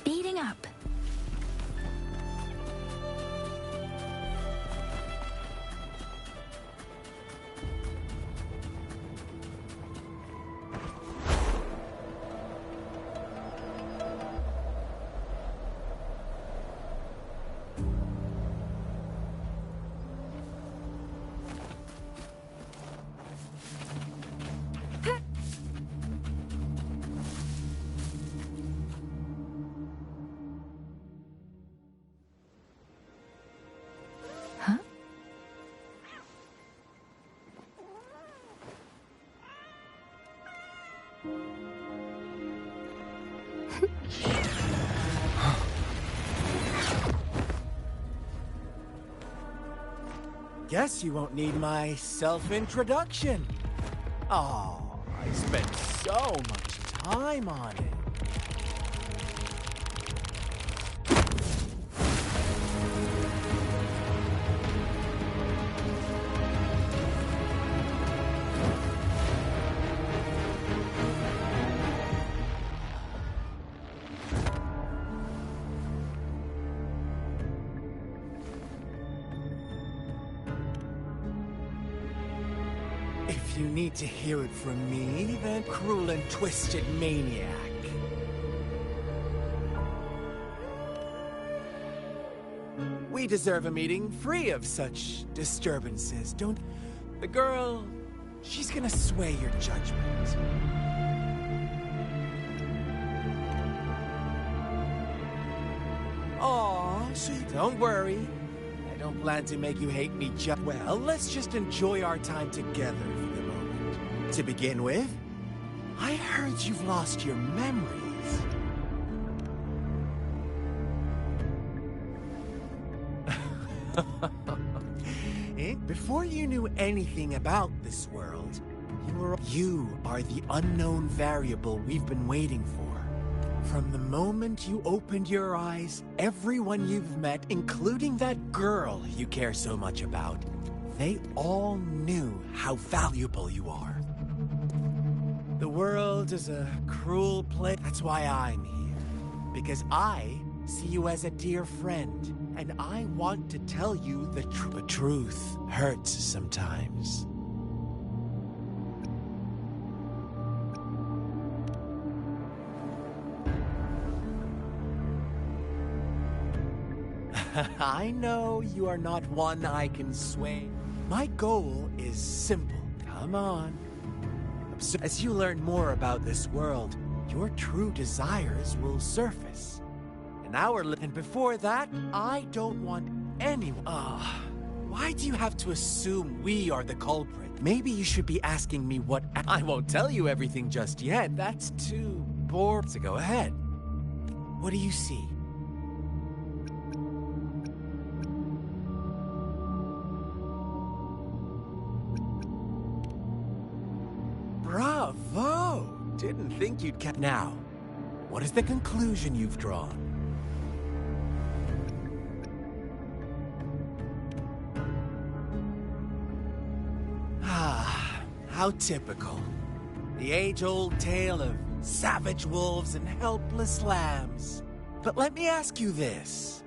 Speeding up. Guess you won't need my self-introduction. Oh, I spent so much time on it. If you need to hear it from me, then cruel and twisted maniac. We deserve a meeting free of such disturbances, don't... The girl, she's gonna sway your judgment. Aw, sweet. Don't worry. I don't plan to make you hate me just... Well, let's just enjoy our time together for the moment. To begin with, I heard you've lost your memories. Before you knew anything about this world, you are the unknown variable we've been waiting for. From the moment you opened your eyes, everyone you've met, including that girl you care so much about, they all knew how valuable you are. The world is a cruel place. That's why I'm here. Because I see you as a dear friend. And I want to tell you the truth. The truth hurts sometimes. I know you are not one I can sway. My goal is simple. Come on. As you learn more about this world, your true desires will surface. And before that, I don't want anyone. Why do you have to assume we are the culprit? Maybe you should be asking me what. I won't tell you everything just yet. That's too boring. So go ahead. What do you see? Bravo! Didn't think you'd catch. Now, what is the conclusion you've drawn? How typical. The age-old tale of savage wolves and helpless lambs. But let me ask you this.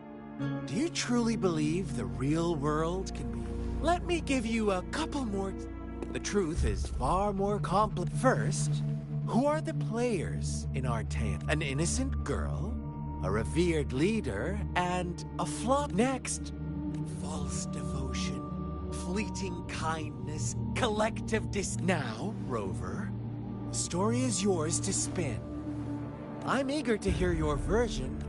Do you truly believe the real world can be? Let me give you a couple more. The truth is far more complex. First, who are the players in our tale? An innocent girl, a revered leader, and a flop. Next, false devotion, fleeting kindness, collective Now, Rover, the story is yours to spin. I'm eager to hear your version